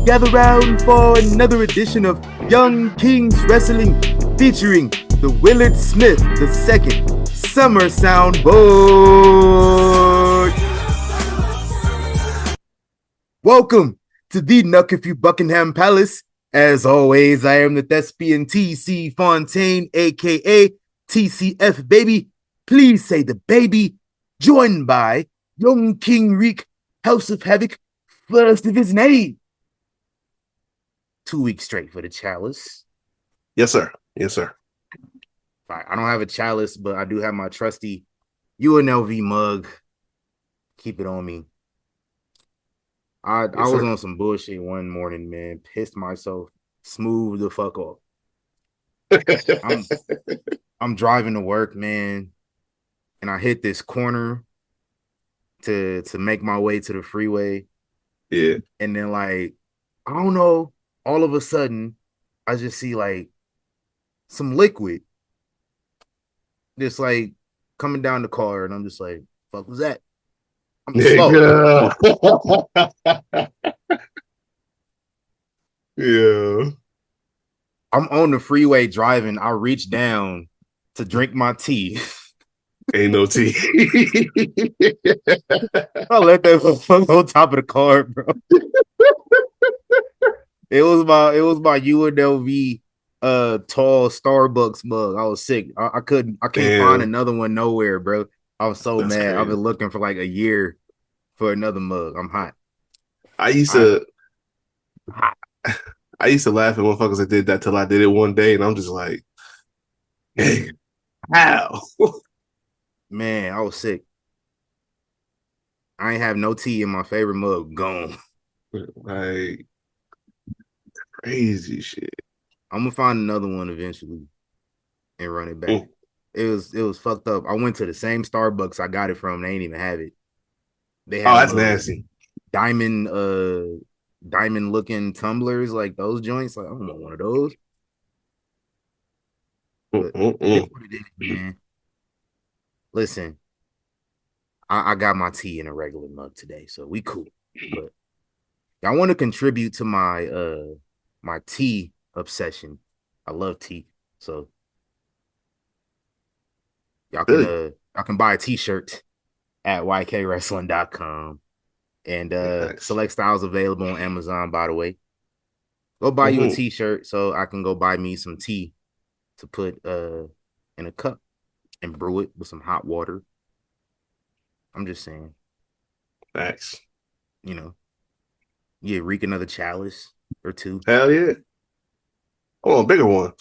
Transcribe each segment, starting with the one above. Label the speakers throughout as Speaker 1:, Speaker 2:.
Speaker 1: gather round for another edition of Young Kings Wrestling featuring the Willard Smith II Summer Soundboard. Welcome to the Nuckerfew Buckingham Palace. As always, I am the thespian TC Fontaine, aka TCF Baby. Please say the baby. Joined by Young King Reek, House of Havoc, first of his name. 2 weeks straight for the chalice.
Speaker 2: Yes, sir. Yes, sir.
Speaker 1: I don't have a chalice, but I do have my trusty UNLV mug. Keep it on me. I was on some bullshit one morning, man. Pissed myself. Smooth the fuck off. I'm driving to work, man, and I hit this corner to make my way to the freeway.
Speaker 2: Yeah.
Speaker 1: And then, like, I don't know, all of a sudden, I just see, like, some liquid just, like, coming down the car, and I'm just like, fuck was that? I'm slow.
Speaker 2: Yeah.
Speaker 1: I'm on the freeway driving. I reach down to drink my tea.
Speaker 2: Ain't no tea.
Speaker 1: I let that fuck on top of the car, bro. It was my UNLV tall Starbucks mug. I was sick. I can't find another one nowhere, bro. I was so mad. Crazy. I've been looking for like a year for another mug. I'm hot.
Speaker 2: I used to laugh at motherfuckers that did that till I did it one day, and I'm just like, hey, how?
Speaker 1: Man, I was sick. I ain't have no tea in my favorite mug. Gone.
Speaker 2: Like crazy shit.
Speaker 1: I'm gonna find another one eventually and run it back. It was fucked up. I went to the same Starbucks I got it from. They ain't even have it. They have
Speaker 2: that's nasty.
Speaker 1: Diamond looking tumblers, like those joints. Like, I don't want one of those. But it's what it is, man. Listen, I got my tea in a regular mug today, so we cool. But I want to contribute to my my tea obsession. I love tea, so y'all can buy a t-shirt at ykwrestling.com. And select styles available on Amazon, by the way. Go buy you a t-shirt so I can go buy me some tea to put in a cup and brew it with some hot water. I'm just saying.
Speaker 2: Facts.
Speaker 1: You know. Yeah, reek another chalice or two.
Speaker 2: Hell yeah. I want a bigger one.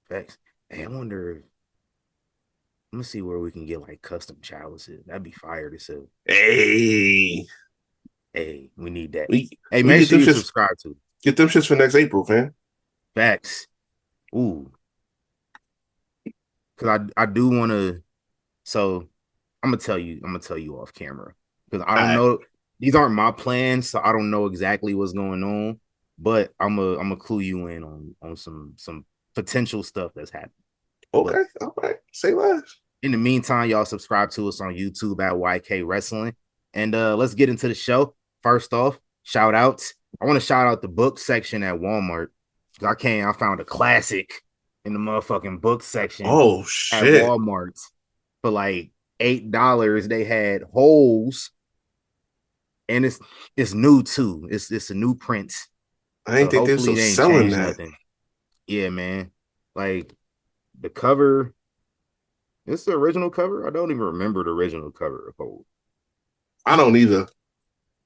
Speaker 1: Facts. Hey, I wonder if let me see where we can get like custom chalices. That'd be fire to sell.
Speaker 2: Hey,
Speaker 1: we need that. Hey, make sure you subscribe to.
Speaker 2: Get them shits for next April, fam.
Speaker 1: Facts. Ooh. Cause I do want to. So I'm gonna tell you off camera because I don't know. These aren't my plans, so I don't know exactly what's going on. But I'm gonna clue you in on some potential stuff that's happening.
Speaker 2: Okay, all right. Say less.
Speaker 1: In the meantime, y'all subscribe to us on YouTube at YK Wrestling, and let's get into the show. First off, shout outs. I want to shout out the book section at Walmart. I found a classic in the motherfucking book section.
Speaker 2: Oh shit!
Speaker 1: At Walmart for like $8. They had Holes, and it's new too. It's a new print.
Speaker 2: I ain't think they're still selling that.
Speaker 1: Nothing. Yeah, man. Like the cover. It's the original cover. I don't even remember the original cover of Holes.
Speaker 2: I don't either.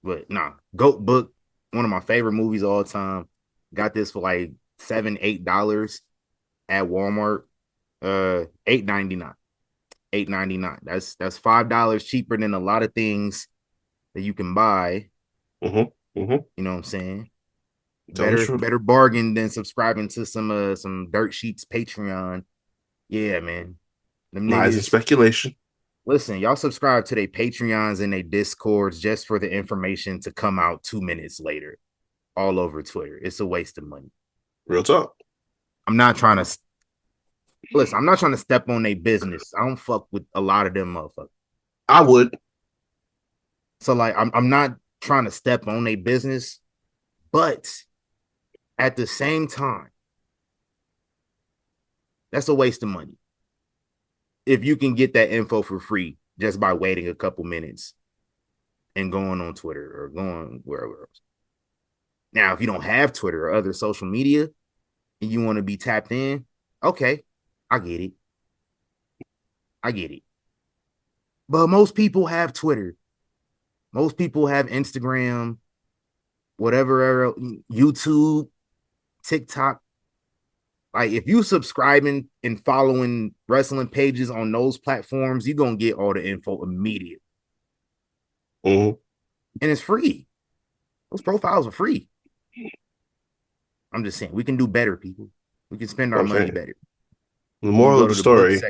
Speaker 1: But nah, GOAT book, one of my favorite movies of all time. Got this for like $7-8 at Walmart. $8.99. $8.99. That's $5 cheaper than a lot of things that you can buy. You know what I'm saying? Better bargain than subscribing to some Dirt Sheets Patreon. Yeah, man. Them
Speaker 2: lies and speculation.
Speaker 1: Listen, y'all subscribe to their Patreons and their Discords just for the information to come out 2 minutes later all over Twitter. It's a waste of money.
Speaker 2: Real talk.
Speaker 1: I'm not trying to step on their business. I don't fuck with a lot of them motherfuckers.
Speaker 2: I would.
Speaker 1: So like I'm not trying to step on their business, But at the same time, that's a waste of money. If you can get that info for free just by waiting a couple minutes and going on Twitter or going wherever else. Now, if you don't have Twitter or other social media and you want to be tapped in, okay, I get it. I get it. But most people have Twitter. Most people have Instagram, whatever, YouTube, TikTok. Like, if you subscribing and following wrestling pages on those platforms, you're going to get all the info immediately.
Speaker 2: Mm-hmm.
Speaker 1: And it's free. Those profiles are free. I'm just saying, we can do better, people. We can spend our money better.
Speaker 2: The moral of the story,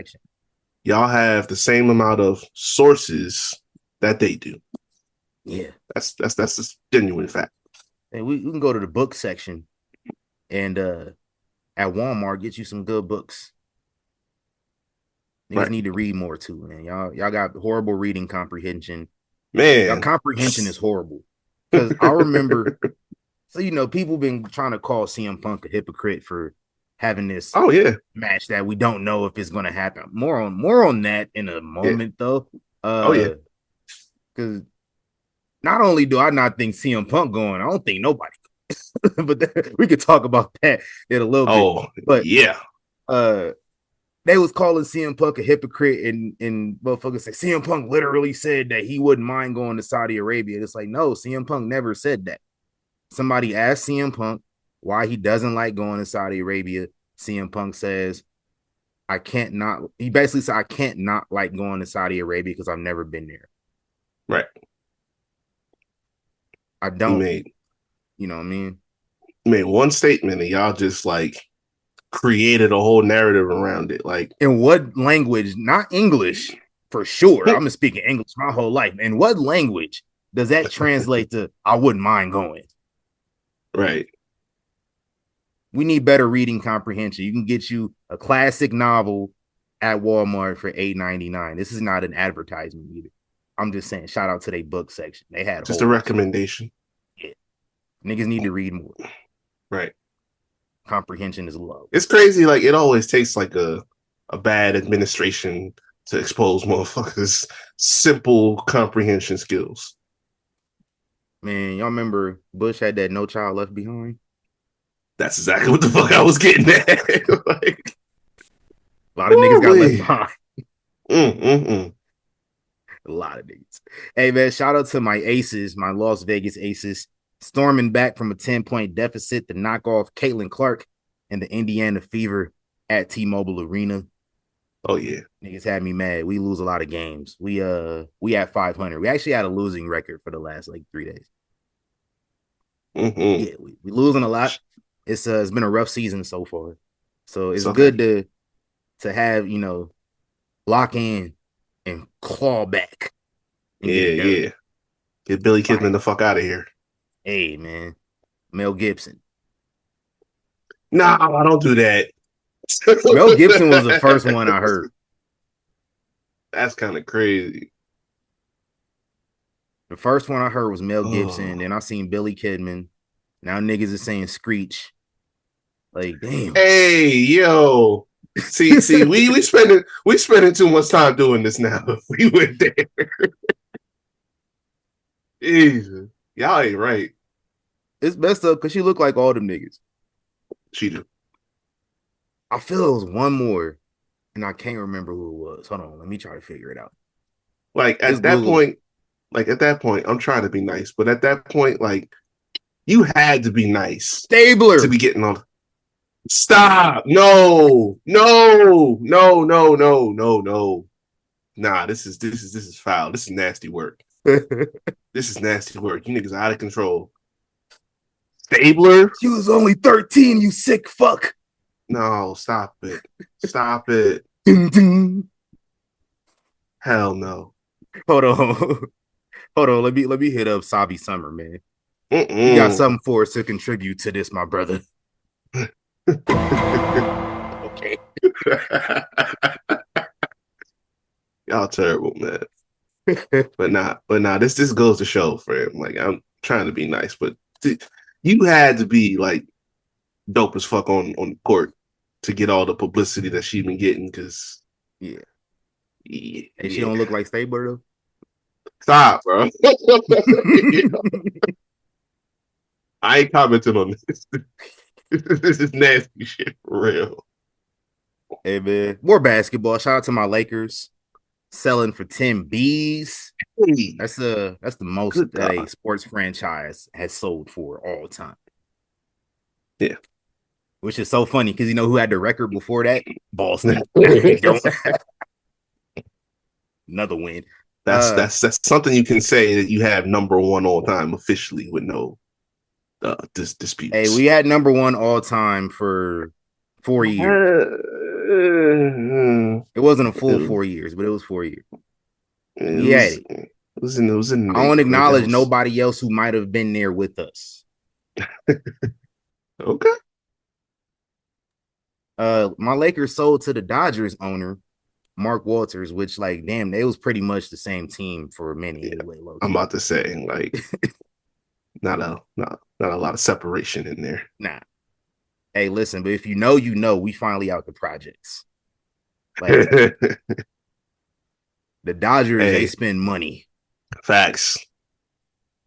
Speaker 2: y'all have the same amount of sources that they do.
Speaker 1: Yeah.
Speaker 2: That's a genuine fact.
Speaker 1: And we can go to the book section and at Walmart get you some good books. Niggas need to read more too, man. Y'all got horrible reading comprehension.
Speaker 2: Man.
Speaker 1: Y'all comprehension is horrible. Because I remember, so people been trying to call CM Punk a hypocrite for having this match that we don't know if it's gonna happen. More on that in a moment though. Because not only do I not think CM Punk going, I don't think nobody. But we could talk about that in a little bit. But they was calling CM Punk a hypocrite, and motherfuckers say CM Punk literally said that he wouldn't mind going to Saudi Arabia. It's like, no, CM Punk never said that. Somebody asked CM Punk why he doesn't like going to Saudi Arabia. CM Punk says, he basically said, I can't not like going to Saudi Arabia because I've never been there.
Speaker 2: Right.
Speaker 1: I don't. You know what I mean?
Speaker 2: Made one statement and y'all just like created a whole narrative around it. Like,
Speaker 1: in what language? Not English for sure. I'm speaking English my whole life. In what language does that translate to? I wouldn't mind going.
Speaker 2: Right.
Speaker 1: We need better reading comprehension. You can get you a classic novel at Walmart for $8.99. This is not an advertisement either. I'm just saying, shout out to their book section. They had
Speaker 2: just a recommendation.
Speaker 1: Yeah. Niggas need to read more.
Speaker 2: Right.
Speaker 1: Comprehension is low.
Speaker 2: It's crazy. Like, it always takes like a bad administration to expose motherfuckers' simple comprehension skills.
Speaker 1: Man, y'all remember Bush had that No Child Left Behind?
Speaker 2: That's exactly what the fuck I was getting at. Like,
Speaker 1: a lot of niggas got left behind. A lot of niggas. Hey, man, shout out to my aces, my Las Vegas aces, storming back from a 10-point deficit to knock off Caitlin Clark and the Indiana Fever at T-Mobile Arena.
Speaker 2: Oh, yeah.
Speaker 1: Niggas had me mad. We lose a lot of games. We at 500. We actually had a losing record for the last, 3 days.
Speaker 2: Mm-hmm.
Speaker 1: Yeah, we losing a lot. It's been a rough season so far. So it's good to have, lock in and claw back. And
Speaker 2: get Billy Kidman the fuck out of here.
Speaker 1: Hey, man. Mel Gibson.
Speaker 2: Nah, I don't do that.
Speaker 1: Mel Gibson was the first one I heard.
Speaker 2: That's kind of crazy.
Speaker 1: The first one I heard was Mel Gibson. Then I seen Billy Kidman. Now niggas is saying Screech. Like, damn.
Speaker 2: Hey, yo. See, we spending too much time doing this now. We went there. Jesus. Y'all ain't right.
Speaker 1: It's messed up because she look like all them niggas.
Speaker 2: She do.
Speaker 1: I feel it was one more, and I can't remember who it was. Hold on, let me try to figure it out.
Speaker 2: Like, at that point, I'm trying to be nice, but at that point, like, you had to be nice.
Speaker 1: Stabler
Speaker 2: to be getting on. Stop! No. Nah, this is foul. This is nasty work. This is nasty work. You niggas are out of control. Stabler?
Speaker 1: She was only 13, you sick fuck.
Speaker 2: No, stop it. Stop it.
Speaker 1: Ding, ding.
Speaker 2: Hell no.
Speaker 1: Hold on. Let me hit up Sabi Summer, man.
Speaker 2: Mm-mm.
Speaker 1: You got something for us to contribute to this, my brother. Okay.
Speaker 2: Y'all terrible, man. But nah, this goes to show, friend. Like, I'm trying to be nice, but you had to be like dope as fuck on the court to get all the publicity that she been getting. Because
Speaker 1: Yeah. Hey, she
Speaker 2: yeah,
Speaker 1: don't look like Stabler though.
Speaker 2: stop, bro. I ain't commenting on this. This is nasty shit for real.
Speaker 1: Hey man, more basketball. Shout out to my Lakers selling for 10 Bs.
Speaker 2: Hey,
Speaker 1: That's the most
Speaker 2: good
Speaker 1: that a
Speaker 2: God.
Speaker 1: sports franchise has sold for all time.
Speaker 2: Yeah.
Speaker 1: Which is so funny because you know who had the record before that? Boston. Now they don't. Another win.
Speaker 2: That's something you can say that you have number one all time officially with no
Speaker 1: Hey,
Speaker 2: disputes.
Speaker 1: we had number one all time for 4 years. It wasn't a full 4 years, but it was 4 years. We had it.
Speaker 2: It was in the
Speaker 1: I don't
Speaker 2: neighborhood. That
Speaker 1: acknowledge
Speaker 2: was
Speaker 1: nobody else who might have been there with us.
Speaker 2: okay.
Speaker 1: My Lakers sold to the Dodgers owner, Mark Walters, which like damn, they was pretty much the same team for a minute
Speaker 2: Yeah,
Speaker 1: anyway, low
Speaker 2: I'm
Speaker 1: key.
Speaker 2: about to say like not a lot of separation in there.
Speaker 1: Nah. Hey, listen, but if you know, you know, we finally out the projects. Like the Dodgers, they
Speaker 2: Hey,
Speaker 1: spend money.
Speaker 2: facts.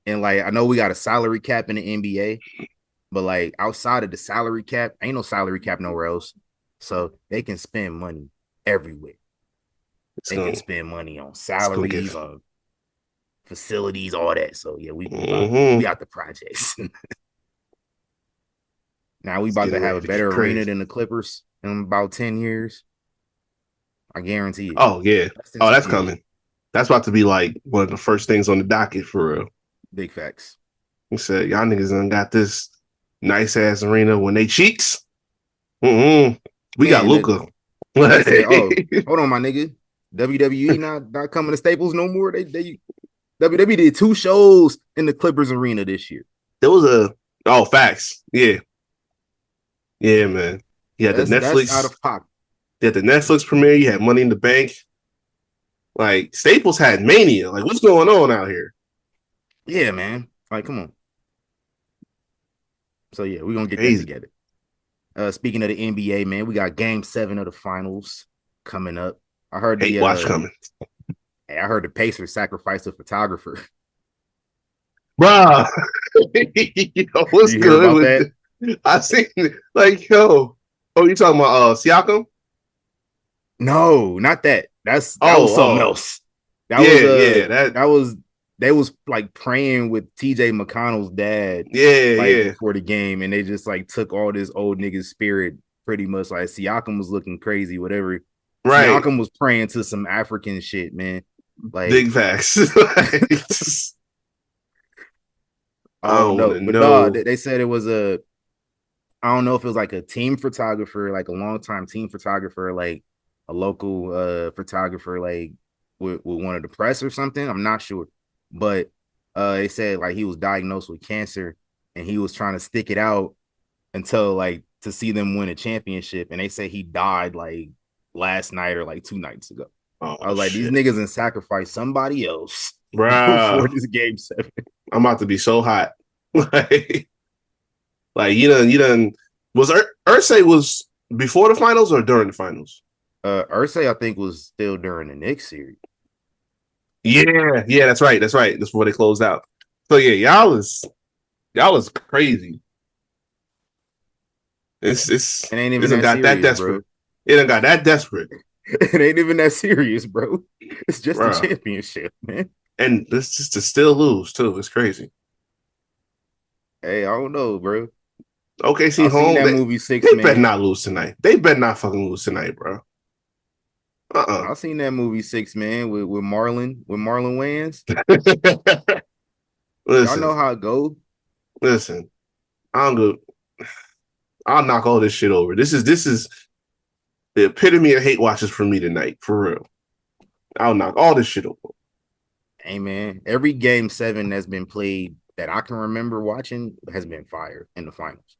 Speaker 1: And like I know we got a salary cap in the NBA, but like outside of the salary cap, ain't no salary cap nowhere else. So they can spend money everywhere.
Speaker 2: It's
Speaker 1: They can
Speaker 2: gonna
Speaker 1: spend money on
Speaker 2: it's gonna get.
Speaker 1: salaries, on facilities, all that. So yeah, we
Speaker 2: Mm-hmm.
Speaker 1: out the projects. Now we
Speaker 2: It's
Speaker 1: about to
Speaker 2: getting
Speaker 1: have
Speaker 2: ready
Speaker 1: a
Speaker 2: to get
Speaker 1: better arena
Speaker 2: crazy.
Speaker 1: than the Clippers in about 10 years. I guarantee it.
Speaker 2: Oh yeah.
Speaker 1: Less than
Speaker 2: Oh,
Speaker 1: 10
Speaker 2: that's
Speaker 1: years.
Speaker 2: coming. That's about to be like one of the first things on the docket for real.
Speaker 1: Big facts.
Speaker 2: He said, "Y'all niggas done got this nice ass arena when they cheats. Mm-hmm. We got
Speaker 1: Man,
Speaker 2: Luca.
Speaker 1: they said, oh,
Speaker 2: There
Speaker 1: hold on, my nigga. WWE not coming to Staples no more. They WWE did 2 shows in the Clippers arena this year.
Speaker 2: was facts. Yeah. Yeah, man. You had the
Speaker 1: That's out
Speaker 2: Netflix,
Speaker 1: of pocket.
Speaker 2: you had the Netflix premiere, you had Money in the Bank. Like Staples had Mania. Like, what's going on out here?
Speaker 1: Yeah, man. Like, come on. So yeah, we're gonna get that
Speaker 2: Crazy.
Speaker 1: together. Speaking of the NBA, man, we got game 7 of the finals coming up. I heard
Speaker 2: Hate watch coming.
Speaker 1: I heard the Pacers sacrificed a photographer.
Speaker 2: Bruh. Yo, what's
Speaker 1: You hear
Speaker 2: good
Speaker 1: about that?
Speaker 2: with I seen like yo. Oh, you talking about Siakam?
Speaker 1: No, not that. That was something
Speaker 2: Oh,
Speaker 1: else. That was
Speaker 2: yeah, that
Speaker 1: that was they was like praying with TJ McConnell's dad like
Speaker 2: yeah.
Speaker 1: before the game, and they just like took all this old nigga's spirit pretty much. Like Siakam was looking crazy, whatever.
Speaker 2: Right.
Speaker 1: Siakam was praying to some African shit, man. Like
Speaker 2: Big facts.
Speaker 1: I
Speaker 2: I
Speaker 1: don't
Speaker 2: don't want
Speaker 1: know,
Speaker 2: to
Speaker 1: but no,
Speaker 2: know.
Speaker 1: they said it was a. I don't know if it was like a team photographer, like a longtime team photographer, like a local photographer, like with one of the press or something. I'm not sure, but they said like he was diagnosed with cancer and he was trying to stick it out until like to see them win a championship, and they say he died like last night or like 2 nights ago. I
Speaker 2: Oh
Speaker 1: was like, these
Speaker 2: shit.
Speaker 1: niggas and sacrifice somebody else before
Speaker 2: Bruh.
Speaker 1: this game 7.
Speaker 2: I'm about to be so hot. Like you done was Ursay was before the finals or during the finals?
Speaker 1: Ursay, I think, was still during the Knicks series.
Speaker 2: Yeah, that's right. That's right. That's before they closed out. So yeah, y'all is crazy.
Speaker 1: It ain't
Speaker 2: It's
Speaker 1: even
Speaker 2: done
Speaker 1: that
Speaker 2: got that
Speaker 1: serious, bro.
Speaker 2: desperate. It done got that desperate,
Speaker 1: It ain't even that serious, bro. It's just a
Speaker 2: bro.
Speaker 1: championship, man.
Speaker 2: And this just to still lose too. It's crazy.
Speaker 1: Hey, I don't know, bro.
Speaker 2: OKC
Speaker 1: I seen
Speaker 2: home.
Speaker 1: that movie Six
Speaker 2: They better
Speaker 1: Man.
Speaker 2: not lose tonight. They better not fucking lose tonight, bro. Uh
Speaker 1: I seen that movie 6 Man with Marlon Wayans.
Speaker 2: uh
Speaker 1: Y'all
Speaker 2: Listen,
Speaker 1: know how it go.
Speaker 2: listen. I'm good. I'll knock all this shit over. This is the epitome of hate watches for me tonight, for real. I'll knock all this shit over.
Speaker 1: Hey, man, every game 7 that's been played that I can remember watching has been fire in the finals.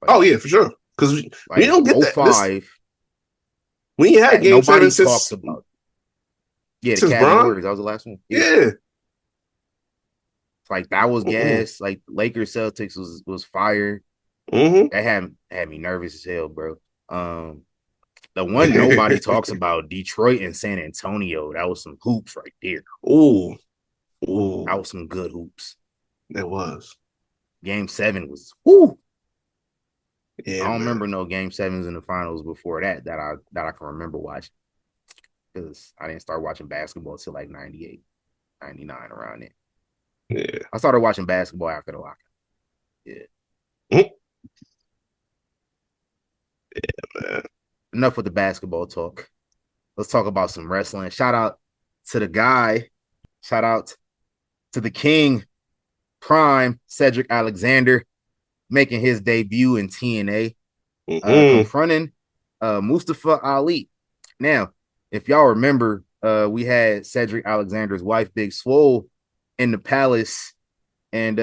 Speaker 2: Oh
Speaker 1: Like,
Speaker 2: yeah, for sure. Because we
Speaker 1: like
Speaker 2: don't get that. This
Speaker 1: 05,
Speaker 2: we ain't had
Speaker 1: that
Speaker 2: game seven
Speaker 1: nobody talks
Speaker 2: since
Speaker 1: about. Yeah, the
Speaker 2: since
Speaker 1: Cavs and
Speaker 2: Bron.
Speaker 1: Warriors. That was the last one. Yeah.
Speaker 2: Yeah,
Speaker 1: Like that was
Speaker 2: Mm-hmm.
Speaker 1: gas. Like Lakers Celtics was fire.
Speaker 2: Mm-hmm.
Speaker 1: That had me nervous as hell, bro. Um, the one nobody talks about, Detroit and San Antonio. That was some hoops right there.
Speaker 2: Ooh,
Speaker 1: That
Speaker 2: ooh,
Speaker 1: was some good hoops.
Speaker 2: that was.
Speaker 1: Game 7 was whoo. I
Speaker 2: Yeah,
Speaker 1: don't
Speaker 2: man.
Speaker 1: remember no game 7s in the finals before that I can remember watching because I didn't start watching basketball till like 98, 99 around it.
Speaker 2: Yeah.
Speaker 1: I started watching basketball after the lockout. Yeah.
Speaker 2: Mhm, man.
Speaker 1: Enough with the basketball talk. Let's talk about some wrestling. Shout out to the guy. Shout out to the king, Prime Cedric Alexander, making his debut in TNA,
Speaker 2: Mhm,
Speaker 1: confronting Mustafa Ali. Now, if y'all remember, we had Cedric Alexander's wife, Big Swole, in the palace, and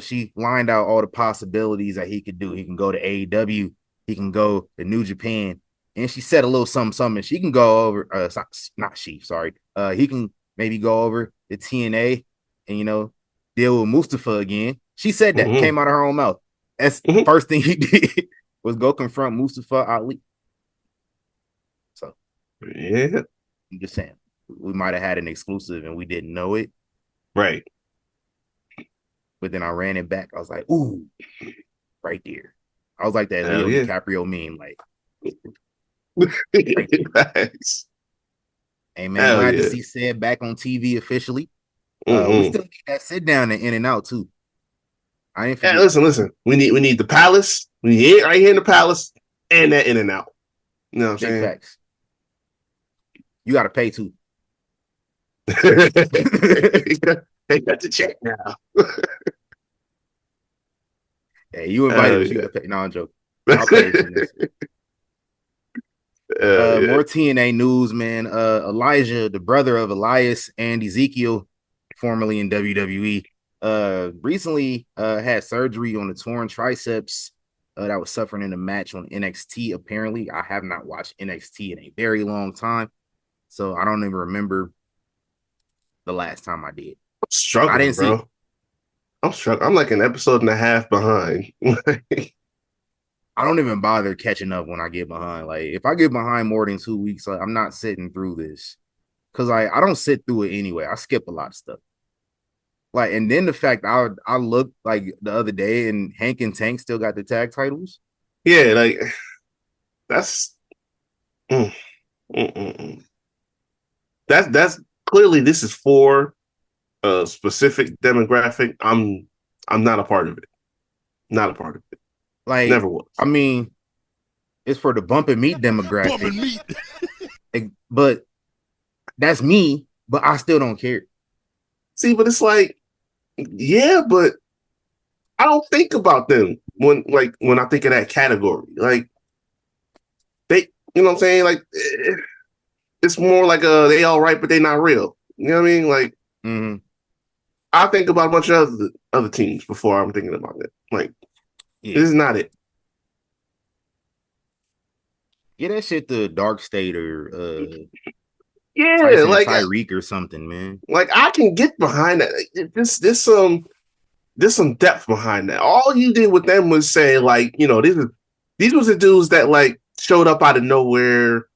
Speaker 1: she lined out all the possibilities that he could do. He can go to AEW, he can go to New Japan, and she said a little something, something. She can go over, not she, sorry. He can maybe go over to TNA and deal with Mustafa again. She said that
Speaker 2: mhm,
Speaker 1: came out of her own mouth. That's the
Speaker 2: mhm.
Speaker 1: first thing he did was go confront Mustafa Ali. So
Speaker 2: Yeah,
Speaker 1: I'm just saying, we might have had an exclusive and we didn't know it.
Speaker 2: right.
Speaker 1: But then I ran it back. I was like, ooh, right there. I was like that
Speaker 2: Hell
Speaker 1: Leo
Speaker 2: yeah.
Speaker 1: DiCaprio meme, like right there.
Speaker 2: Facts.
Speaker 1: Hey man,
Speaker 2: Hell
Speaker 1: glad to
Speaker 2: yeah.
Speaker 1: see Seb back on TV officially. We
Speaker 2: Hmm.
Speaker 1: still need that sit down and in and out too. I didn't
Speaker 2: Hey,
Speaker 1: forget.
Speaker 2: listen. We need the palace. We need it right here in the palace and that in and out. You know what I'm
Speaker 1: Big
Speaker 2: saying?
Speaker 1: facts. You got to pay too.
Speaker 2: They got the check now.
Speaker 1: Hey, you invited
Speaker 2: Hell
Speaker 1: us. You got
Speaker 2: yeah.
Speaker 1: to pay. No, I'm joking. I'll pay for this.
Speaker 2: Hell yeah.
Speaker 1: More TNA news, man. Elijah, the brother of Elias and Ezekiel, formerly in WWE, recently had surgery on the torn triceps that was suffering in a match on NXT. Apparently, I have not watched NXT in a very long time, so I don't even remember the last time I did.
Speaker 2: I'm
Speaker 1: So I
Speaker 2: struggling,
Speaker 1: didn't see it.
Speaker 2: bro. I'm struggling. I'm like an episode and a half behind.
Speaker 1: I don't even bother catching up when I get behind. Like if I get behind more than 2 weeks, like I'm not sitting through this because I don't sit through it anyway. I skip a lot of stuff. Like, and then the fact I looked like the other day and Hank and Tank still got the tag titles.
Speaker 2: Yeah, like that's mm, mm, mm, mm. That's clearly this is for a specific demographic. I'm not a part of it. Not a part of it.
Speaker 1: Like,
Speaker 2: Never was.
Speaker 1: I mean, it's for the bump and meat demographic,
Speaker 3: Bumping meat.
Speaker 1: but that's me. But I still don't care.
Speaker 2: See, but it's like, yeah, but I don't think about them when I think of that category. Like they, you know what I'm saying? Like it's more like they all right, but they not real. You know what I mean? Like
Speaker 1: Mm-hmm.
Speaker 2: I think about a bunch of other teams before I'm thinking about it. Like
Speaker 1: Yeah,
Speaker 2: this is not it.
Speaker 1: get that shit to Dark State or
Speaker 2: Yeah,
Speaker 1: Tyson and Tyreek or something, man.
Speaker 2: like I can get behind that. There's some depth behind that. All you did with them was say like, these was the dudes that like showed up out of nowhere.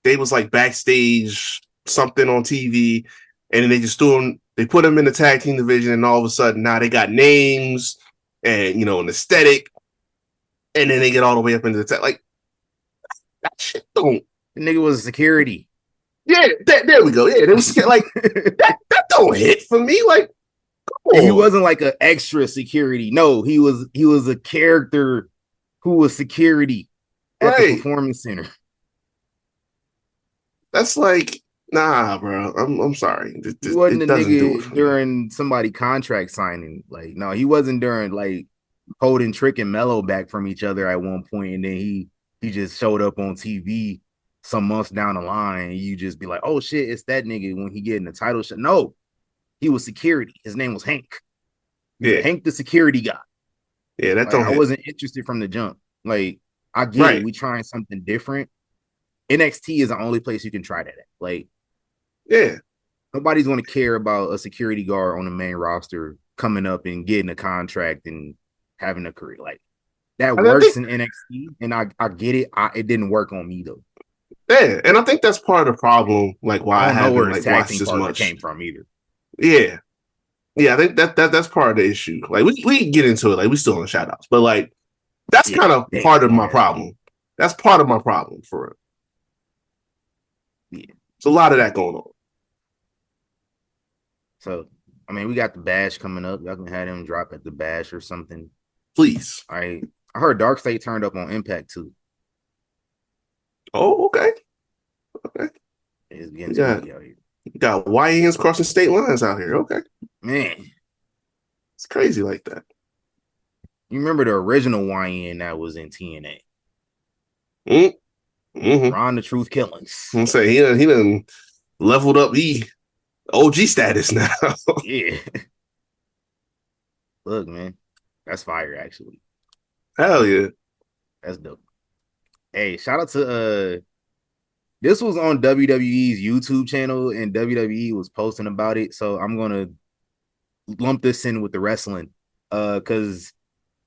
Speaker 2: They was like backstage something on TV, and then they just threw them. They put them in the tag team division, and all of a sudden now they got names and an aesthetic, and then they get all the way up into the tag. Like that shit don't.
Speaker 1: The nigga was security.
Speaker 2: Yeah, there we go. Yeah, they was like that don't hit for me. Like, come
Speaker 1: And he
Speaker 2: on,
Speaker 1: wasn't like an extra security. No, he was a character who was security at the
Speaker 2: right?
Speaker 1: performance center.
Speaker 2: That's like nah, bro. I'm sorry.
Speaker 1: He wasn't a
Speaker 2: It doesn't do it
Speaker 1: nigga
Speaker 2: for me.
Speaker 1: during somebody contract signing. Like, no, he wasn't during like holding Trick and Mello back from each other at one point, and then he just showed up on TV some months down the line, and you just be like, oh shit, it's that nigga when he getting the title shot. No, he was security. His name was Hank.
Speaker 2: Yeah,
Speaker 1: Hank the security guy.
Speaker 2: yeah, that
Speaker 1: Like,
Speaker 2: don't
Speaker 1: I
Speaker 2: hit.
Speaker 1: wasn't interested from the jump. Like, I get it.
Speaker 2: Right.
Speaker 1: We trying something different. NXT is the only place you can try that at. Like,
Speaker 2: Yeah.
Speaker 1: nobody's going to care about a security guard on the main roster coming up and getting a contract and having a career. Like that
Speaker 2: And I
Speaker 1: works
Speaker 2: think,
Speaker 1: in NXT, and I get it. It didn't work on me though.
Speaker 2: yeah, and I think that's part of the problem. Like
Speaker 1: I
Speaker 2: why I
Speaker 1: don't know where
Speaker 2: haven't
Speaker 1: his
Speaker 2: like
Speaker 1: tag
Speaker 2: watched
Speaker 1: team
Speaker 2: as
Speaker 1: partner
Speaker 2: much.
Speaker 1: came from either.
Speaker 2: Yeah, yeah, I think that's part of the issue. Like we can get into it. Like we still on the shout outs, but like that's
Speaker 1: Yeah,
Speaker 2: kind of
Speaker 1: damn,
Speaker 2: part of
Speaker 1: my
Speaker 2: my
Speaker 1: bad.
Speaker 2: problem. That's part of my problem for it.
Speaker 1: Yeah.
Speaker 2: It's a lot of that going on.
Speaker 1: So I mean, we got the bash coming up. Y'all can have him drop at the bash or something.
Speaker 2: Please.
Speaker 1: I heard Dark State turned up on Impact too.
Speaker 2: Oh, okay. Okay.
Speaker 1: It's getting
Speaker 2: We got
Speaker 1: spooky out here.
Speaker 2: we got YNs crossing state lines out here. Okay.
Speaker 1: Man,
Speaker 2: It's crazy like that.
Speaker 1: you remember the original YN that was in TNA?
Speaker 2: Mm-hmm.
Speaker 1: Ron the Truth Killings.
Speaker 2: I'm saying he done leveled up the OG status now.
Speaker 1: Yeah. Look, man, that's fire. Actually,
Speaker 2: Hell yeah.
Speaker 1: that's dope. Hey, shout out to this was on WWE's YouTube channel, and WWE was posting about it. So I'm gonna lump this in with the wrestling, because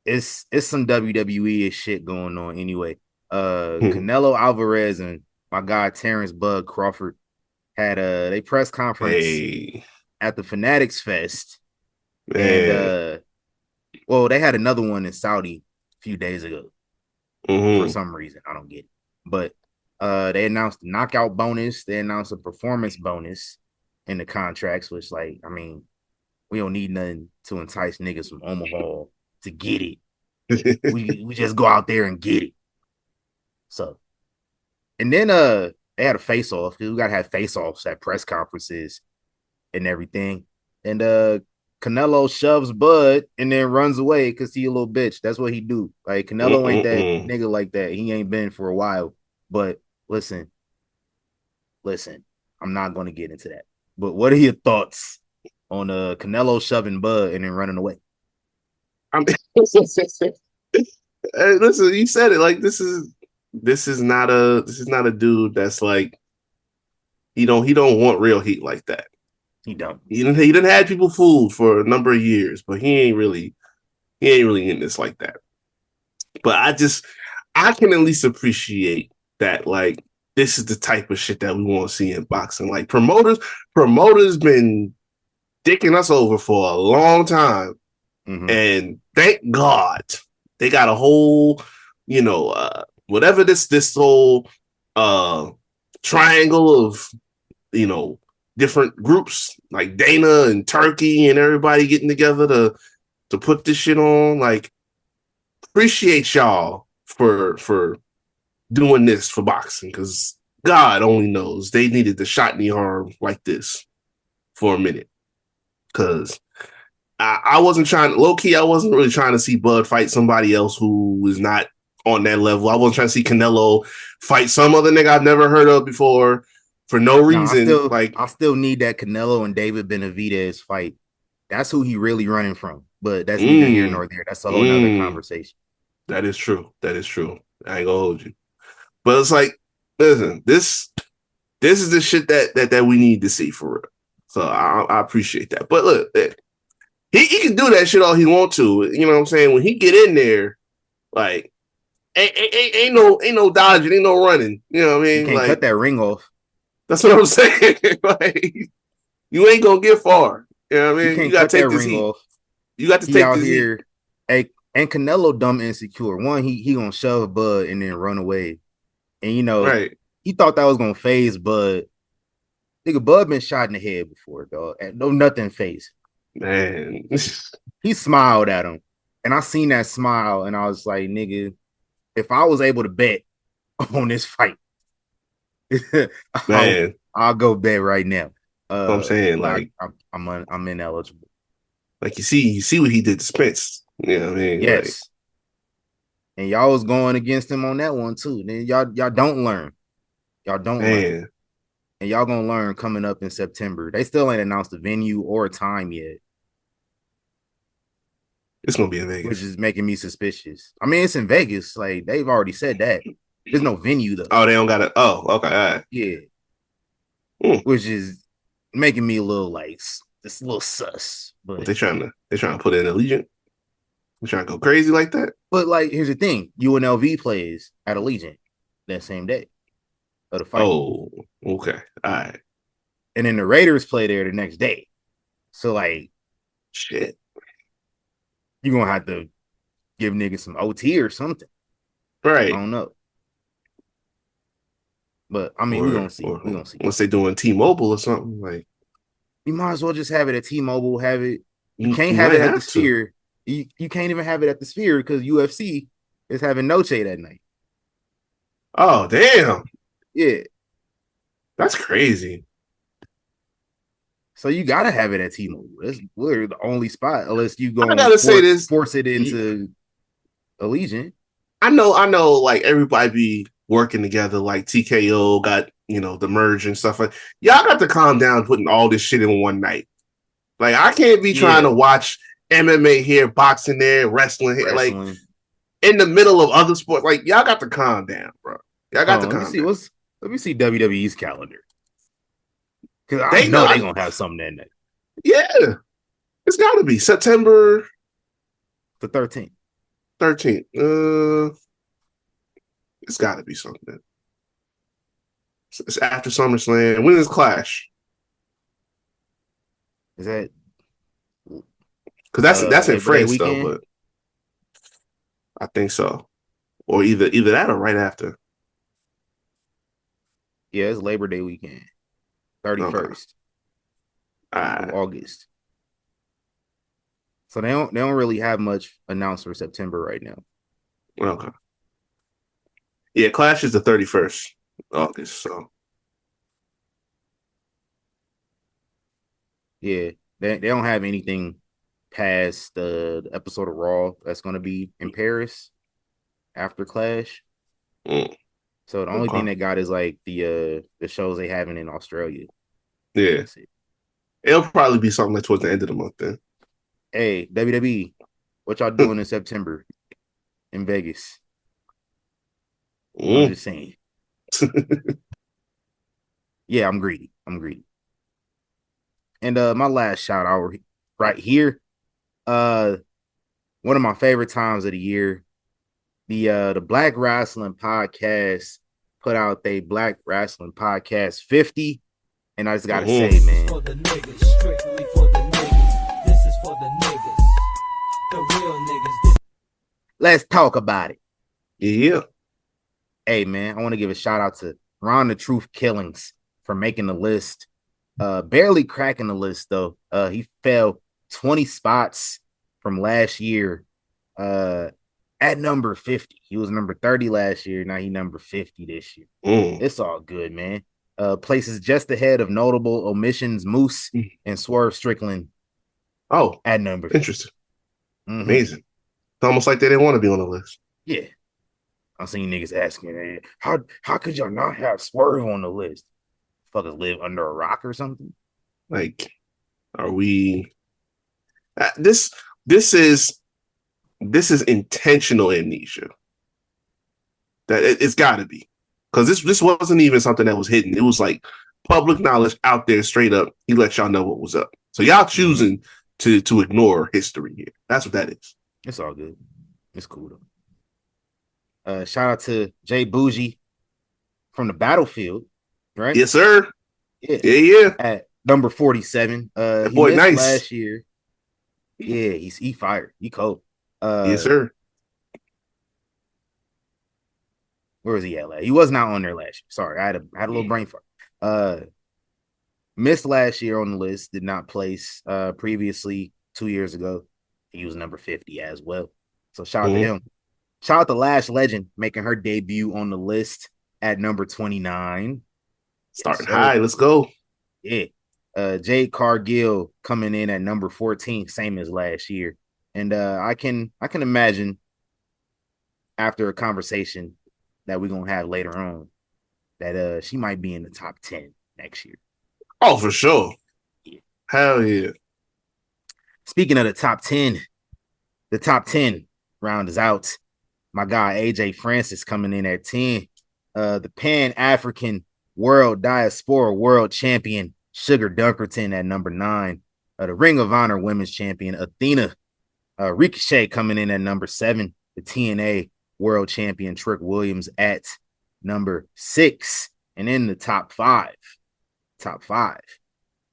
Speaker 1: it's some WWE shit going on anyway. Canelo Alvarez and my guy Terrence Bud Crawford had a press conference
Speaker 2: Hey,
Speaker 1: at the Fanatics Fest, and
Speaker 2: man.
Speaker 1: well, they had another one in Saudi a few days ago for
Speaker 2: Mm-hmm.
Speaker 1: some reason. I don't get it. But they announced the knockout bonus, they announced a performance bonus in the contracts, which like, I mean, we don't need nothing to entice niggas from Omaha to get it. We just go out there and get it. So, and then they had a face off because we gotta have face offs at press conferences and everything. And Canelo shoves Bud and then runs away because he a little bitch. That's what he do. Like Canelo ain't that
Speaker 2: Mm-mm-mm.
Speaker 1: nigga like that. He ain't been for a while. But listen, I'm not gonna get into that. But what are your thoughts on Canelo shoving Bud and then running away?
Speaker 2: I mean, hey, listen, you said it. Like this is not a dude that's like he don't want real heat like that.
Speaker 1: He don't.
Speaker 2: He didn't have people fooled for a number of years, but he ain't really in this like that. But I can at least appreciate that like this is the type of shit that we want to see in boxing. Like promoters been dicking us over for a long time.
Speaker 1: Mm-hmm.
Speaker 2: And thank God they got a whole, whatever this whole uh triangle of, you know, different groups like Dana and Turkey and everybody getting together to put this shit on. Like, appreciate y'all for doing this for boxing because God only knows they needed the shot in the arm like this for a minute. Because I wasn't trying, low key, I wasn't really trying to see Bud fight somebody else who was not on that level. I wasn't trying to see Canelo fight some other nigga I've never heard of before for no
Speaker 1: No,
Speaker 2: reason. Like,
Speaker 1: I still need that Canelo and David Benavidez fight. That's who he really running from. But that's neither here
Speaker 2: mm,
Speaker 1: nor there. That's a whole nother
Speaker 2: mm,
Speaker 1: conversation.
Speaker 2: that is true. That is true. I ain't gonna hold you. But it's like, listen, this is the shit that we need to see for real. So I appreciate that. But look, he can do that shit all he want to. You know what I'm saying? When he get in there, like ain't no dodging, ain't no running. You know what I
Speaker 1: You
Speaker 2: mean?
Speaker 1: can't cut
Speaker 2: Like
Speaker 1: that ring off.
Speaker 2: that's what I'm saying. Like you ain't gonna get far. You know what I
Speaker 1: You
Speaker 2: mean? You
Speaker 1: can't
Speaker 2: gotta
Speaker 1: cut that
Speaker 2: take this
Speaker 1: ring
Speaker 2: heat.
Speaker 1: off.
Speaker 2: You got to
Speaker 1: He
Speaker 2: take
Speaker 1: out
Speaker 2: this heat.
Speaker 1: here. Hey, and Canelo dumb insecure. One, he gonna shove Bud and then run away. And
Speaker 2: Right.
Speaker 1: he thought that was gonna phase Bud. Nigga, Bud been shot in the head before, dog. And no nothing phase.
Speaker 2: Man.
Speaker 1: He smiled at him. And I seen that smile, and I was like, nigga, if I was able to bet on this fight, I'll,
Speaker 2: Man.
Speaker 1: I'll go bet right now.
Speaker 2: What I'm saying,
Speaker 1: But I'm ineligible.
Speaker 2: like you see what he did to Spence. You know what I mean? Like,
Speaker 1: Yes. And y'all was going against him on that one too. Then y'all don't learn. Y'all don't learn.
Speaker 2: man,
Speaker 1: And y'all gonna learn coming up in September. They still ain't announced a venue or a time yet,
Speaker 2: it's gonna be in
Speaker 1: which
Speaker 2: Vegas.
Speaker 1: is making me suspicious. I mean, it's in Vegas. Like they've already said that. There's no venue though.
Speaker 2: Oh, they don't got it. Oh, okay, all right.
Speaker 1: Yeah,
Speaker 2: Hmm.
Speaker 1: which is making me a little like it's a little sus.
Speaker 2: What
Speaker 1: But
Speaker 2: they trying to put in Allegiant? They trying to go crazy like that?
Speaker 1: like here's the thing: UNLV plays at Allegiant that same day of the fight,
Speaker 2: Oh, okay, all right,
Speaker 1: and then the Raiders play there the next day. So like,
Speaker 2: shit,
Speaker 1: you're gonna have to give niggas some OT or something. I
Speaker 2: right?
Speaker 1: don't know. But I mean, we're
Speaker 2: Or
Speaker 1: gonna see. We're gonna see.
Speaker 2: once they doing T-Mobile or something, like
Speaker 1: You might as well just have it at T-Mobile. Have it. You
Speaker 2: you
Speaker 1: can't have
Speaker 2: might
Speaker 1: it at the
Speaker 2: have to.
Speaker 1: Sphere. You can't even have it at the Sphere because UFC is having Noche that night.
Speaker 2: Oh damn,
Speaker 1: Yeah.
Speaker 2: that's crazy.
Speaker 1: So you gotta have it at T-Mobile. That's we're the only spot, unless you
Speaker 2: I
Speaker 1: gonna
Speaker 2: gotta say this.
Speaker 1: force it into Allegiant.
Speaker 2: I know, like everybody be working together, like TKO got, the merge and stuff like. Y'all got to calm down putting all this shit in one night. Like I can't be trying
Speaker 1: Yeah,
Speaker 2: to watch MMA here, boxing there, wrestling here, like
Speaker 1: wrestling.
Speaker 2: in the middle of other sports. Like y'all got to calm down, bro. Y'all got
Speaker 1: Hold
Speaker 2: to
Speaker 1: on,
Speaker 2: calm down.
Speaker 1: let me see WWE's calendar. Cause I
Speaker 2: They
Speaker 1: know
Speaker 2: know,
Speaker 1: they're gonna have something that night.
Speaker 2: yeah, it's got to be September
Speaker 1: The 13th.
Speaker 2: 13th. It's got to be something. It's after SummerSlam. When is Clash?
Speaker 1: Is that
Speaker 2: Because that's in
Speaker 1: Labor Day
Speaker 2: France though,
Speaker 1: weekend?
Speaker 2: but I think so. Or either that or right after.
Speaker 1: Yeah, it's Labor Day weekend.
Speaker 2: Okay.
Speaker 1: 31st
Speaker 2: All
Speaker 1: of
Speaker 2: right.
Speaker 1: August. So they don't really have much announced for September right now.
Speaker 2: Okay. Yeah, Clash is the 31st August. So
Speaker 1: Yeah, they don't have anything past the episode of Raw that's going to be in Paris after Clash.
Speaker 2: mm,
Speaker 1: So the only thing
Speaker 2: okay.
Speaker 1: they got is like the shows they having in Australia.
Speaker 2: Yeah.
Speaker 1: That's it.
Speaker 2: It'll probably be something like towards the end of the month then.
Speaker 1: Hey, WWE, what y'all doing in September in Vegas? I'm
Speaker 2: Mm.
Speaker 1: just saying. Yeah, I'm greedy. I'm greedy. And my last shout out right here. Uh one of my favorite times of the year. The Black Wrestling Podcast put out their Black Wrestling Podcast 50. And I just gotta say,
Speaker 2: Mm-hmm.
Speaker 1: man.
Speaker 3: For the niggas, strictly for the niggas. This is for the niggas. The real niggas.
Speaker 1: Let's talk about it.
Speaker 2: Yeah.
Speaker 1: Hey man, I want to give a shout out to Ron the Truth Killings for making the list. Barely cracking the list though. He fell 20 spots from last year. At number 50. He was number 30 last year. Now he number 50 this year.
Speaker 2: Mm.
Speaker 1: It's all good, man. Places just ahead of notable omissions, Moose and Swerve Strickland
Speaker 2: Oh,
Speaker 1: at number 50.
Speaker 2: interesting.
Speaker 1: Mm-hmm.
Speaker 2: Amazing. It's almost like they didn't want to be on the list.
Speaker 1: Yeah. I'm seeing niggas asking, hey, how could y'all not have Swerve on the list? Fuckers live under a rock or something?
Speaker 2: Like, are we this this is intentional amnesia. That it's got to be, because this wasn't even something that was hidden. It was like public knowledge out there, straight up. He let y'all know what was up. So y'all choosing to ignore history here. That's what that is.
Speaker 1: It's all good. It's cool though. Shout out to Jay Bougie from the Battlefield, right?
Speaker 2: Yes, sir.
Speaker 1: Yeah.
Speaker 2: Yeah.
Speaker 1: At number 47.
Speaker 2: That
Speaker 1: He
Speaker 2: boy
Speaker 1: missed
Speaker 2: nice.
Speaker 1: last year. Yeah, he fired. He cold.
Speaker 2: Yes, sir.
Speaker 1: Where was he at? He was not on there last year. Sorry, I had a little brain fart. Missed last year on the list. Did not place previously 2 years ago. He was number 50 as well. So shout out to him. Shout out to Lash Legend making her debut on the list at number 29.
Speaker 2: Starting high. Let's go.
Speaker 1: Yeah. Jade Cargill coming in at number 14, same as last year. And I can imagine after a conversation that we're gonna have later on that she might be in the top 10 next year.
Speaker 2: Oh, for sure.
Speaker 1: Yeah.
Speaker 2: Hell yeah.
Speaker 1: Speaking of the top 10 round is out. My guy AJ Francis coming in at 10. The Pan-African World Diaspora World Champion Sugar Dunkerton at number 9. The Ring of Honor Women's Champion Athena. Ricochet coming in at number 7. The TNA World Champion Trick Williams at number 6. And in the top five,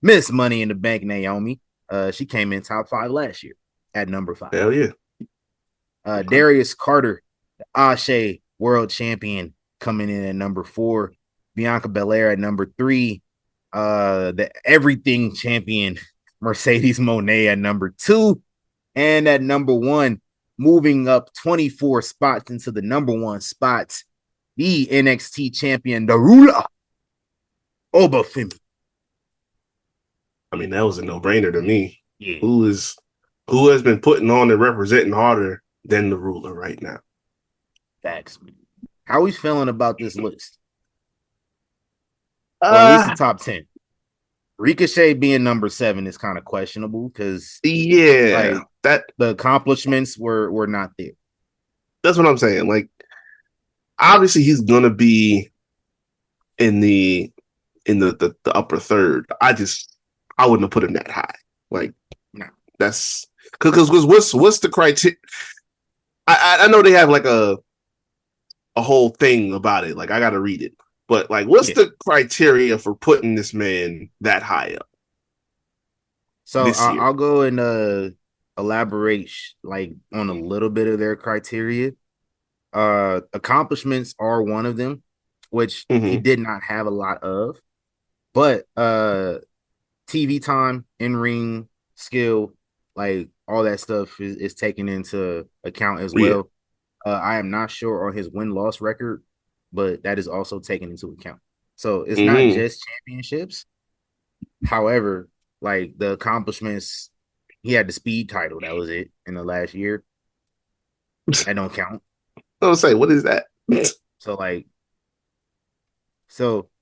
Speaker 1: Miss Money in the Bank Naomi. She came in top 5 last year at number 5.
Speaker 2: Hell yeah.
Speaker 1: Darius Carter, the Ashe World Champion, coming in at number 4. Bianca Belair at number 3. The Everything Champion Mercedes Moné at number 2. And at number 1, moving up 24 spots into the number 1 spots, the NXT champion, Darula Obafemi.
Speaker 2: I mean, that was a no-brainer to me.
Speaker 1: Yeah.
Speaker 2: Who has been putting on and representing harder than the ruler right now?
Speaker 1: Facts, man. How are we feeling about this list? Or at least the top 10. Ricochet being number 7 is kind of questionable because that the accomplishments were not there.
Speaker 2: That's what I'm saying. Like, obviously, he's gonna be in the upper third. I wouldn't have put him that high. Like,
Speaker 1: no.
Speaker 2: That's because what's the criteria? I know they have like a whole thing about it. Like, I got to read it. But like, what's the criteria for putting this man that high up?
Speaker 1: So I'll go and elaborate like on a little bit of their criteria. Accomplishments are one of them, which he did not have a lot of. But TV time, in-ring skill, like all that stuff is taken into account as well. I am not sure on his win-loss record, but that is also taken into account. So it's not just championships. However, like the accomplishments, he had the speed title. That was it in the last year. That don't count.
Speaker 2: I was say, what is that?
Speaker 1: So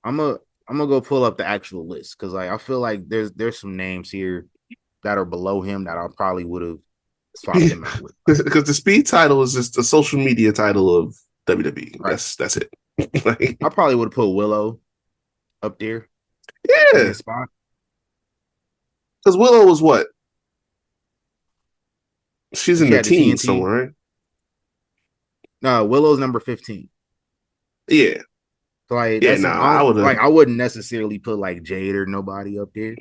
Speaker 1: I'm gonna go pull up the actual list because like I feel like there's some names here that are below him that I probably would have swapped him out with.
Speaker 2: Because the speed title is just a social media title of WWE. Right. That's it.
Speaker 1: Like, I probably would have put Willow up there.
Speaker 2: Yeah. Because Willow was what? She's in the teens somewhere, right?
Speaker 1: No, Willow's number 15.
Speaker 2: Yeah.
Speaker 1: So like, I wouldn't necessarily put like Jade or nobody up there.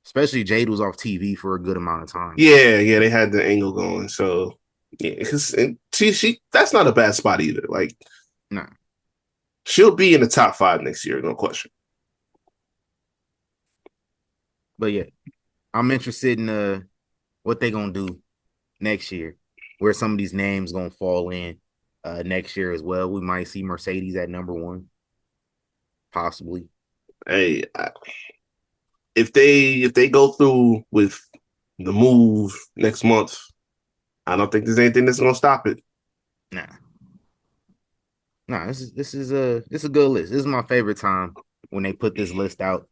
Speaker 1: Especially Jade was off TV for a good amount of time.
Speaker 2: Yeah, they had the angle going. So yeah, because she that's not a bad spot either. Like,
Speaker 1: nah,
Speaker 2: she'll be in the top 5 next year, no question.
Speaker 1: But yeah, I'm interested in what they gonna do next year, where some of these names gonna fall in next year as well. We might see Mercedes at number 1, possibly.
Speaker 2: Hey, if they go through with the move next month, I don't think there's anything that's gonna stop it.
Speaker 1: Nah, this is a good list. This is my favorite time when they put this list out.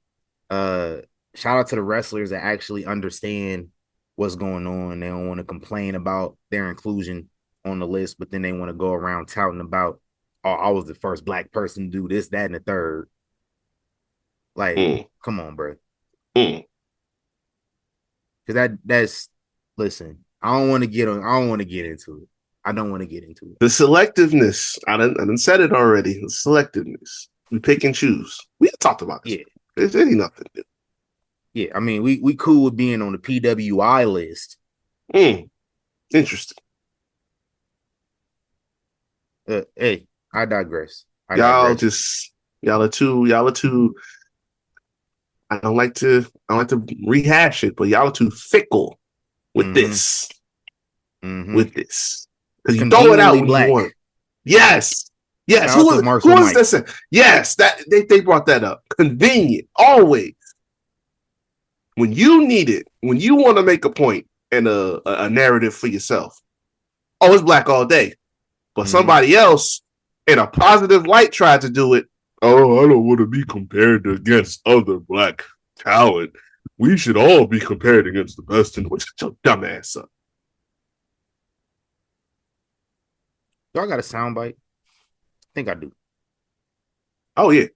Speaker 1: Shout out to the wrestlers that actually understand what's going on. They don't want to complain about their inclusion on the list, but then they want to go around touting about, oh, I was the first black person to do this, that, and the third. Like, come on, bro. Because that's listen. I don't want to get into it. I don't want to get into it.
Speaker 2: The selectiveness. I done said it already. The selectiveness. We pick and choose. We talked about this.
Speaker 1: Yeah.
Speaker 2: There's any nothing.
Speaker 1: Yeah, I mean, we cool with being on the PWI list.
Speaker 2: Interesting.
Speaker 1: Hey, I digress.
Speaker 2: Y'all are too. I don't like to rehash it, but y'all are too fickle with this. With this, because you throw it out when you want. Yes. Who was this? Yes, that they brought that up. Convenient, always. When you need it, when you want to make a point and a narrative for yourself. Oh, it's black all day. But somebody else in a positive light tried to do it. Oh, I don't want to be compared against other black talent. We should all be compared against the best in the world. Shut your dumb ass up.
Speaker 1: Do I got a soundbite? I think I do.
Speaker 2: Oh, yeah.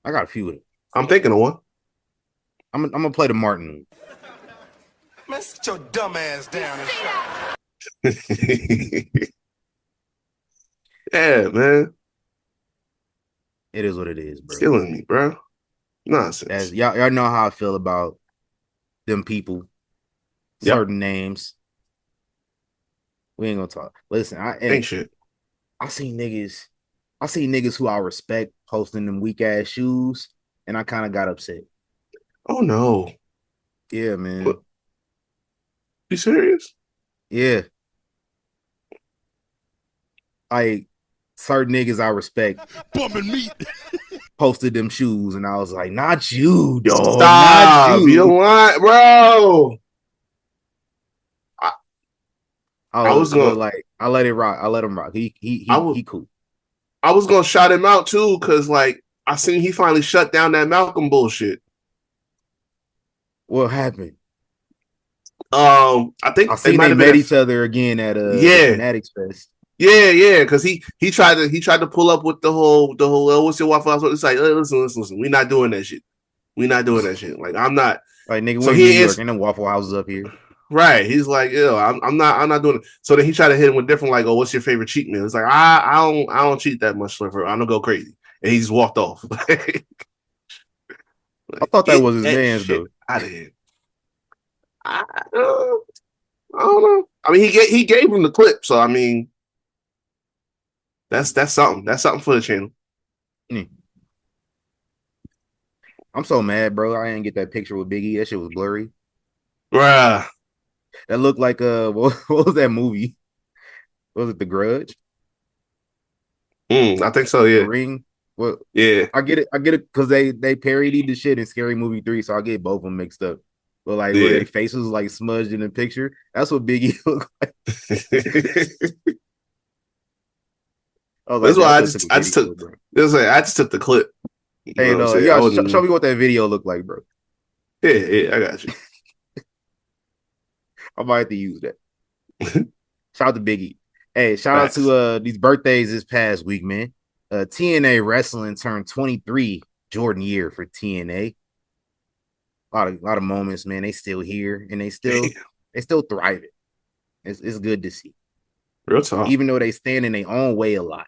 Speaker 1: I got a few of them.
Speaker 2: I'm thinking of one.
Speaker 1: I'm gonna play the Martin.
Speaker 4: Man, sit your dumb ass down and shut up.
Speaker 2: Yeah, man.
Speaker 1: It is what it is, bro.
Speaker 2: Killing me, bro. Nonsense.
Speaker 1: As y'all know how I feel about them people, certain names. We ain't gonna talk. Listen,
Speaker 2: Ain't shit.
Speaker 1: I see niggas who I respect posting them weak ass shoes, and I kind of got upset.
Speaker 2: Oh no.
Speaker 1: Yeah, man.
Speaker 2: What? You serious?
Speaker 1: Yeah. Like certain niggas I respect
Speaker 4: Bumping meat.
Speaker 1: posted them shoes, and I was like, not you, dog.
Speaker 2: Stop.
Speaker 1: Not you.
Speaker 2: You don't want, bro. I was gonna
Speaker 1: like I let it rock. I let him rock. He cool.
Speaker 2: I was gonna shout him out too, because like I seen he finally shut down that Malcolm bullshit.
Speaker 1: What happened?
Speaker 2: I think
Speaker 1: I seen they met each other again at the Fanatics Fest.
Speaker 2: Yeah, because he tried to pull up with the whole what's your Waffle House? It's like listen, we're not doing that shit. We're not doing that shit. Like I'm not
Speaker 1: like nigga. So we're in New York, ain't no Waffle Houses up here.
Speaker 2: Right. He's like, yo, I'm not doing it. So then he tried to hit him with different, like, oh, what's your favorite cheat meal? It's like, I don't cheat that much, Sliver. I don't go crazy. And he just walked off.
Speaker 1: I thought that was his man's though.
Speaker 2: Out of here. I don't know. I mean, he gave him the clip, so I mean, that's something. That's something for the channel.
Speaker 1: I'm so mad, bro. I didn't get that picture with Biggie. That shit was blurry.
Speaker 2: Bruh.
Speaker 1: That looked like what was that movie? Was it The Grudge?
Speaker 2: I think so, yeah.
Speaker 1: The Ring. Well,
Speaker 2: yeah.
Speaker 1: I get it because they parodied the shit in Scary Movie 3, so I get both of them mixed up. But like where their faces like smudged in the picture, that's what Biggie looked like.
Speaker 2: That's why I just took the clip.
Speaker 1: Hey, no, you gotta show me what that video looked like, bro.
Speaker 2: Yeah, I got you.
Speaker 1: I might have to use that. Shout out to Biggie. Hey, shout out to these birthdays this past week, man. TNA Wrestling turned 23 Jordan year for TNA. A lot of moments, man. They still here and they still thriving. It's good to see.
Speaker 2: Real talk.
Speaker 1: Even though they stand in their own way a lot.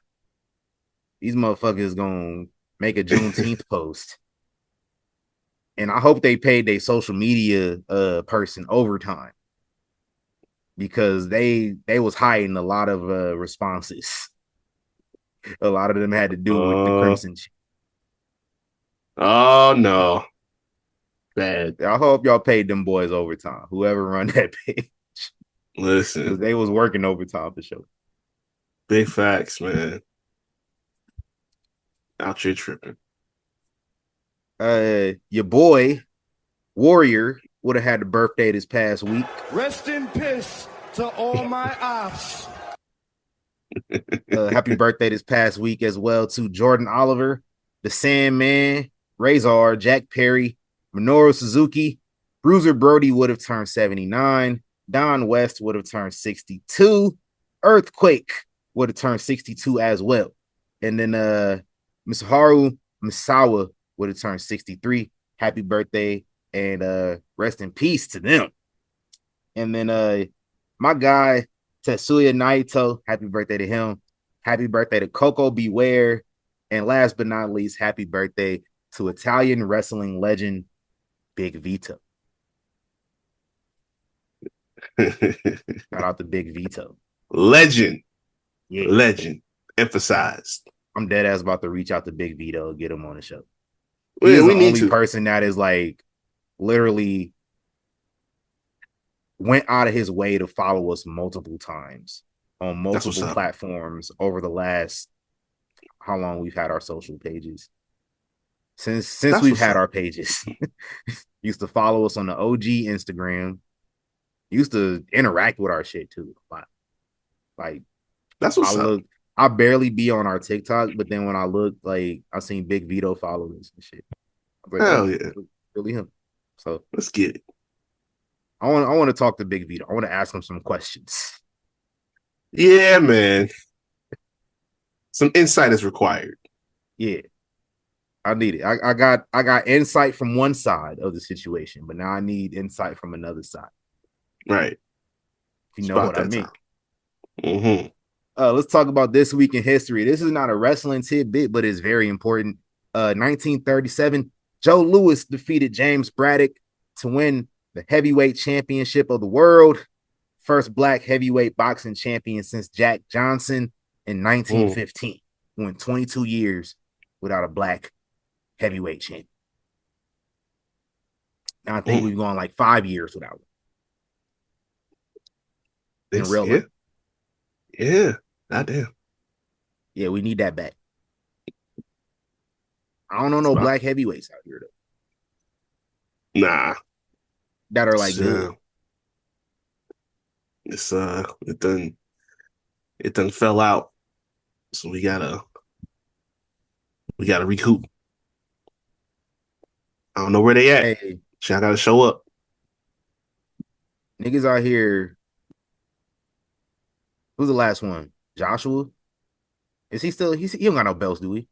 Speaker 1: These motherfuckers gonna make a Juneteenth post. And I hope they paid their social media person overtime. Because they was hiding a lot of responses. A lot of them had to do with the Crimson shit.
Speaker 2: Oh no. Bad.
Speaker 1: I hope y'all paid them boys overtime. Whoever run that page.
Speaker 2: Listen.
Speaker 1: They was working overtime for sure.
Speaker 2: Big facts, man. Out here tripping.
Speaker 1: Your boy, Warrior, would have had a birthday this past week.
Speaker 4: Rest in peace to all my ops.
Speaker 1: Happy birthday this past week as well to Jordan Oliver, the Sandman, Razor, Jack Perry, Minoru Suzuki, Bruiser Brody would have turned 79, Don West would have turned 62, Earthquake would have turned 62 as well, and then Misaharu Misawa would have turned 63. Happy birthday and rest in peace to them. And then my guy Tetsuya Naito, happy birthday to him. Happy birthday to Coco Beware. And last but not least, happy birthday to Italian wrestling legend Big Vito. Shout out to Big Vito.
Speaker 2: Legend.
Speaker 1: Yeah.
Speaker 2: Legend. Emphasized.
Speaker 1: I'm dead ass about to reach out to Big Vito and get him on the show.
Speaker 2: We
Speaker 1: He's the
Speaker 2: need
Speaker 1: only
Speaker 2: to.
Speaker 1: person that is like literally went out of his way to follow us multiple times on multiple platforms over the last how long we've had our social pages. Since we've had our pages. Used to follow us on the OG Instagram. Used to interact with our shit too. Like
Speaker 2: that's what's up.
Speaker 1: I barely be on our TikTok, but then when I look, like I seen Big Vito follow us and shit. I was like,
Speaker 2: hell yeah,
Speaker 1: really him. So
Speaker 2: let's get it.
Speaker 1: I want to talk to Big Vito. I want to ask him some questions.
Speaker 2: Yeah, man. Some insight is required.
Speaker 1: Yeah. I need it. I got insight from one side of the situation, but now I need insight from another side.
Speaker 2: Right.
Speaker 1: If you
Speaker 2: It's
Speaker 1: know
Speaker 2: about
Speaker 1: what I
Speaker 2: that
Speaker 1: mean.
Speaker 2: time. Mm-hmm.
Speaker 1: Let's talk about this week in history. This is not a wrestling tidbit, but it's very important. 1937, Joe Louis defeated James Braddock to win the heavyweight championship of the world. First black heavyweight boxing champion since Jack Johnson in 1915. Went 22 years without a black heavyweight champion. Now I think we've gone like 5 years without one in real life.
Speaker 2: Yeah. Goddamn.
Speaker 1: Yeah, we need that back. I don't know no black heavyweights out here though.
Speaker 2: Nah.
Speaker 1: That are like good.
Speaker 2: It done fell out. So we gotta recoup. I don't know where they at.
Speaker 1: Hey,
Speaker 2: So I gotta show up.
Speaker 1: niggas out here. Who's the last one? Joshua? Is he still? He don't got no belts, do we?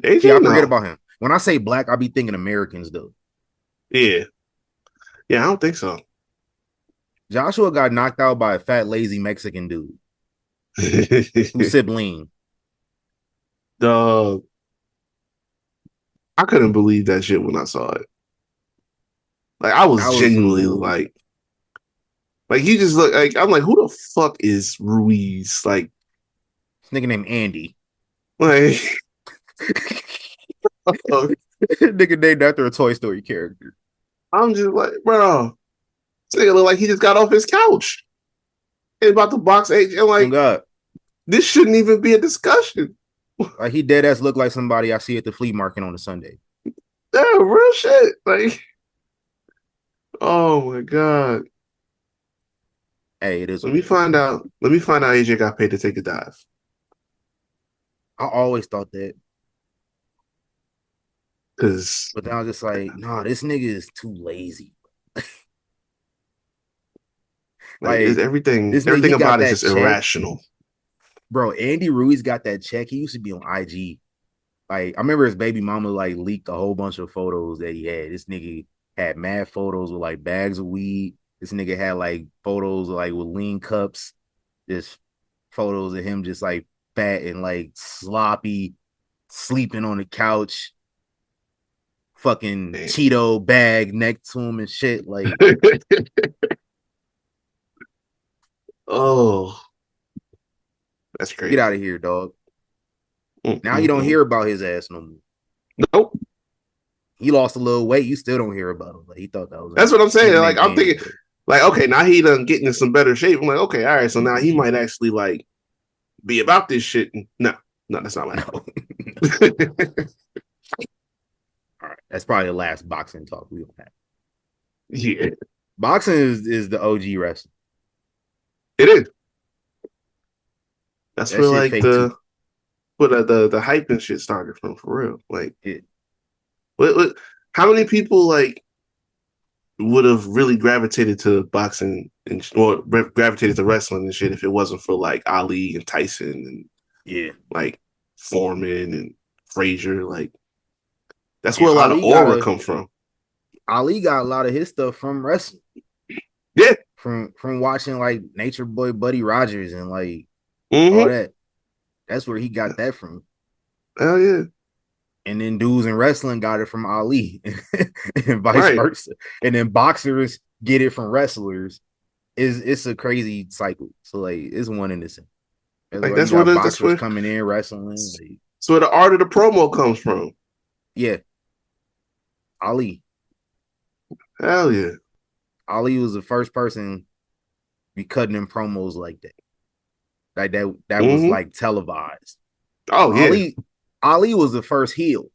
Speaker 2: AJ,
Speaker 1: Yeah, I forget about him. When I say black, I be thinking Americans though.
Speaker 2: Yeah, I don't think so.
Speaker 1: Joshua got knocked out by a fat, lazy Mexican dude who's sibling.
Speaker 2: Dog, I couldn't believe that shit when I saw it. Like I was genuinely like he just looked like I'm like, who the fuck is Ruiz? Like
Speaker 1: this nigga named Andy.
Speaker 2: Like
Speaker 1: nigga named after a Toy Story character.
Speaker 2: I'm just like, bro, this nigga look like he just got off his couch and about to box AJ. I'm like,
Speaker 1: God.
Speaker 2: This shouldn't even be a discussion.
Speaker 1: Like he dead ass look like somebody I see at the flea market on a Sunday.
Speaker 2: Yeah, real shit. Like, oh my god.
Speaker 1: Hey, it is.
Speaker 2: Let me find out AJ got paid to take a dive.
Speaker 1: I always thought that.
Speaker 2: But
Speaker 1: then I was just like, nah, this nigga is too lazy.
Speaker 2: like everything about it is just irrational.
Speaker 1: Bro, Andy Ruiz got that check. He used to be on IG. Like, I remember his baby mama like leaked a whole bunch of photos that he had. This nigga had mad photos with like bags of weed. This nigga had like photos like with lean cups. Just photos of him just like fat and like sloppy, sleeping on the couch. Fucking Cheeto bag next to him and shit. Like,
Speaker 2: oh, that's crazy.
Speaker 1: Get out of here, dog. Now you don't hear about his ass no more.
Speaker 2: Nope.
Speaker 1: He lost a little weight. You still don't hear about him. Like, he thought that was.
Speaker 2: That's what I'm saying. Like, I'm thinking, like, okay, now he done getting in some better shape. I'm like, okay, all right. So now he might actually like be about this shit. No, that's not what happened.
Speaker 1: All right, that's probably the last boxing talk we don't have.
Speaker 2: Yeah,
Speaker 1: boxing is the OG wrestling.
Speaker 2: It is. That's where like the hype and shit started from, for real. Like, what how many people like would have really gravitated to boxing or gravitated to wrestling and shit if it wasn't for like Ali and Tyson and like Foreman and Frazier? Like, that's where a lot of aura come from.
Speaker 1: Ali got a lot of his stuff from wrestling.
Speaker 2: Yeah.
Speaker 1: From watching like Nature Boy Buddy Rogers and like all that. That's where he got that from.
Speaker 2: Hell yeah.
Speaker 1: And then dudes in wrestling got it from Ali and vice versa. And then boxers get it from wrestlers. It's a crazy cycle. So like it's one in the same.
Speaker 2: Like, that's where
Speaker 1: boxers coming in wrestling. Like,
Speaker 2: so where the art of the promo comes from.
Speaker 1: Yeah. Ali.
Speaker 2: Hell yeah.
Speaker 1: Ali was the first person to be cutting in promos like that. Like that was like televised.
Speaker 2: Oh yeah.
Speaker 1: Ali was the first heel.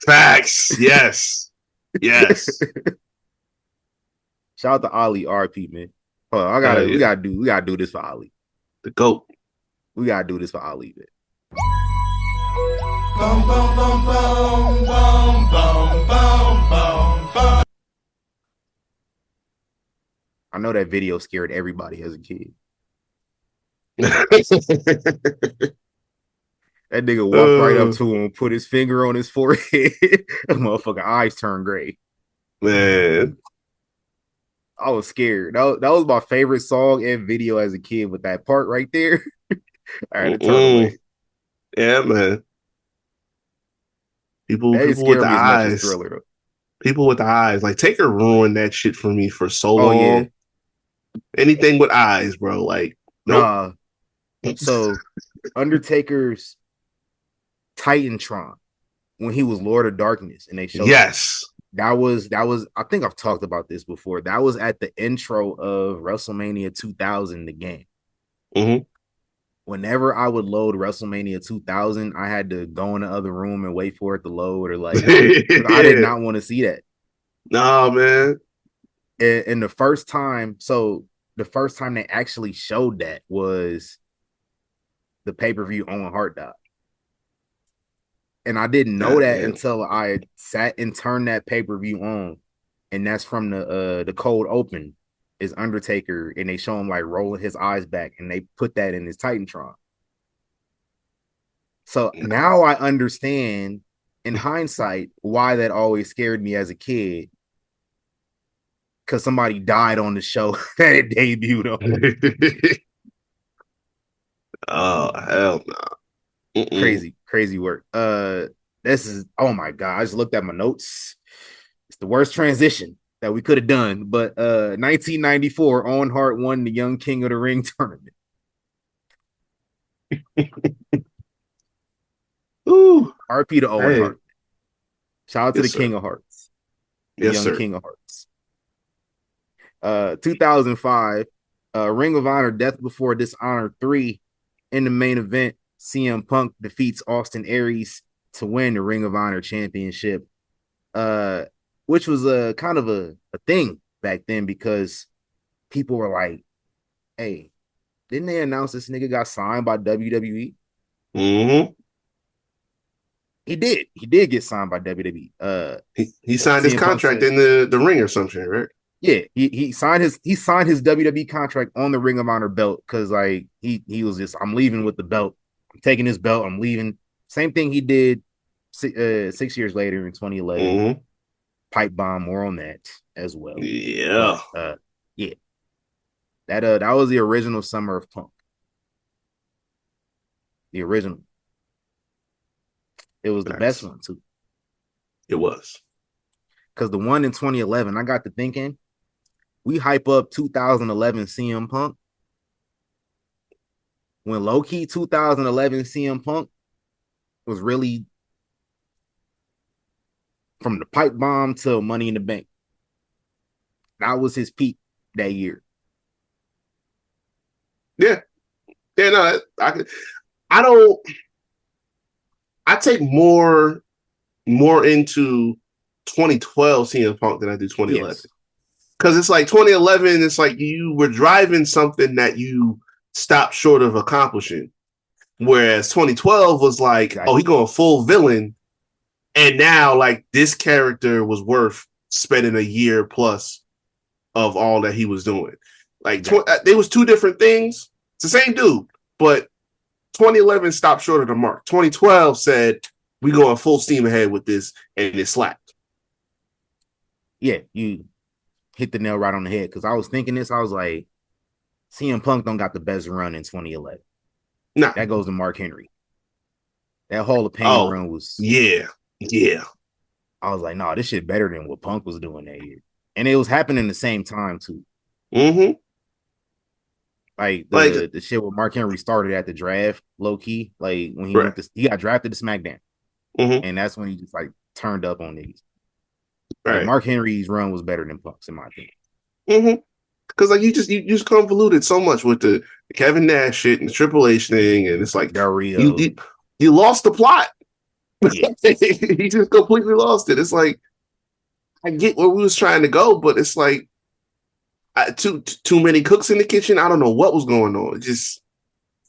Speaker 2: Facts. Yes. Yes.
Speaker 1: Shout out to Ali RP, man. Hold on, we gotta do this for Ali.
Speaker 2: The GOAT.
Speaker 1: We gotta do this for Ali, man.
Speaker 3: Bum, bum, bum, bum, bum, bum, bum, bum, bum.
Speaker 1: I know that video scared everybody as a kid. That nigga walked right up to him, put his finger on his forehead. The motherfucker eyes turned gray.
Speaker 2: Man.
Speaker 1: I was scared. That was my favorite song and video as a kid with that part right there. I had to turn
Speaker 2: Mm-mm.
Speaker 1: away.
Speaker 2: Yeah, man. People,
Speaker 1: That didn't
Speaker 2: people with
Speaker 1: scare
Speaker 2: the
Speaker 1: me as much as
Speaker 2: eyes.
Speaker 1: Thriller though.
Speaker 2: People with the eyes. Like Taker ruined that shit for me for so
Speaker 1: Oh yeah.
Speaker 2: long. Anything with eyes, bro. Like, nope.
Speaker 1: Nah. So Undertaker's Titantron when he was Lord of Darkness and they showed that.
Speaker 2: Yes.
Speaker 1: That was I think I've talked about this before. That was at the intro of WrestleMania 2000, the game.
Speaker 2: Mm-hmm.
Speaker 1: Whenever I would load WrestleMania 2000, I had to go in the other room and wait for it to load or like I did not want to see that.
Speaker 2: Nah, man.
Speaker 1: And the first time they actually showed that was the pay-per-view Owen Hart died. And I didn't know
Speaker 2: God
Speaker 1: that
Speaker 2: damn.
Speaker 1: until I sat and turned that pay-per-view on. And that's from the cold open is Undertaker, and they show him like rolling his eyes back, and they put that in his Titantron. So now I understand in hindsight why that always scared me as a kid. Because somebody died on the show that it debuted on.
Speaker 2: Oh, hell no.
Speaker 1: Crazy work. This is, oh my god, I just looked at my notes. It's the worst transition that we could have done. But 1994, Owen Hart won the Young King of the Ring tournament.
Speaker 2: Ooh.
Speaker 1: RP to Owen
Speaker 2: Hey.
Speaker 1: Hart. Shout out to
Speaker 2: Yes,
Speaker 1: the
Speaker 2: sir.
Speaker 1: King of Hearts. The
Speaker 2: Yes,
Speaker 1: Young
Speaker 2: sir.
Speaker 1: King of Hearts. 2005, Ring of Honor Death Before Dishonor 3 in the main event. CM Punk defeats Austin Aries to win the Ring of Honor Championship, which was a kind of a thing back then because people were like, hey, didn't they announce this nigga got signed by WWE?
Speaker 2: Mm-hmm.
Speaker 1: He did. He did get signed by WWE.
Speaker 2: He signed his
Speaker 1: CM Punk
Speaker 2: contract
Speaker 1: said,
Speaker 2: in the ring or something, right?
Speaker 1: yeah, he signed his WWE contract on the Ring of Honor belt because like he was just, I'm leaving with the belt. I'm taking this belt. I'm leaving. Same thing he did 6 years later in 2011.
Speaker 2: Mm-hmm.
Speaker 1: Pipe bomb. More on that as well.
Speaker 2: Yeah.
Speaker 1: But yeah, that was the original Summer of Punk. The original. It was the best one too.
Speaker 2: It was.
Speaker 1: Because the one in 2011, I got to thinking, we hype up 2011 CM Punk. When low key 2011 CM Punk was really from the pipe bomb to Money in the Bank. That was his peak that year.
Speaker 2: Yeah. Yeah, no, I don't I take more into 2012 CM Punk than I do 2011.
Speaker 1: Yes.
Speaker 2: Because it's like 2011, it's like you were driving something that you stopped short of accomplishing. Whereas 2012 was like,
Speaker 1: Exactly.
Speaker 2: oh, he going full villain. And now, like, this character was worth spending a year plus of all that he was doing. Like,
Speaker 1: Exactly.
Speaker 2: there was two different things. It's the same dude, but 2011 stopped short of the mark. 2012 said, we going full steam ahead with this, and it slapped.
Speaker 1: Yeah, you hit the nail right on the head. Because I was thinking this, I was like, CM Punk don't got the best run in 2011.
Speaker 2: Nah.
Speaker 1: That goes to Mark Henry. That Hall of Pain run was...
Speaker 2: Yeah.
Speaker 1: I was like, no, this shit better than what Punk was doing that year. And it was happening the same time, too.
Speaker 2: Mm-hmm.
Speaker 1: Like the shit with Mark Henry started at the draft, low key. Like when he got drafted to SmackDown, and that's when he just like turned up on niggas.
Speaker 2: Right.
Speaker 1: Like Mark Henry's run was better than Punk's in my opinion.
Speaker 2: Mm-hmm. Because like you just convoluted so much with the Kevin Nash shit and the Triple H thing, and it's like you lost the plot. Yeah. He just completely lost it. It's like I get where we was trying to go, but it's like too many cooks in the kitchen. I don't know what was going on. It just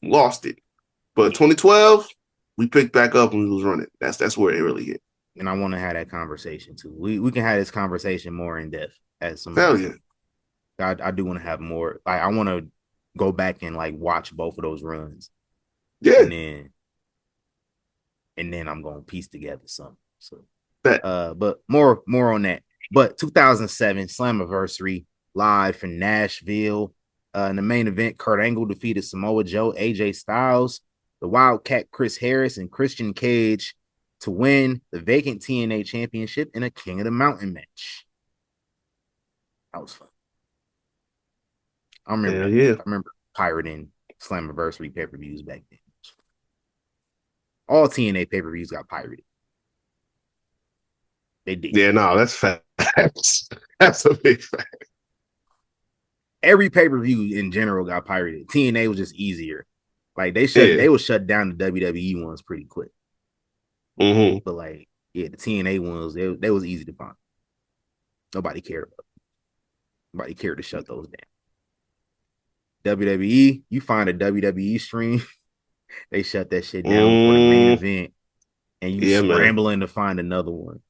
Speaker 2: lost it. But 2012, we picked back up and we was running. That's where it really hit.
Speaker 1: And I want to have that conversation too. We can have this conversation more in depth as some.
Speaker 2: Hell yeah.
Speaker 1: I do want to have more. I want to go back and like watch both of those runs.
Speaker 2: Yeah.
Speaker 1: And then and then I'm gonna piece together something. So,
Speaker 2: That
Speaker 1: but more on that. But 2007 Slammiversary live in Nashville. In the main event, Kurt Angle defeated Samoa Joe, AJ Styles, the Wildcat Chris Harris, and Christian Cage to win the vacant TNA Championship in a King of the Mountain match. That was fun. I remember
Speaker 2: hell
Speaker 1: that.
Speaker 2: yeah.
Speaker 1: I remember pirating Slammiversary pay-per-views back then. All TNA pay-per-views got pirated. They did.
Speaker 2: Yeah, no, that's facts. That's a big fact.
Speaker 1: Every pay-per-view in general got pirated. TNA was just easier. Like they
Speaker 2: Yeah.
Speaker 1: would shut down the WWE ones pretty quick.
Speaker 2: Mm-hmm.
Speaker 1: But like, yeah, the TNA ones, they was easy to find. Nobody cared about them. Nobody cared to shut those down. WWE, you find a WWE stream, they shut that shit down for the main event, and you
Speaker 2: Yeah, man.
Speaker 1: scrambling to find another one.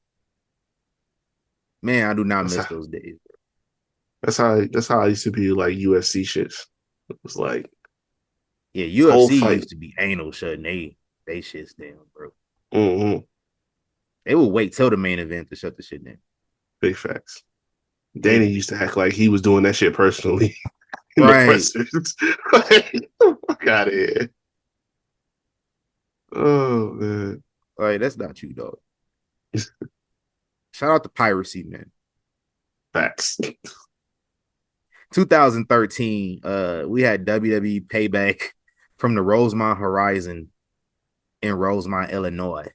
Speaker 1: Man, I do not miss those days.
Speaker 2: That's how I used to be like UFC shits. It was like,
Speaker 1: yeah,
Speaker 2: whole
Speaker 1: UFC
Speaker 2: fight.
Speaker 1: used to be anal shutting they shits down, bro.
Speaker 2: Mm-hmm.
Speaker 1: They would wait till the main event to shut the shit down.
Speaker 2: Big facts. Danny used to act like he was doing that shit personally. In
Speaker 1: Right.
Speaker 2: the pressers. Like, fuck out of here. Oh man.
Speaker 1: Like, that's not you, dog. Shout out to piracy, man.
Speaker 2: Facts.
Speaker 1: 2013, we had WWE Payback from the Rosemont Horizon in Rosemont, Illinois.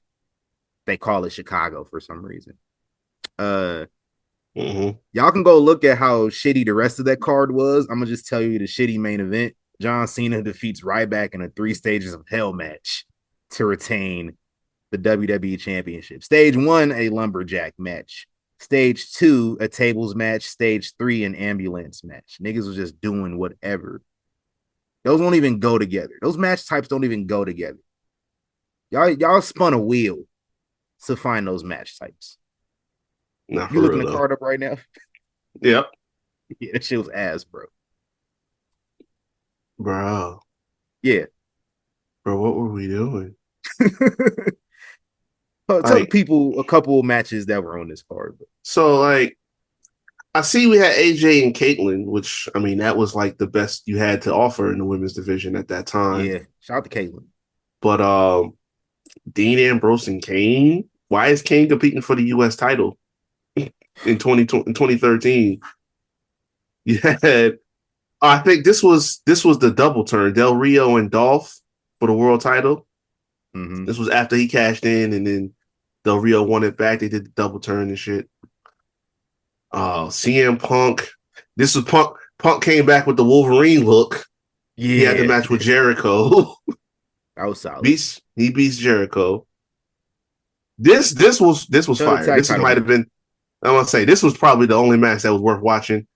Speaker 1: They call it Chicago for some reason. Y'all can go look at how shitty the rest of that card was. I'm gonna just tell you the shitty main event. John Cena defeats Ryback in a 3 stages of hell match to retain the WWE Championship. Stage 1, a lumberjack match. Stage 2, a tables match. Stage 3, an ambulance match. Niggas was just doing whatever. Those won't even go together. Those match types don't even go together. Y'all spun a wheel to find those match types.
Speaker 2: Not
Speaker 1: You looking
Speaker 2: real,
Speaker 1: the card up right now?
Speaker 2: Yep.
Speaker 1: Yeah, that shit was ass, bro.
Speaker 2: Bro.
Speaker 1: Yeah.
Speaker 2: Bro, what were we doing?
Speaker 1: Tell people a couple of matches that were on this card.
Speaker 2: So, like, I see we had AJ and Caitlyn, which, I mean, that was like the best you had to offer in the women's division at that time.
Speaker 1: Yeah, shout out to Caitlyn.
Speaker 2: But Dean Ambrose and Kane, why is Kane competing for the U.S. title in 2013? You had, I think this was the double turn, Del Rio and Dolph for the world title.
Speaker 1: Mm-hmm.
Speaker 2: This was after he cashed in, and then Del Rio won it back. They did the double turn and shit. CM Punk. This was Punk. Punk came back with the Wolverine look.
Speaker 1: Yeah,
Speaker 2: he had the match with Jericho.
Speaker 1: That was solid.
Speaker 2: He beats Jericho. This was fire. This might have been. I want to say this was probably the only match that was worth watching.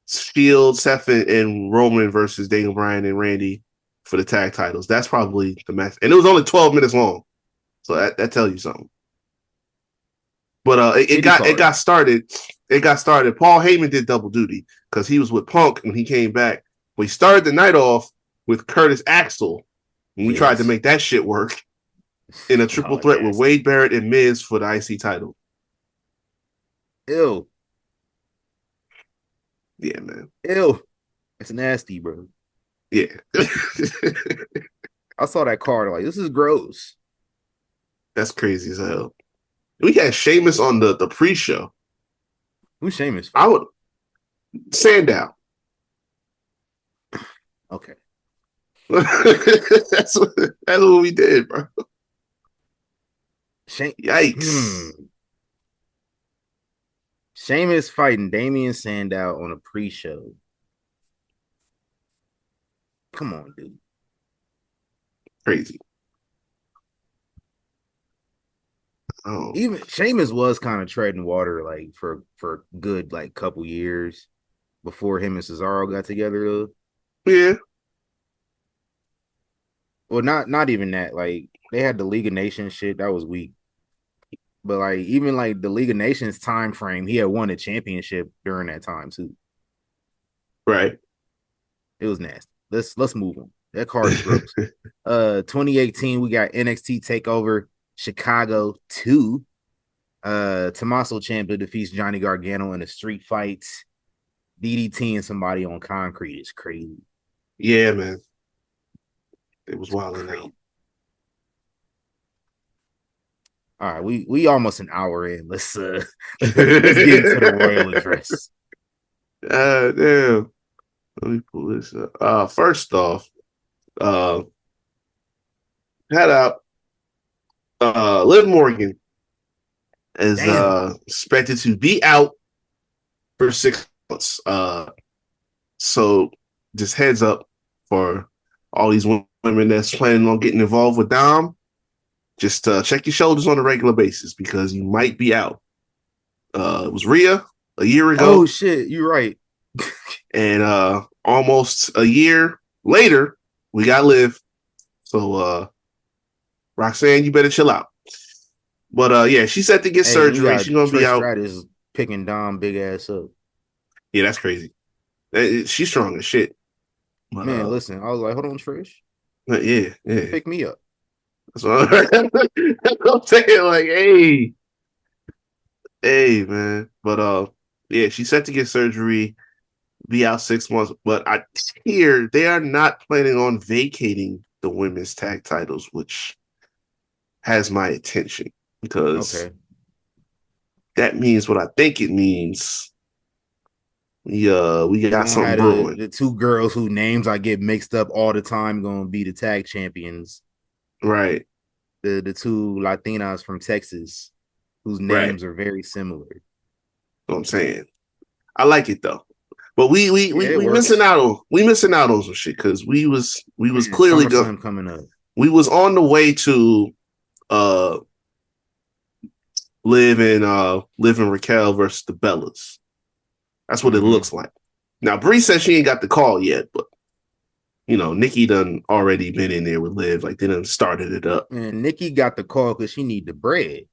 Speaker 2: Shield, Seth, and Roman versus Daniel Bryan and Randy for the tag titles. That's probably the match, and it was only 12 minutes long. So that tells you something. But it got started. It got started. Paul Heyman did double duty because he was with Punk when he came back. We started the night off with Curtis Axel, and we tried to make that shit work in a triple threat with Wade Barrett and Miz for the IC title.
Speaker 1: Ew.
Speaker 2: Yeah, man.
Speaker 1: Ew. It's nasty, bro.
Speaker 2: Yeah.
Speaker 1: I saw that card like, this is gross.
Speaker 2: That's crazy as hell. We had Sheamus on the pre-show.
Speaker 1: Who's Sheamus?
Speaker 2: I would Sandow.
Speaker 1: Okay.
Speaker 2: that's what we did, bro. Yikes.
Speaker 1: Sheamus fighting Damian Sandow on a pre-show. Come on, dude.
Speaker 2: Crazy. Oh.
Speaker 1: Even Sheamus was kind of treading water like for good like couple years before him and Cesaro got together though.
Speaker 2: Yeah.
Speaker 1: Well, not even that. Like they had the League of Nations shit that was weak. But like even like the League of Nations time frame, he had won a championship during that time too.
Speaker 2: Right.
Speaker 1: It was nasty. Let's move on. That card is gross. 2018, we got NXT Takeover Chicago 2. Tommaso Ciampa defeats Johnny Gargano in a street fight. DDT and somebody on concrete is crazy.
Speaker 2: Yeah, man. It was wilding out.
Speaker 1: All right, we almost an hour in. Let's get into the royal address.
Speaker 2: Damn. Let me pull this up. First off, had out Liv Morgan is expected to be out for 6 months. So just heads up for all these women that's planning on getting involved with Dom. Just check your shoulders on a regular basis because you might be out. It was Rhea a year ago.
Speaker 1: Oh shit, you're right.
Speaker 2: And almost a year later, we got Liv. So Roxanne, you better chill out. But yeah, she's set to get surgery. She's gonna be out.
Speaker 1: Stratus picking Dom big ass up.
Speaker 2: Yeah, that's crazy. She's strong as shit. But,
Speaker 1: man, listen, I was like, hold on, Trish.
Speaker 2: Yeah.
Speaker 1: Pick me up.
Speaker 2: That's what I'm saying. Like, hey, man. But yeah, she's set to get surgery, be out 6 months. But I hear they are not planning on vacating the women's tag titles, which has my attention because that means what I think it means. We got something brewing.
Speaker 1: The two girls whose names I get mixed up all the time gonna be the tag champions.
Speaker 2: Right.
Speaker 1: The two Latinas from Texas whose names are very similar.
Speaker 2: What I'm saying. I like it though. But we missing out on some shit because we was clearly
Speaker 1: coming up.
Speaker 2: We was on the way to Liv and Raquel versus the Bellas. That's what it looks like. Now Bree says she ain't got the call yet, but you know, Nikki done already been in there with Liv, like they done started it up.
Speaker 1: And Nikki got the call because she need the bread.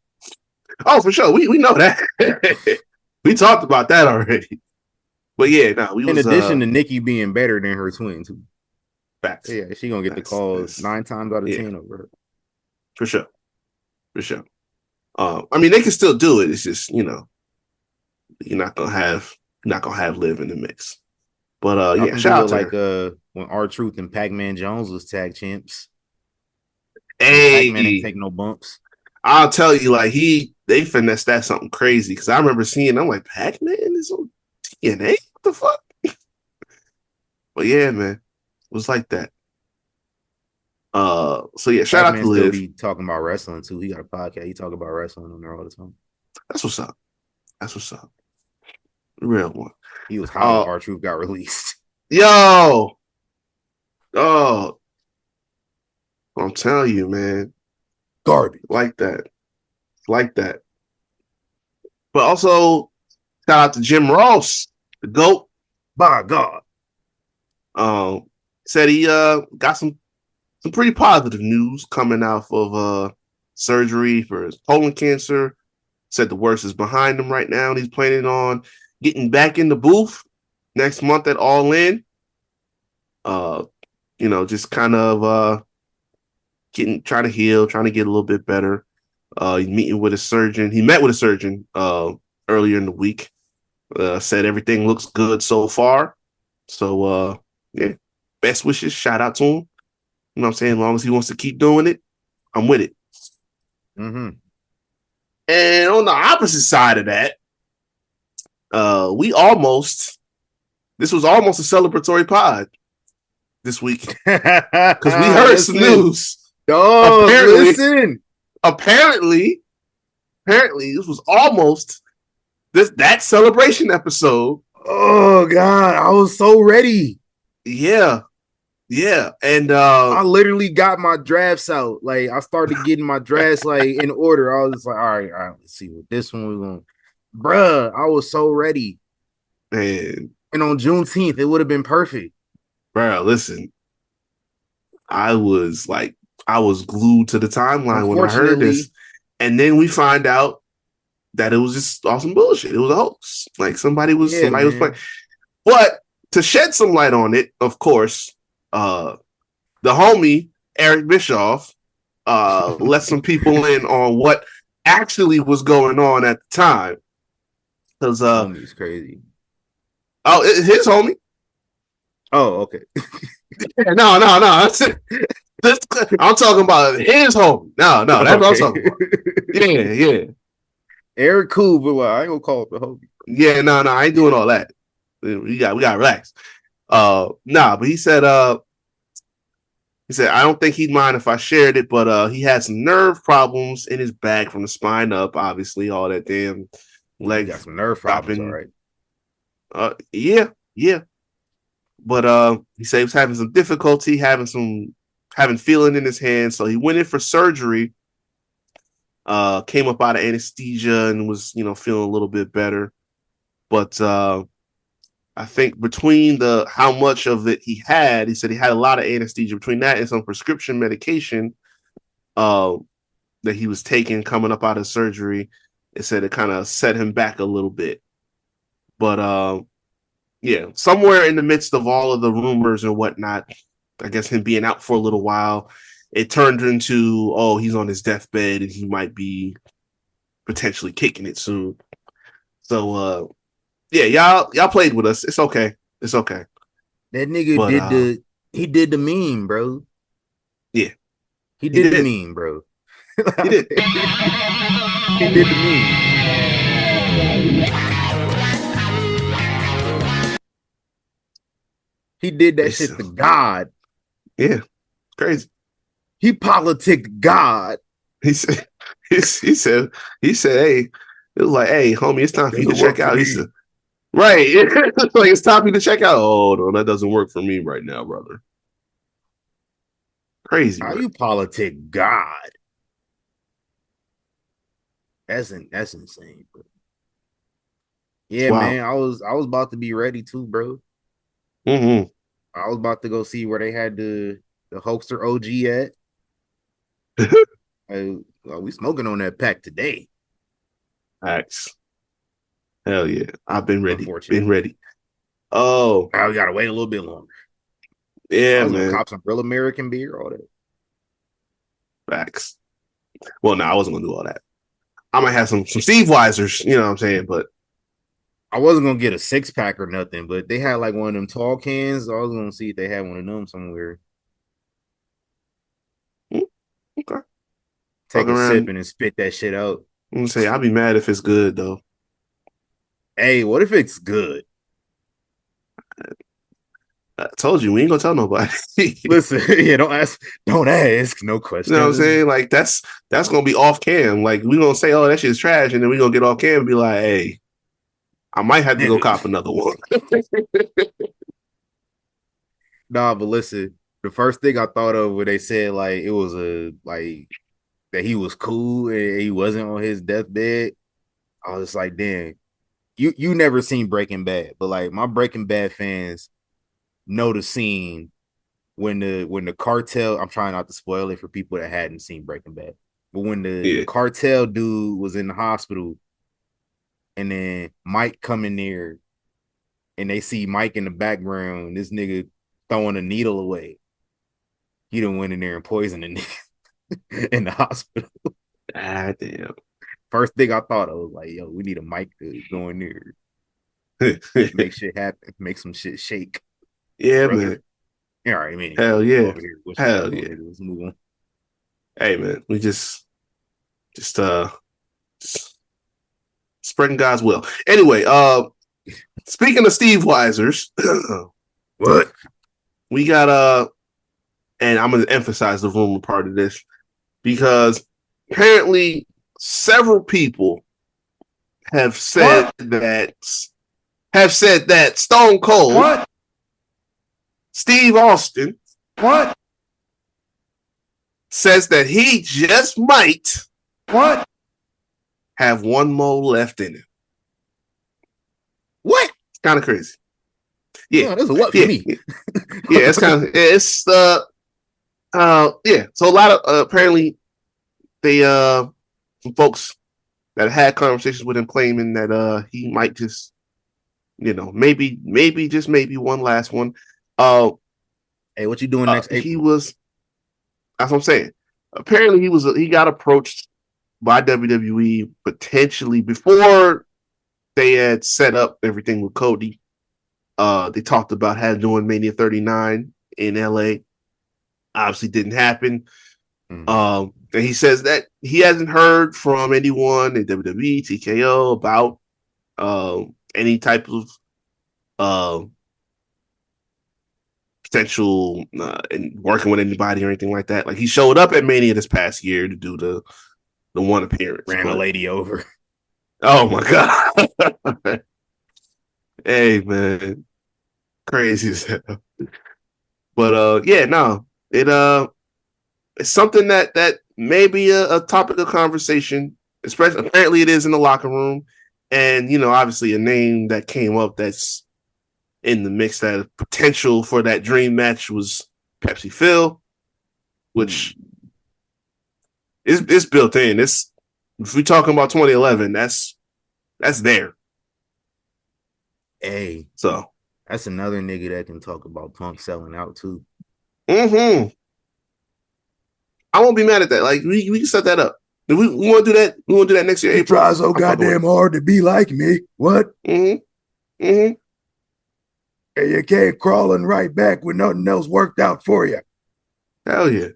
Speaker 2: Oh, for sure. We know that. We talked about that already. But yeah,
Speaker 1: in addition to Nikki being better than her twin too.
Speaker 2: Facts.
Speaker 1: Yeah, she gonna get the calls 9 times out of 10 over her.
Speaker 2: For sure. I mean, they can still do it. It's just, you know, you're not gonna have Liv in the mix. But yeah, shout out to her.
Speaker 1: When R-Truth and Pac-Man Jones was tag champs.
Speaker 2: Hey,
Speaker 1: Pac-Man didn't take no bumps.
Speaker 2: I'll tell you, like they finessed that something crazy because I remember seeing. I'm like, Pac-Man is on TNA. What the fuck? But yeah, man, it was like that. So yeah, shout out to Liv.
Speaker 1: Be talking about wrestling too. He got a podcast. He talk about wrestling on there all the time.
Speaker 2: That's what's up. The real one.
Speaker 1: He was hot when R-Truth got released.
Speaker 2: Yo, oh, I'm telling you, man,
Speaker 1: garbage
Speaker 2: like that. But also, shout out to Jim Ross, the GOAT.
Speaker 1: By God.
Speaker 2: Said he got some pretty positive news coming out of surgery for his colon cancer. Said the worst is behind him right now, and he's planning on getting back in the booth next month at All In. You know, just kind of trying to heal, trying to get a little bit better. He's meeting with a surgeon. He met with a surgeon earlier in the week. Said everything looks good so far. So yeah, best wishes. Shout out to him. You know what I'm saying? As long as he wants to keep doing it, I'm with it.
Speaker 1: Mm-hmm.
Speaker 2: And on the opposite side of that, this was almost a celebratory pod this week because we heard some news.
Speaker 1: Oh, listen.
Speaker 2: Apparently, this was almost that celebration episode.
Speaker 1: Oh God, I was so ready.
Speaker 2: Yeah, and
Speaker 1: I literally got my drafts out. Like I started getting my drafts like in order. I was just like, all right, let's see what this one we're going. Bruh, I was so ready.
Speaker 2: Man.
Speaker 1: And on Juneteenth, it would have been perfect.
Speaker 2: Bruh, listen. I was glued to the timeline when I heard this. And then we find out that it was just awesome bullshit. It was a hoax. Like somebody was playing. But to shed some light on it, of course, the homie Eric Bischoff let some people in on what actually was going on at the time. Because
Speaker 1: Homie's crazy.
Speaker 2: his homie.
Speaker 1: Oh, okay.
Speaker 2: No. I'm talking about his homie. No, that's what I'm talking about. Yeah.
Speaker 1: Eric cool, but like, I ain't gonna call it the homie.
Speaker 2: Yeah, no, I ain't doing all that. We got to relax. But he said I don't think he'd mind if I shared it, but he had some nerve problems in his back from the spine up, obviously, all that damn leg.
Speaker 1: He got some nerve problems, all right.
Speaker 2: Yeah. But he said he was having some difficulty, having feeling in his hand, so he went in for surgery. Came up out of anesthesia and was, feeling a little bit better. But I think between how much of it he said he had a lot of anesthesia, between that and some prescription medication that he was taking coming up out of surgery, it said it kind of set him back a little bit. But yeah, somewhere in the midst of all of the rumors and whatnot, I guess him being out for a little while, it turned into, he's on his deathbed and he might be potentially kicking it soon. So, yeah, y'all played with us. It's okay. That
Speaker 1: nigga he did the meme, bro.
Speaker 2: Yeah.
Speaker 1: He did the meme, bro.
Speaker 2: He did.
Speaker 1: He did the meme. He did that shit to God.
Speaker 2: Yeah. Crazy.
Speaker 1: He politicked God.
Speaker 2: He said, hey, it was like, hey, homie, it's time for you to check out. He said, right. Like, it's time for you to check out. Oh, no, that doesn't work for me right now, brother. Crazy.
Speaker 1: How you politic God? That's insane, bro. Yeah, wow. Man, I was about to be ready too, bro.
Speaker 2: Mm-hmm.
Speaker 1: I was about to go see where they had the Hulkster OG at. We smoking on that pack today.
Speaker 2: Facts. Hell yeah. I've been ready. Oh.
Speaker 1: Now we gotta wait a little bit longer.
Speaker 2: Yeah,
Speaker 1: I was
Speaker 2: man.
Speaker 1: Gonna cop some real American beer, all that.
Speaker 2: Facts. Well, no, I wasn't gonna do all that. I might have some Steve Weisers, you know what I'm saying, but
Speaker 1: I wasn't gonna get a 6-pack or nothing, but they had like one of them tall cans. I was gonna see if they had one of them somewhere.
Speaker 2: Okay.
Speaker 1: Take a sip and spit that shit out.
Speaker 2: I'm gonna say I'll be mad if it's good though.
Speaker 1: Hey, what if it's good?
Speaker 2: I told you we ain't gonna tell nobody.
Speaker 1: Listen, yeah, don't ask, no questions.
Speaker 2: You know what I'm saying? Like that's gonna be off cam. Like we gonna say, oh, that shit's trash, and then we gonna get off cam and be like, hey, I might have to go cop another one.
Speaker 1: Nah, but listen, the first thing I thought of when they said like it was that he was cool and he wasn't on his deathbed, I was just like, damn, you never seen Breaking Bad, but like my Breaking Bad fans know the scene when the cartel, I'm trying not to spoil it for people that hadn't seen Breaking Bad, but when the cartel dude was in the hospital and then Mike come in there and they see Mike in the background, this nigga throwing a needle away. He done went in there and poisoned the nigga in the hospital.
Speaker 2: Ah, damn.
Speaker 1: First thing I thought of was like, yo, we need a mic to go in there. Make shit happen. Make some shit shake.
Speaker 2: Yeah, brother. Man.
Speaker 1: Yeah, all right, man.
Speaker 2: Hell yeah. Hell yeah.
Speaker 1: Let's move on.
Speaker 2: Hey, man, we just spreading God's will. Anyway, speaking of Steve Weisers,
Speaker 1: what?
Speaker 2: We got and I'm gonna emphasize the rumor part of this because apparently several people have said that Stone Cold Steve Austin says that he just might have one more left in him.
Speaker 1: What?
Speaker 2: It's kind of crazy. Yeah,
Speaker 1: that's a what for me.
Speaker 2: Yeah, it's kind of yeah. So a lot of apparently they some folks that had conversations with him claiming that he might just maybe just maybe one last one.
Speaker 1: Hey, what you doing next
Speaker 2: He
Speaker 1: April?
Speaker 2: was. That's what I'm saying. Apparently, he got approached by WWE potentially before they had set up everything with Cody. They talked about doing Mania 39 in LA. Obviously, didn't happen. And he says that he hasn't heard from anyone in WWE, TKO about any type of potential and working with anybody or anything like that. Like he showed up at Mania this past year to do the one appearance.
Speaker 1: Ran a lady over.
Speaker 2: Oh my god! Hey man, crazy as hell. But yeah, no, it's something that may be a topic of conversation. Especially, apparently, it is in the locker room, and obviously, a name that came up that's in the mix that potential for that dream match was Pepsi Phil, which is built in. If we're talking about 2011, that's there.
Speaker 1: Hey,
Speaker 2: So
Speaker 1: that's another nigga that can talk about Punk selling out too.
Speaker 2: I won't be mad at that. Like we can set that up. We want to do that. We want to do that next year.
Speaker 1: He
Speaker 2: April.
Speaker 1: tries so goddamn hard to be like me. What?
Speaker 2: And
Speaker 1: And you came crawling right back with nothing else worked out for you.
Speaker 2: hell yeah,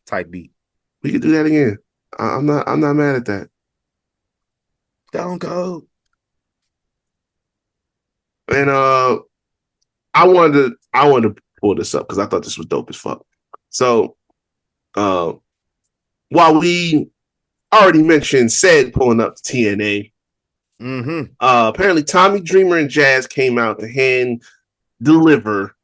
Speaker 1: Type beat.
Speaker 2: we can do that again. I'm not mad at that.
Speaker 1: Stone Cold.
Speaker 2: And I wanted to pull this up because I thought this was dope as fuck. So while we already mentioned said pulling up to TNA, apparently Tommy Dreamer and Jazz came out to hand deliver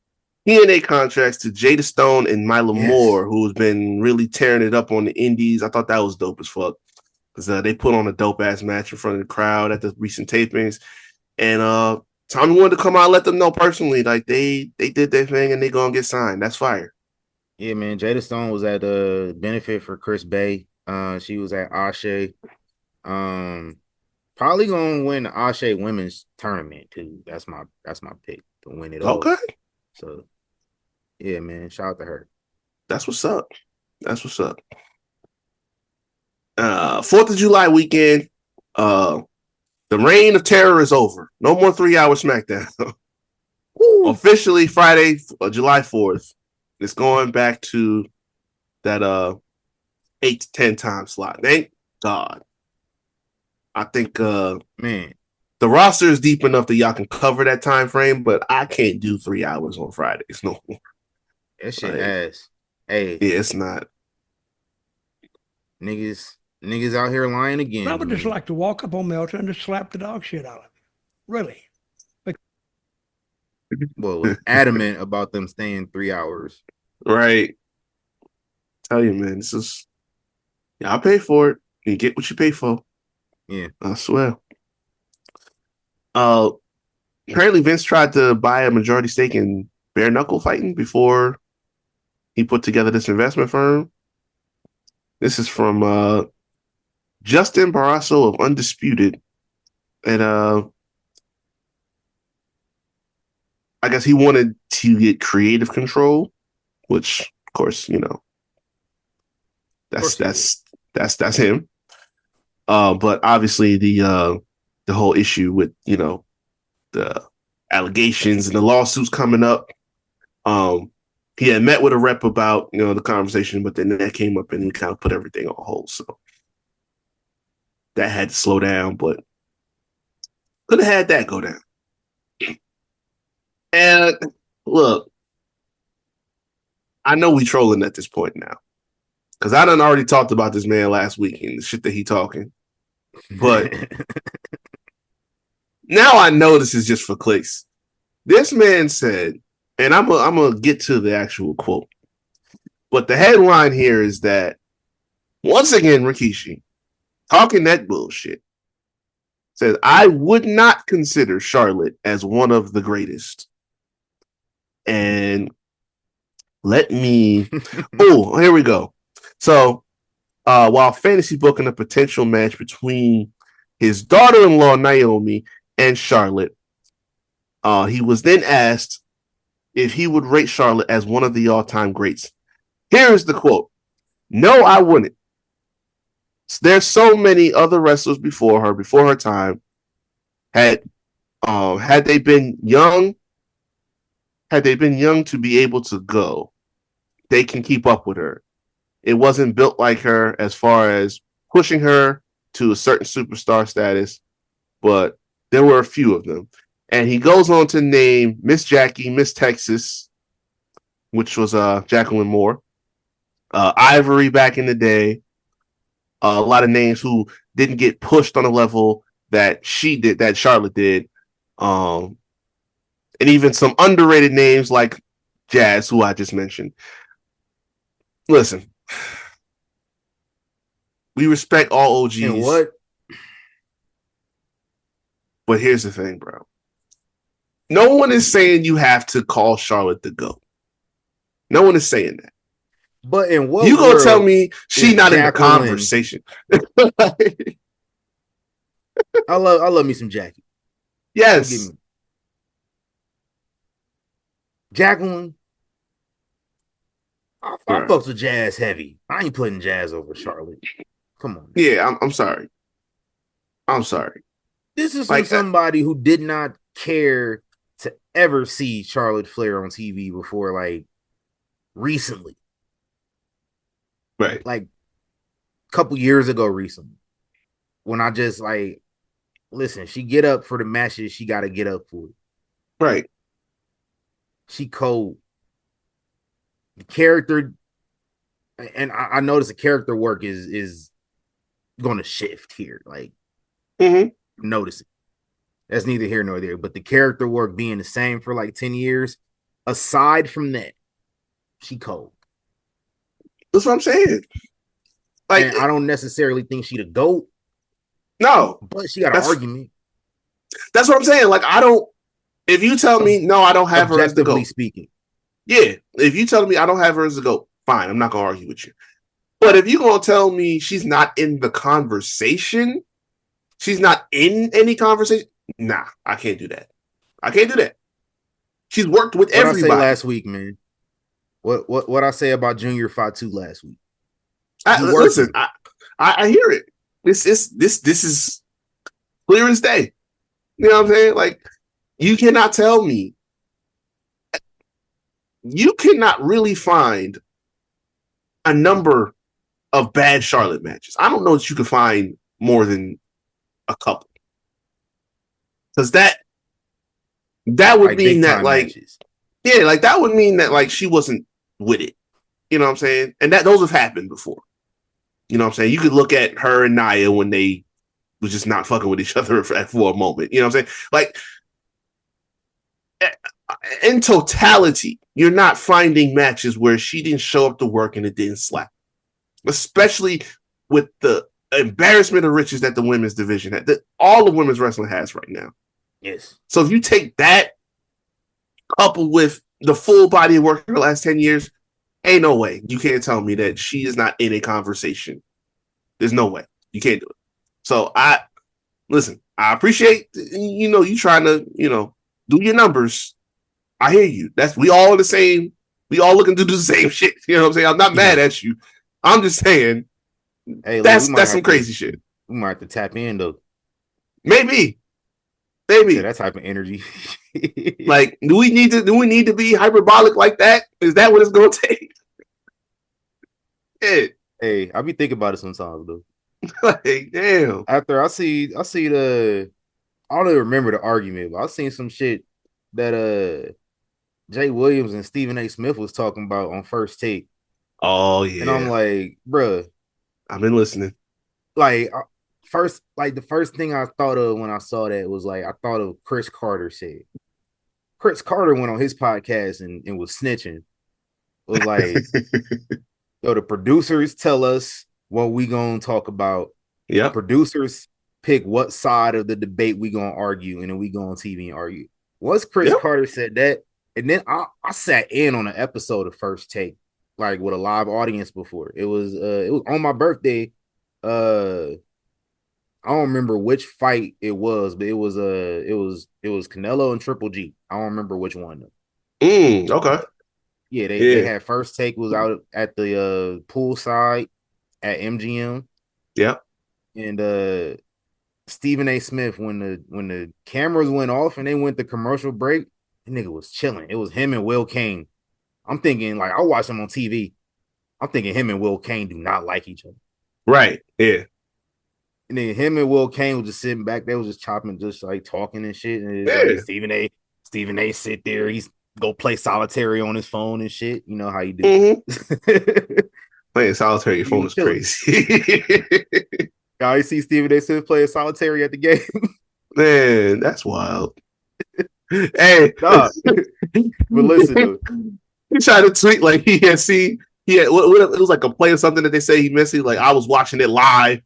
Speaker 2: TNA contracts to Jada Stone and Mila Moore, who's been really tearing it up on the indies. I thought that was dope as fuck because they put on a dope ass match in front of the crowd at the recent tapings, and Tommy wanted to come out and let them know personally, like they did their thing and they gonna get signed. That's fire.
Speaker 1: Yeah, man. Jada Stone was at benefit for Chris Bay. She was at Ashe. Probably gonna win the Ashe women's tournament too. That's my pick to win it all.
Speaker 2: Okay.
Speaker 1: So yeah, man. Shout out to her.
Speaker 2: That's what's up. 4th of July weekend. The reign of terror is over. No more 3-hour SmackDown. Officially Friday, July 4th. It's going back to that 8 to 10 time slot. Thank God. I think
Speaker 1: man,
Speaker 2: the roster is deep enough that y'all can cover that time frame, but I can't do 3 hours on Fridays no more.
Speaker 1: That shit ass. Hey,
Speaker 2: yeah, it's not.
Speaker 1: Niggas out here lying again.
Speaker 5: I would just like to walk up on Melton and just slap the dog shit out of him. Really.
Speaker 1: Well, was adamant about them staying 3 hours.
Speaker 2: Right. Tell you, man, this is y'all pay for it. You get what you pay for.
Speaker 1: Yeah.
Speaker 2: I swear. Apparently Vince tried to buy a majority stake in bare knuckle fighting before he put together this investment firm. This is from Justin Barrasso of Undisputed. And I guess he wanted to get creative control, which of course, that's him. But obviously the whole issue with, the allegations and the lawsuits coming up. He had met with a rep about, the conversation, but then that came up and he kind of put everything on hold. So that had to slow down, but could have had that go down. And look, I know we trolling at this point now because I done already talked about this man last week and the shit that he talking. But now I know this is just for clicks. This man said, and I'm gonna get to the actual quote, but the headline here is that once again, Rikishi talking that bullshit says, I would not consider Charlotte as one of the greatest. And let me here we go. So while fantasy booking a potential match between his daughter-in-law Naomi and Charlotte, he was then asked if he would rate Charlotte as one of the all-time greats. Here is the quote. No, I wouldn't. There's so many other wrestlers before her time. Had they been young to be able to go, they can keep up with her. It wasn't built like her as far as pushing her to a certain superstar status, but there were a few of them. And he goes on to name Miss Jackie, Miss Texas, which was Jacqueline Moore, Ivory back in the day, a lot of names who didn't get pushed on a level that she did, that Charlotte did. And even some underrated names like Jazz, who I just mentioned. Listen, we respect all OGs.
Speaker 1: And what?
Speaker 2: But here's the thing, bro. No one is saying you have to call Charlotte the GOAT. No one is saying that.
Speaker 1: But in what
Speaker 2: you gonna
Speaker 1: world
Speaker 2: tell me she's not in the
Speaker 1: Jacqueline-
Speaker 2: conversation?
Speaker 1: I love me some Jackie.
Speaker 2: Yes.
Speaker 1: Jacqueline. I
Speaker 2: Right.
Speaker 1: fucks with Jazz heavy. I ain't putting Jazz over Charlotte. Come on.
Speaker 2: Yeah, I'm sorry. I'm sorry.
Speaker 1: This is
Speaker 2: Like,
Speaker 1: from somebody who did not care to ever see Charlotte Flair on TV before, like, recently.
Speaker 2: Right.
Speaker 1: Like, a couple years ago recently. When I just, like, listen, she get up for the matches she got to get up for.
Speaker 2: Right.
Speaker 1: She cold. The character, and I notice the character work is going to shift here. Like, notice it. That's neither here nor there. But the character work being the same for like 10 years, aside from that, she cold.
Speaker 2: That's what I'm saying. Like,
Speaker 1: and I don't necessarily think she the GOAT.
Speaker 2: No.
Speaker 1: But she got an argument.
Speaker 2: That's what I'm saying. Like, I don't, if you tell me, no, I don't have her as the GOAT.
Speaker 1: Speaking.
Speaker 2: Yeah. If you tell me I don't have her as the GOAT, fine. I'm not going to argue with you. But if you're going to tell me she's not in the conversation, she's not in any conversation, nah, I can't do that. I can't do that. She's worked with everybody.
Speaker 1: What I say last week, man. What I say about Junior Fatu last week.
Speaker 2: Listen, I hear it. This is clear as day. You know what I'm saying? Like, you cannot tell me. You cannot really find a number of bad Charlotte matches. I don't know that you could find more than a couple. Because that would like mean that, like, matches. Yeah, like that would mean that, like, she wasn't with it. You know what I'm saying? And that those have happened before. You know what I'm saying? You could look at her and Nia when they was just not fucking with each other for a moment. You know what I'm saying? Like, in totality, you're not finding matches where she didn't show up to work and it didn't slap. Especially with the embarrassment of riches that the women's division had, that all of women's wrestling has right now.
Speaker 1: Yes.
Speaker 2: So if you take that coupled with the full body of work in the last 10 years, ain't no way. You can't tell me that she is not in a conversation. There's no way. You can't do it. So I appreciate, you trying to, do your numbers. I hear you. We all the same. We all looking to do the same shit. You know what I'm saying? I'm not mad at you. I'm just saying, hey, that's some crazy shit.
Speaker 1: We might have to tap in though.
Speaker 2: Maybe.
Speaker 1: Yeah, that type of energy.
Speaker 2: Like, do we need to be hyperbolic like that? Is that what it's gonna take? Yeah.
Speaker 1: Hey, I be thinking about it sometimes though.
Speaker 2: Like, damn.
Speaker 1: After I see the, I don't even remember the argument, but I seen some shit that Jay Williams and Stephen A. Smith was talking about on First Take.
Speaker 2: Oh yeah.
Speaker 1: And I'm like, bruh,
Speaker 2: I've been listening.
Speaker 1: Like, the first thing I thought of when I saw that was, like, I thought of Chris Carter said. Chris Carter went on his podcast and was snitching. It was like, yo, the producers tell us what we gonna talk about.
Speaker 2: Yeah.
Speaker 1: Producers pick what side of the debate we gonna argue, and then we go on TV and argue. Once Chris Carter said that, and then I sat in on an episode of First Take, like with a live audience before. It was on my birthday. I don't remember which fight it was, but it was Canelo and Triple G. I don't remember which one though.
Speaker 2: Okay.
Speaker 1: Yeah, they
Speaker 2: Yeah.
Speaker 1: had First Take was out at the poolside at MGM,
Speaker 2: Yeah.
Speaker 1: and Stephen A. Smith when the cameras went off and they went to commercial break, the nigga was chilling. It was him and Will Kane. I'm thinking like I watched him on TV. I'm thinking him and Will Kane do not like each other.
Speaker 2: Right. Yeah.
Speaker 1: And then him and Will Kane was just sitting back. They was just chopping, just like talking and shit. And it's like
Speaker 2: Yeah.
Speaker 1: Stephen A. sit there. He's go play solitary on his phone and shit. You know how you do.
Speaker 2: Mm-hmm. Playing solitary
Speaker 1: He
Speaker 2: phone
Speaker 1: was
Speaker 2: is
Speaker 1: chilling.
Speaker 2: crazy.
Speaker 1: I see Stephen A. Smith playing solitary at the game.
Speaker 2: Man, that's wild. Hey,
Speaker 1: Nah, but listen though.
Speaker 2: he tried to tweet like he had seen what it was like a play or something that they say he missed. Like I was watching it live,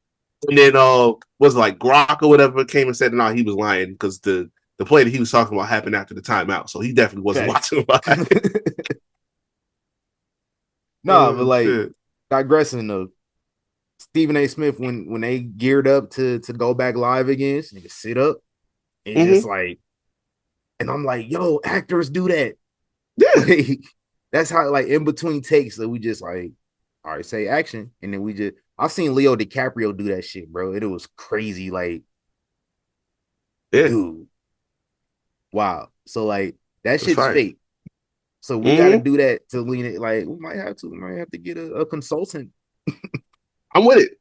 Speaker 2: and then was it like Grok or whatever came and said no, he was lying because the play that he was talking about happened after the timeout, so he definitely wasn't watching live.
Speaker 1: Nah, but like
Speaker 2: Shit.
Speaker 1: digressing though. Stephen A. Smith when they geared up to go back live again, nigga sit up and just like, and I'm like, yo, actors do that.
Speaker 2: Yeah.
Speaker 1: Like, that's how like in between takes that we just like, all right, say action, and then we just I've seen Leo DiCaprio do that shit, bro. It was crazy, like,
Speaker 2: Yeah.
Speaker 1: dude, wow. So like that
Speaker 2: That's
Speaker 1: shit's
Speaker 2: right.
Speaker 1: fake. So we got to do that to lean it. Like we might have to get a consultant.
Speaker 2: I'm with it.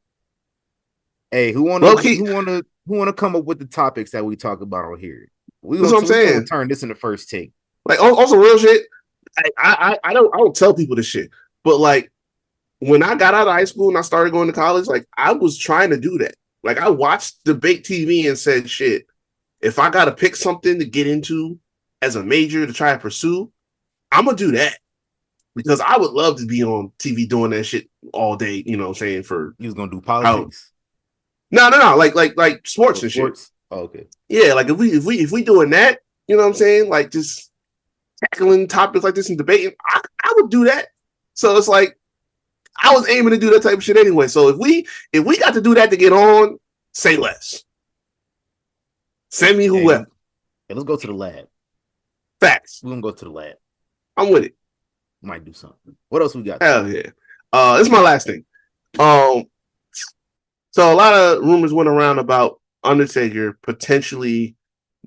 Speaker 1: Hey, who wanna come up with the topics that we talk about on here?
Speaker 2: That's what I'm
Speaker 1: We gonna
Speaker 2: saying.
Speaker 1: turn this into first take.
Speaker 2: Like also real shit. I don't tell people this shit, but like when I got out of high school and I started going to college, like I was trying to do that. Like I watched debate TV and said, shit, if I gotta pick something to get into as a major to try and pursue, I'm gonna do that. Because I would love to be on TV doing that shit all day, you know what I'm saying? For
Speaker 1: You was gonna do
Speaker 2: how
Speaker 1: politics.
Speaker 2: no, like sports and shit.
Speaker 1: Sports. Oh, okay.
Speaker 2: Yeah, like if we doing that, you know what I'm saying? Like just tackling topics like this and debating, I would do that. So it's like I was aiming to do that type of shit anyway. So if we got to do that to get on, say less. Send me whoever.
Speaker 1: Hey, let's go to the lab.
Speaker 2: Facts.
Speaker 1: We're gonna go to the lab.
Speaker 2: I'm with it.
Speaker 1: Might do something. What else we got?
Speaker 2: Hell yeah. This is my last thing. So a lot of rumors went around about Undertaker potentially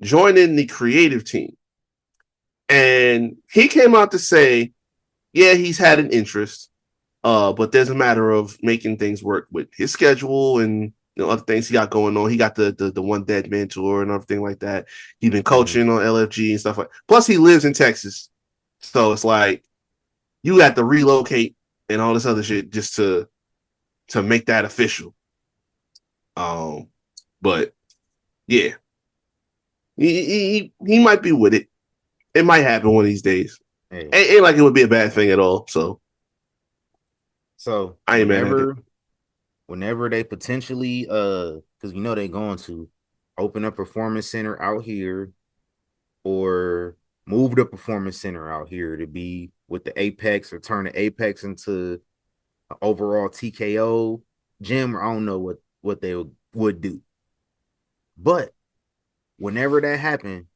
Speaker 2: joining the creative team. And he came out to say, yeah, he's had an interest, but there's a matter of making things work with his schedule and other things he got going on. He got the One Dead Man tour and everything like that. He's been coaching on LFG and stuff like that. Plus, he lives in Texas. So it's like you got to relocate and all this other shit just to make that official. But yeah, he might be with it. It might happen one of these days.
Speaker 1: Hey.
Speaker 2: Ain't like it would be a bad thing at all. So I ain't mad at it.
Speaker 1: Whenever they potentially because they're going to open a performance center out here or move the performance center out here to be with the Apex or turn the Apex into an overall TKO gym, or I don't know what they would do. But whenever that happens,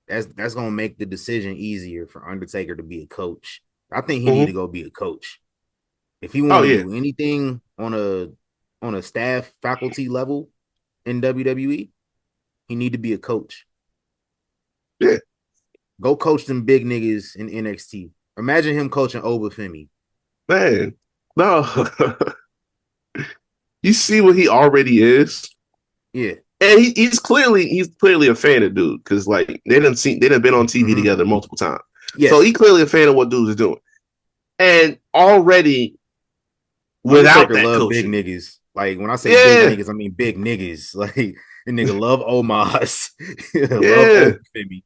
Speaker 1: that's gonna make the decision easier for Undertaker to be a coach. I think he need to go be a coach. If he want to do anything on a staff faculty level in WWE, he need to be a coach.
Speaker 2: Yeah.
Speaker 1: Go coach them big niggas in NXT. Imagine him coaching Obafemi.
Speaker 2: Man, no. You see what he already is?
Speaker 1: Yeah.
Speaker 2: And he's clearly a fan of dude because like they done been on TV together multiple times. Yes. So he clearly a fan of what dude is doing. And already without that coaching,
Speaker 1: big niggas. Like when I say big niggas, I mean big niggas. Like the nigga love Omos. Love Obafemi.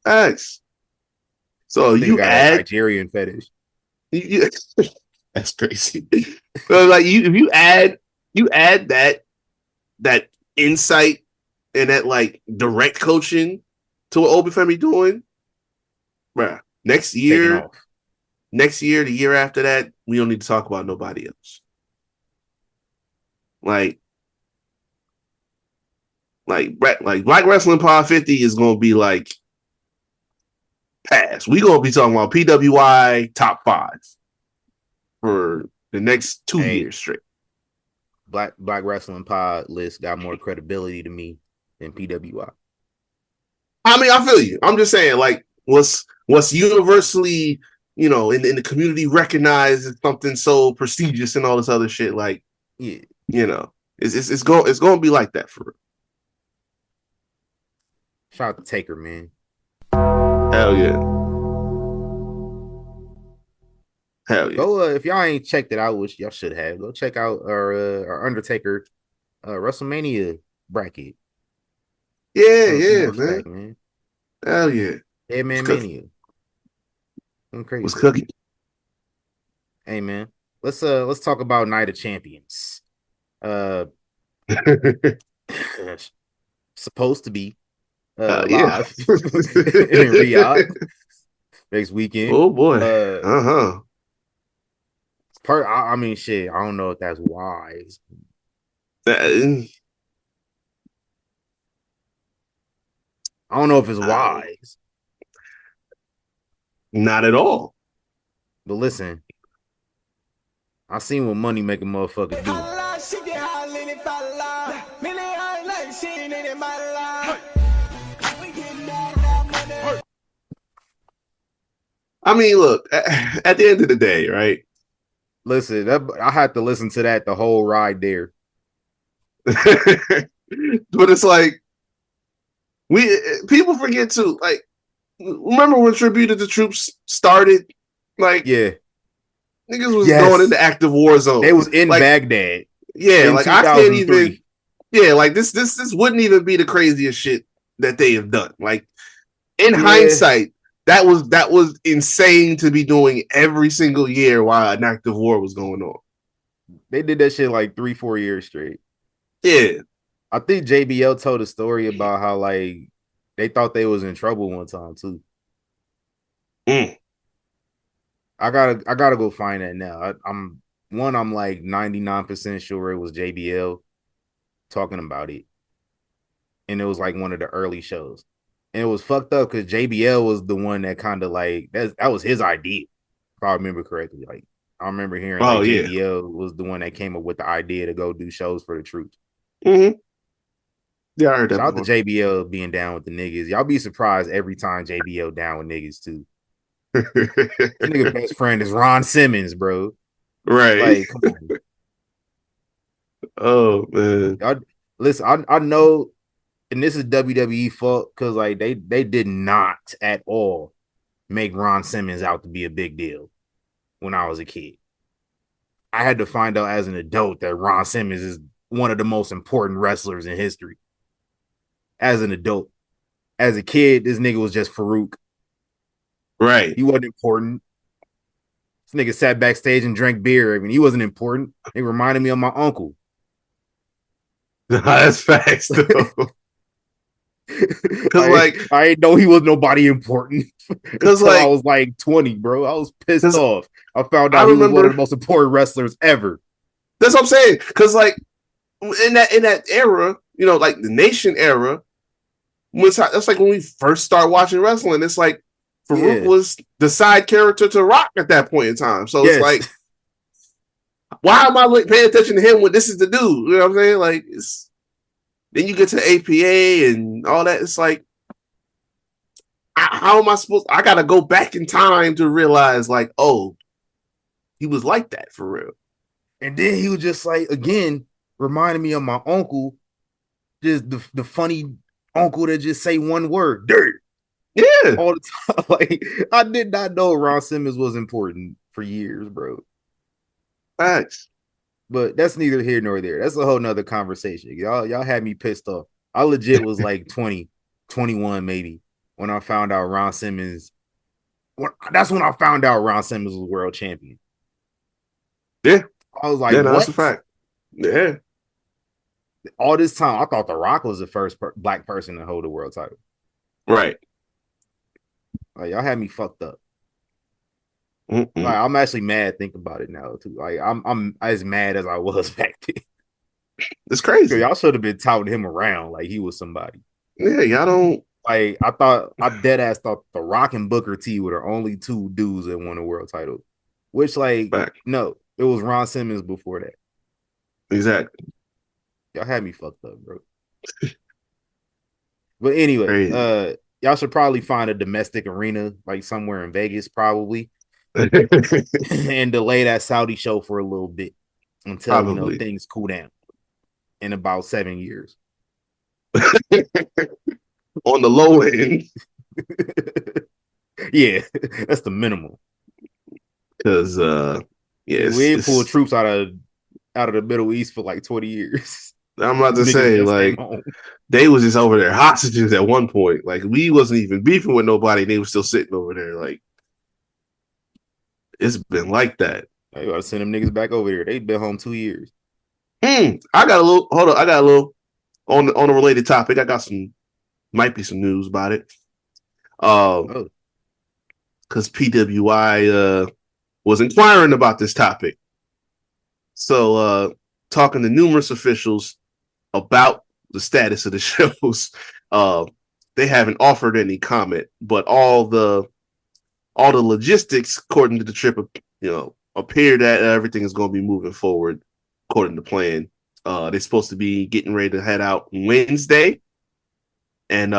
Speaker 2: Thanks. So you add
Speaker 1: a Nigerian fetish.
Speaker 2: That's crazy. So like if you add that insight and that like direct coaching to what Obafemi doing, bruh. Next year, the year after that, we don't need to talk about nobody else. Like Black Wrestling Pod 50 is gonna be like pass. We gonna be talking about PWI top 5 for the next 2
Speaker 1: Hey.
Speaker 2: years straight.
Speaker 1: Black Wrestling Pod list got more credibility to me than PWI.
Speaker 2: I mean, I feel you. I'm just saying, like, what's universally, in the community recognized as something so prestigious and all this other shit. Like,
Speaker 1: Yeah.
Speaker 2: it's going to be like that for real.
Speaker 1: Shout out to Taker, man.
Speaker 2: Hell yeah. Hell yeah.
Speaker 1: Go if y'all ain't checked it out, which y'all should have, go check out our Undertaker WrestleMania bracket.
Speaker 2: Yeah, man.
Speaker 1: Back, man.
Speaker 2: Hell yeah.
Speaker 1: Deadman Mania. I'm crazy.
Speaker 2: What's cooking?
Speaker 1: Hey man, let's talk about Night of Champions. Supposed to be
Speaker 2: Yeah.
Speaker 1: live in Riyadh next weekend.
Speaker 2: Oh boy.
Speaker 1: I mean, shit. I don't know if that's wise. I don't know if it's wise.
Speaker 2: Not at all.
Speaker 1: But listen, I seen what money make a motherfucker do.
Speaker 2: I mean, look, at the end of the day, right?
Speaker 1: Listen, I had to listen to that the whole ride there.
Speaker 2: But it's like people forget too. Like, remember when Tribute to the Troops started? Like,
Speaker 1: Yeah,
Speaker 2: niggas was going into active war zone.
Speaker 1: They was in Baghdad.
Speaker 2: Yeah, like I can't even. Yeah, like this wouldn't even be the craziest shit that they have done. Like in hindsight, that was insane to be doing every single year while an active war was going on.
Speaker 1: They did that shit like 3-4 years straight.
Speaker 2: Yeah.
Speaker 1: I think JBL told a story about how like they thought they was in trouble one time too. I gotta go find that now. I'm like 99% sure it was JBL talking about it. And it was like one of the early shows. And it was fucked up because JBL was the one that kind of like that was his idea, if I remember correctly. Like I remember hearing JBL was the one that came up with the idea to go do shows for the troops.
Speaker 2: Mm-hmm. Yeah, I heard that.
Speaker 1: Shout out to JBL being down with the niggas. Y'all be surprised every time JBL down with niggas too. Nigga best friend is Ron Simmons, bro.
Speaker 2: Right.
Speaker 1: Like, come on.
Speaker 2: Oh man.
Speaker 1: Listen, I know, and this is WWE fault because like they did not at all make Ron Simmons out to be a big deal when I was a kid. I had to find out as an adult that Ron Simmons is one of the most important wrestlers in history. As an adult. As a kid, this nigga was just Farouk.
Speaker 2: Right.
Speaker 1: He wasn't important. This nigga sat backstage and drank beer. I mean, he wasn't important. It reminded me of my uncle.
Speaker 2: That's facts, though. Because like
Speaker 1: I didn't know he was nobody important. Because like I was like 20, bro. I was pissed off. I found out he was one of the most important wrestlers ever.
Speaker 2: That's what I'm saying. Because like in that era, like the Nation era, that's like when we first started watching wrestling. It's like Farouk was the side character to Rock at that point in time. So it's like, why am I paying attention to him when this is the dude? You know what I'm saying? Like, then you get to the APA and all that. It's like, how am I supposed? I gotta go back in time to realize, like, oh, he was like that for real.
Speaker 1: And then he was just like, again, reminding me of my uncle, just the funny uncle that just say one word, dirt.
Speaker 2: Yeah,
Speaker 1: all the time. Like, I did not know Ron Simmons was important for years, bro.
Speaker 2: Facts.
Speaker 1: But that's neither here nor there. That's a whole nother conversation. Y'all had me pissed off. I legit was like 20, 21 maybe when I found out Ron Simmons. That's when I found out Ron Simmons was world champion.
Speaker 2: Yeah.
Speaker 1: I was like, what?
Speaker 2: That's a fact. Yeah.
Speaker 1: All this time, I thought The Rock was the first black person to hold the world title.
Speaker 2: Right.
Speaker 1: Like, y'all had me fucked up. Like, I'm actually mad thinking about it now too. Like I'm as mad as I was back then.
Speaker 2: It's crazy.
Speaker 1: Y'all should have been touting him around like he was somebody.
Speaker 2: Yeah, y'all don't.
Speaker 1: Like I dead ass thought The Rock and Booker T were the only two dudes that won a world title. Which like
Speaker 2: Back.
Speaker 1: no, it was Ron Simmons before that.
Speaker 2: Exactly.
Speaker 1: Y'all had me fucked up, bro. But anyway,
Speaker 2: Crazy.
Speaker 1: y'all should probably find a domestic arena like somewhere in Vegas, probably, and delay that Saudi show for a little bit until
Speaker 2: Probably.
Speaker 1: things cool down in about 7 years.
Speaker 2: On the low end.
Speaker 1: Yeah, that's the minimum.
Speaker 2: Because yeah,
Speaker 1: We ain't pulled troops out of the Middle East for like 20 years.
Speaker 2: I'm about to
Speaker 1: Niggas
Speaker 2: say,
Speaker 1: just came
Speaker 2: like,
Speaker 1: home.
Speaker 2: they was just over there hostages at one point. Like, we wasn't even beefing with nobody. They were still sitting over there. Like, it's been like that.
Speaker 1: I gotta send them niggas back over there. They've been home 2 years.
Speaker 2: I got a little. Hold on. I got a little on a related topic. I got might be some news about it.
Speaker 1: Oh,
Speaker 2: Because PWI was inquiring about this topic. So, talking to numerous officials about the status of the shows, they haven't offered any comment. But all the logistics, according to the trip, appear that everything is going to be moving forward according to plan. They're supposed to be getting ready to head out Wednesday, and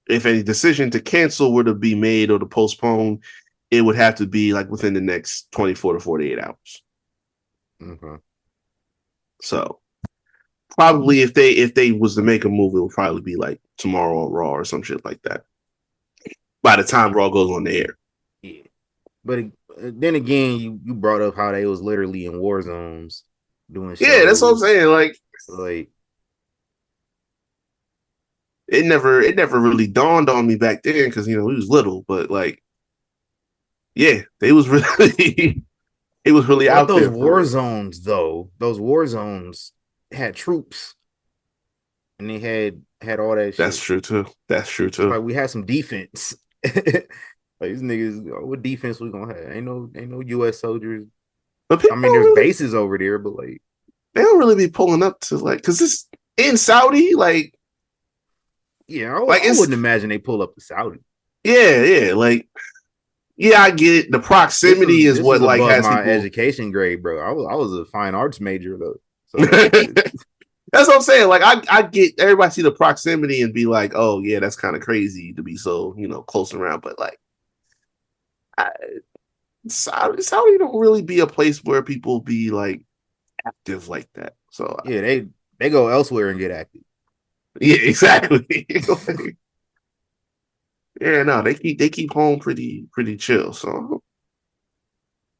Speaker 2: if any decision to cancel were to be made or to postpone, it would have to be like within the next 24 to 48 hours.
Speaker 1: okay.
Speaker 2: So probably if they was to make a move, it would probably be like tomorrow on Raw or some shit like that. By the time Raw goes on the air.
Speaker 1: Yeah, but then again, you brought up how they was literally in war zones doing shows.
Speaker 2: Yeah, that's what I'm saying. Like it never really dawned on me back then because we was little, but like, yeah, they was really it was really out
Speaker 1: those
Speaker 2: there.
Speaker 1: War zones, though, those war zones had troops, and they had all that shit.
Speaker 2: That's true too. That's true too.
Speaker 1: Like we had some defense. Like these niggas, what defense we gonna have? Ain't no U.S. soldiers.
Speaker 2: But
Speaker 1: I mean, there's bases over there, but like
Speaker 2: they don't really be pulling up to like because this in Saudi, like
Speaker 1: yeah, I wouldn't imagine they pull up to Saudi.
Speaker 2: Yeah, like yeah, I get it. The proximity is what like has
Speaker 1: my
Speaker 2: people...
Speaker 1: education grade, bro. I was a fine arts major though. So
Speaker 2: that's what I'm saying. Like I get everybody see the proximity and be like, oh yeah, that's kind of crazy to be so close around, but like Saudi don't really be a place where people be like active like that. So
Speaker 1: yeah, they go elsewhere and get active.
Speaker 2: Yeah, exactly. Yeah, no, they keep home pretty chill. So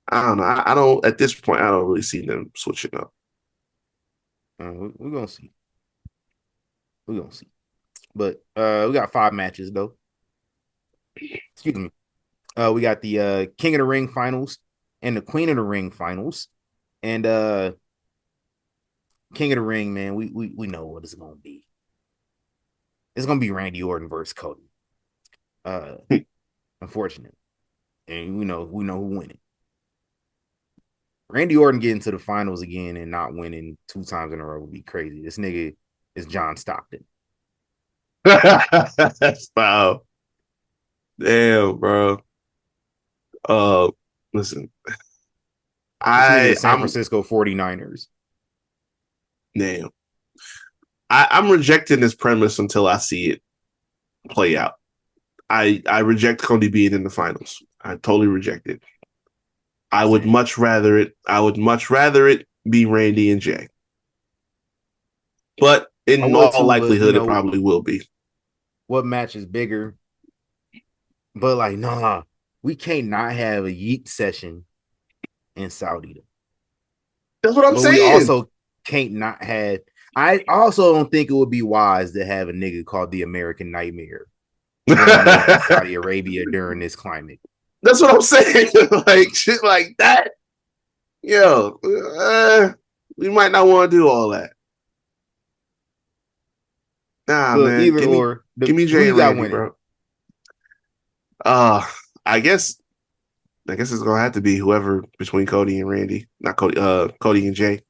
Speaker 2: I don't know. I don't at this point. I don't really see them switching up.
Speaker 1: We're gonna see. We're gonna see. But we got 5 matches though. Excuse me. We got the King of the Ring finals and the Queen of the Ring finals. And King of the Ring, man, we know what it's gonna be. It's gonna be Randy Orton versus Cody. Unfortunate. And we know who winning. Randy Orton getting to the finals again and not winning 2 times in a row would be crazy. This nigga is John Stockton.
Speaker 2: Wow. Damn, bro. Listen.
Speaker 1: San Francisco 49ers.
Speaker 2: Damn. I'm rejecting this premise until I see it play out. I reject Cody being in the finals. I totally reject it. I would much rather it be Randy and Jay. But in all likelihood, it probably will be.
Speaker 1: What match is bigger? But like, nah, we can't not have a Yeet session in Saudi.
Speaker 2: That's what I'm saying.
Speaker 1: We also can't not have. I also don't think it would be wise to have a nigga called the American Nightmare in Saudi Arabia during this climate.
Speaker 2: That's what I'm saying. Like shit like that. Yo, we might not want to do all that. Nah, man. Give me Jay and Randy, bro. I guess it's gonna have to be whoever between Cody and Randy, not Cody. Cody and Jay.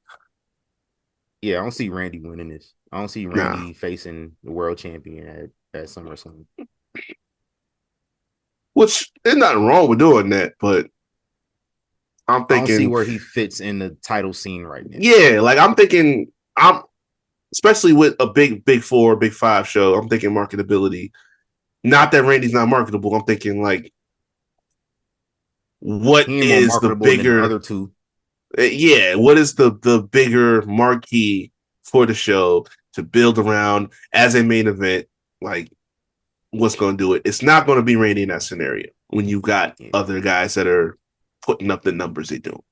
Speaker 1: Yeah, I don't see Randy winning this. I don't see Randy facing the world champion at SummerSlam.
Speaker 2: Which there's nothing wrong with doing that, but I'm
Speaker 1: I don't see
Speaker 2: thinking,
Speaker 1: where he fits in the title scene right now.
Speaker 2: yeah, like I'm thinking, I'm especially with a big four, big five show. I'm thinking marketability. Not that Randy's not marketable. I'm thinking like, what
Speaker 1: He ain't more
Speaker 2: is the
Speaker 1: marketable than the
Speaker 2: bigger?
Speaker 1: other two.
Speaker 2: Yeah, what is the bigger marquee for the show to build around as a main event? Like, what's going to do it? It's not going to be Randy in that scenario when you got other guys that are putting up the numbers they do.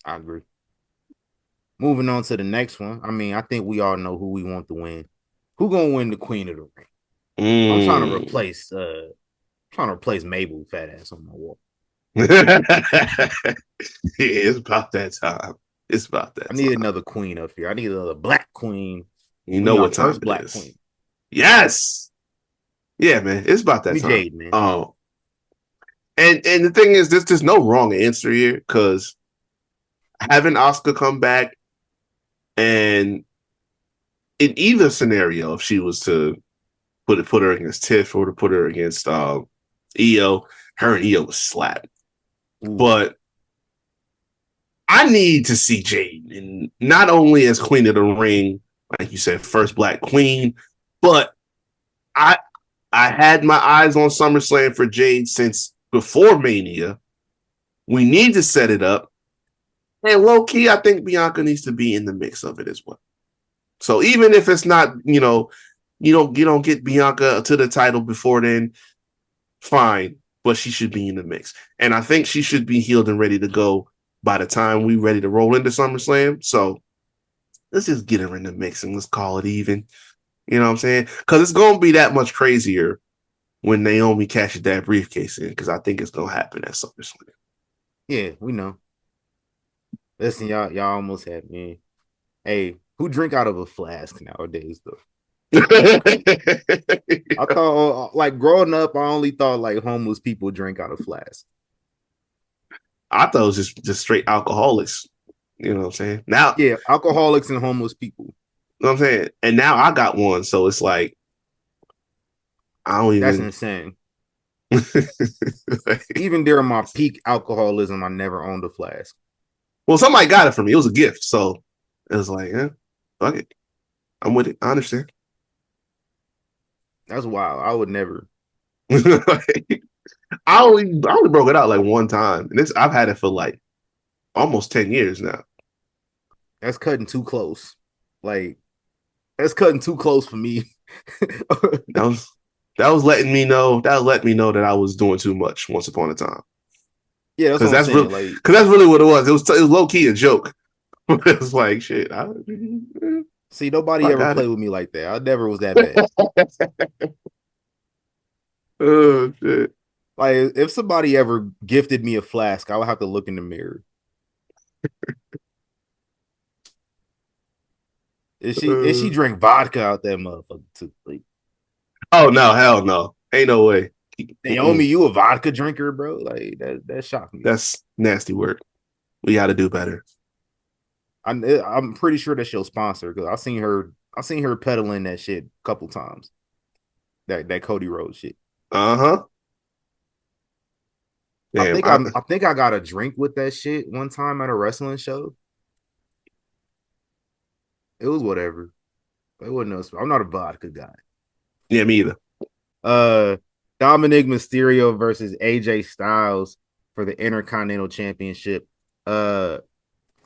Speaker 1: I agree. Moving on to the next one. I mean, I think we all know who we want to win. Who gonna win the Queen of the Ring? I'm trying to replace Mabel fat ass on my wall.
Speaker 2: Yeah, it's about that time. It's about that.
Speaker 1: I need another queen up here. I need another black queen.
Speaker 2: You know what time
Speaker 1: first
Speaker 2: it
Speaker 1: black
Speaker 2: is.
Speaker 1: queen.
Speaker 2: Yes. Yeah, man. It's about that time.
Speaker 1: Jade, man.
Speaker 2: Oh. And the thing is, there's no wrong answer here because having Asuka come back and in either scenario, if she was to put her against Tiff or to put her against Io, her and Io was slap. But I need to see Jade, and not only as Queen of the Ring, like you said, first Black Queen, but I had my eyes on SummerSlam for Jade since before Mania. We need to set it up, and low key, I think Bianca needs to be in the mix of it as well. So even if it's not, you don't get Bianca to the title before then, fine. But she should be in the mix. And I think she should be healed and ready to go by the time we're ready to roll into SummerSlam. So let's just get her in the mix and let's call it even. You know what I'm saying? Because it's going to be that much crazier when Naomi cashes that briefcase in, because I think it's going to happen at SummerSlam.
Speaker 1: Yeah, we know. Listen, y'all almost had me. Hey, who drink out of a flask nowadays, though? I thought, like, growing up, I only thought like homeless people drink out of flasks.
Speaker 2: I thought it was just straight alcoholics. You know what I'm saying? Now,
Speaker 1: yeah, alcoholics and homeless people.
Speaker 2: You know what I'm saying? And now I got one, so it's like I don't even.
Speaker 1: That's insane. Even during my peak alcoholism, I never owned a flask.
Speaker 2: Well, somebody got it for me. It was a gift, so it was like, yeah, fuck it. I'm with it. I understand.
Speaker 1: That's wild. I would never.
Speaker 2: I only broke it out like one time, and I've had it for like almost 10 years now.
Speaker 1: That's cutting too close. Like, that's cutting too close for me.
Speaker 2: that was letting me know. That let me know that I was doing too much once upon a time.
Speaker 1: Yeah, that's what I'm saying. Because
Speaker 2: that's really what it was. It was low key a joke. It was like shit.
Speaker 1: See, nobody ever played with me like that. I never was that bad.
Speaker 2: Oh shit!
Speaker 1: Like, if somebody ever gifted me a flask, I would have to look in the mirror. Is she drink vodka out that motherfucker too? Like,
Speaker 2: oh no, hell no, ain't no way.
Speaker 1: Naomi, you a vodka drinker, bro? Like that shocked me.
Speaker 2: That's nasty work. We got to do better.
Speaker 1: I'm pretty sure that's your sponsor because I seen her peddling that shit a couple times. That Cody Rhodes shit.
Speaker 2: Uh-huh. Damn,
Speaker 1: I think I got a drink with that shit one time at a wrestling show. It was whatever. It wasn't no. I'm not a vodka guy.
Speaker 2: Yeah, me either.
Speaker 1: Dominic Mysterio versus AJ Styles for the Intercontinental Championship.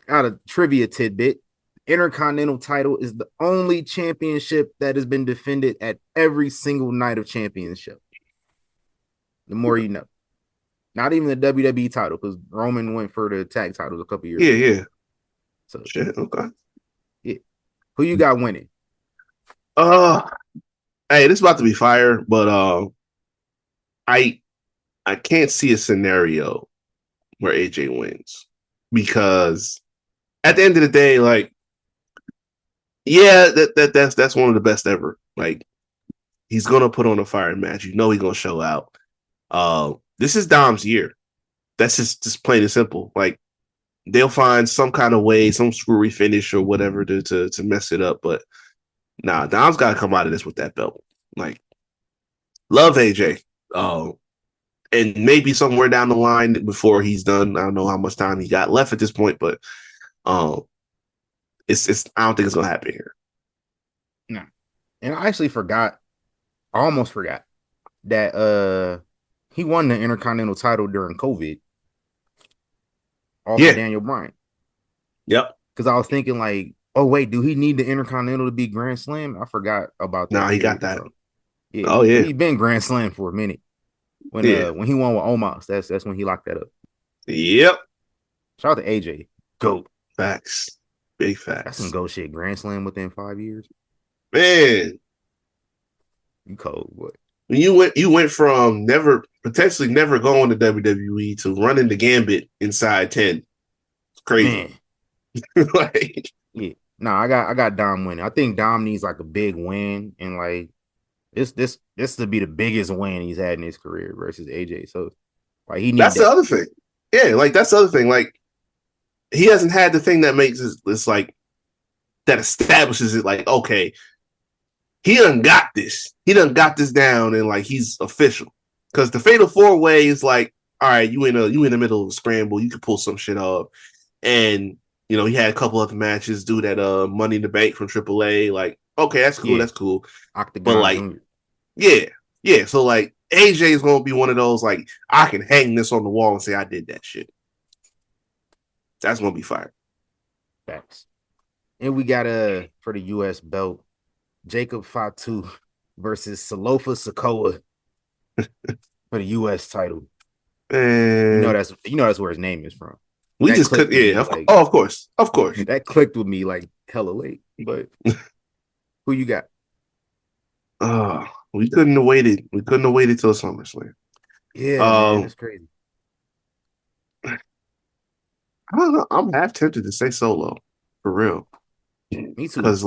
Speaker 1: Got a trivia tidbit. Intercontinental title is the only championship that has been defended at every single Night of Champions show. The more you know. Not even the WWE title, because Roman went for the tag titles a couple years ago.
Speaker 2: Yeah.
Speaker 1: So
Speaker 2: shit, okay.
Speaker 1: Yeah. Who you got winning?
Speaker 2: Hey, this is about to be fire, but I can't see a scenario where AJ wins. Because at the end of the day, like, yeah, that's one of the best ever. Like, he's gonna put on a fire match. You know he's gonna show out. This is Dom's year. That's just plain and simple. Like, they'll find some kind of way, some screwy finish or whatever to mess it up. But nah, Dom's gotta come out of this with that belt. Like, love AJ. And maybe somewhere down the line before he's done, I don't know how much time he got left at this point, but it's I don't think it's gonna happen here.
Speaker 1: No. And I actually forgot, I almost forgot that he won the Intercontinental title during COVID off of
Speaker 2: Yeah.
Speaker 1: Daniel Bryan.
Speaker 2: Yep.
Speaker 1: Because I was thinking like, oh wait, do he need the Intercontinental to be Grand Slam? I forgot about that
Speaker 2: Nah, he got
Speaker 1: period.
Speaker 2: that.
Speaker 1: So, yeah,
Speaker 2: Oh yeah.
Speaker 1: he's been Grand Slam for a minute.
Speaker 2: Yeah.
Speaker 1: When he won with Omos, that's when he locked that up.
Speaker 2: Yep.
Speaker 1: Shout out to AJ. GOAT.
Speaker 2: Facts. Big
Speaker 1: That's some
Speaker 2: facts.
Speaker 1: GOAT shit. Grand Slam within 5 years.
Speaker 2: Man,
Speaker 1: You cold, boy.
Speaker 2: you went from potentially never going to WWE to running the gambit inside 10. It's crazy.
Speaker 1: Man.
Speaker 2: Like,
Speaker 1: Yeah. Nah, I got Dom winning. I think Dom needs like a big win, and like this to be the biggest win he's had in his career versus AJ. So like he need
Speaker 2: that's the
Speaker 1: that.
Speaker 2: other thing. Yeah, like that's the other thing. Like he hasn't had the thing that makes it's like that establishes it like, okay, he done got this. He done got this down and like he's official. Because the Fatal 4-Way is like, all right, you in the middle of a scramble, you can pull some shit off. And you know, he had a couple other matches, do that Money in the Bank from AAA. Like, okay, that's cool,
Speaker 1: Yeah.
Speaker 2: that's cool. But
Speaker 1: Octagon
Speaker 2: like,
Speaker 1: Junior.
Speaker 2: yeah. So like AJ is gonna be one of those, like, I can hang this on the wall and say I did that shit. That's gonna be fire.
Speaker 1: Facts. And we got for the US belt, Jacob Fatu versus Salofa Sokoa for the US title.
Speaker 2: And
Speaker 1: You know that's where his name is from.
Speaker 2: we
Speaker 1: That
Speaker 2: just
Speaker 1: clicked
Speaker 2: could,
Speaker 1: with
Speaker 2: yeah.
Speaker 1: me, like,
Speaker 2: Of course.
Speaker 1: that clicked with me like hella late. But who you got?
Speaker 2: We couldn't have waited. We couldn't have waited till SummerSlam.
Speaker 1: Yeah, man,
Speaker 2: Um,
Speaker 1: it's crazy.
Speaker 2: I don't know. I'm half tempted to say Solo for real,
Speaker 1: Me too.
Speaker 2: because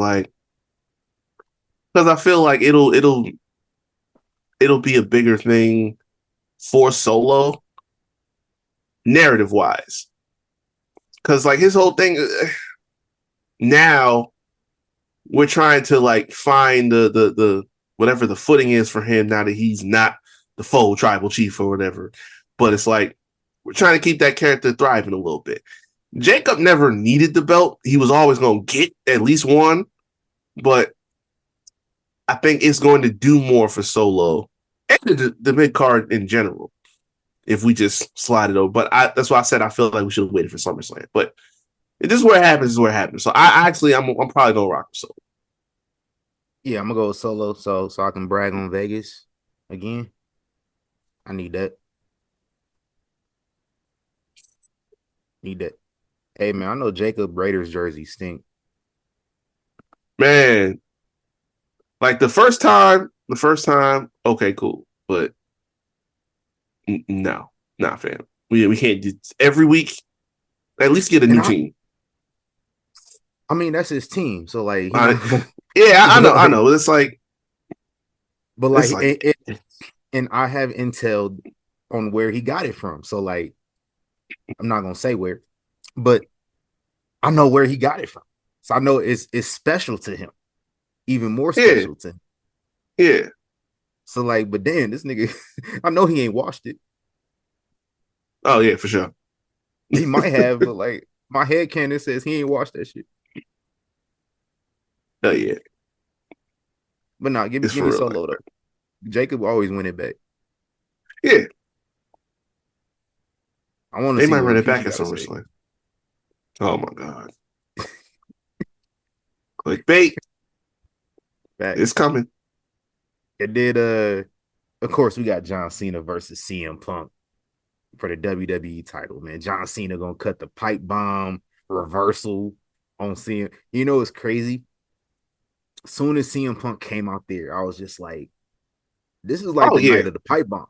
Speaker 2: I feel like it'll be a bigger thing for Solo narrative wise, because like his whole thing now we're trying to like find the whatever the footing is for him now that he's not the full tribal chief or whatever. But it's like we're trying to keep that character thriving a little bit. Jacob never needed the belt. He was always going to get at least one, but I think it's going to do more for Solo and the mid card in general if we just slide it over. But that's why I said I feel like we should have waited for SummerSlam. But if this is where it happens, is where it happens. So I'm probably gonna rock with Solo.
Speaker 1: Yeah, I'm gonna go with Solo so I can brag on Vegas again. I need that. Need that. Hey man, I know Jacob Raiders jersey stink.
Speaker 2: Man, like the first time, okay, cool. But no, not fam. We can't do every week. At least get a new team.
Speaker 1: I mean, that's his team. So like,
Speaker 2: yeah, I know. It's like,
Speaker 1: but like, and I have intel on where he got it from. So like, I'm not gonna say where, but I know where he got it from. So I know it's special to him, even more special to him.
Speaker 2: Yeah.
Speaker 1: So like, but then this nigga, I know he ain't washed it.
Speaker 2: Oh yeah, for sure.
Speaker 1: He might have, but like my head canon says he ain't washed that shit.
Speaker 2: Oh yeah.
Speaker 1: But nah, give me Solo though. Jacob always win it back.
Speaker 2: Yeah.
Speaker 1: I want to
Speaker 2: they
Speaker 1: see
Speaker 2: might
Speaker 1: what
Speaker 2: run it
Speaker 1: Rikishi
Speaker 2: back at SummerSlam. Oh my god. Clickbait.
Speaker 1: Back.
Speaker 2: It's coming.
Speaker 1: It did of course we got John Cena versus CM Punk for the WWE title, man. John Cena gonna cut the pipe bomb reversal on CM. You know it's crazy. As soon as CM Punk came out there, I was just like, this is like the night of the pipe bomb.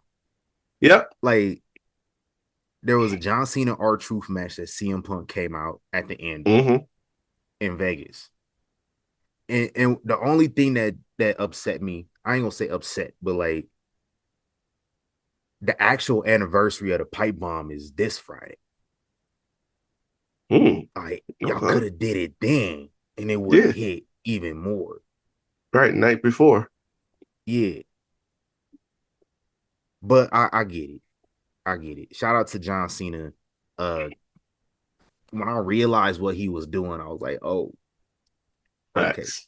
Speaker 2: Yep.
Speaker 1: Like there was a John Cena R-Truth match that CM Punk came out at the end in Vegas. And the only thing that upset me, I ain't gonna say upset, but like the actual anniversary of the pipe bomb is this Friday. Like y'all could have did it then, and it would have hit even more.
Speaker 2: Right, night before.
Speaker 1: Yeah, but I get it. I get it. Shout out to John Cena. Uh, when I realized what he was doing, I was like, oh, okay.
Speaker 2: Facts.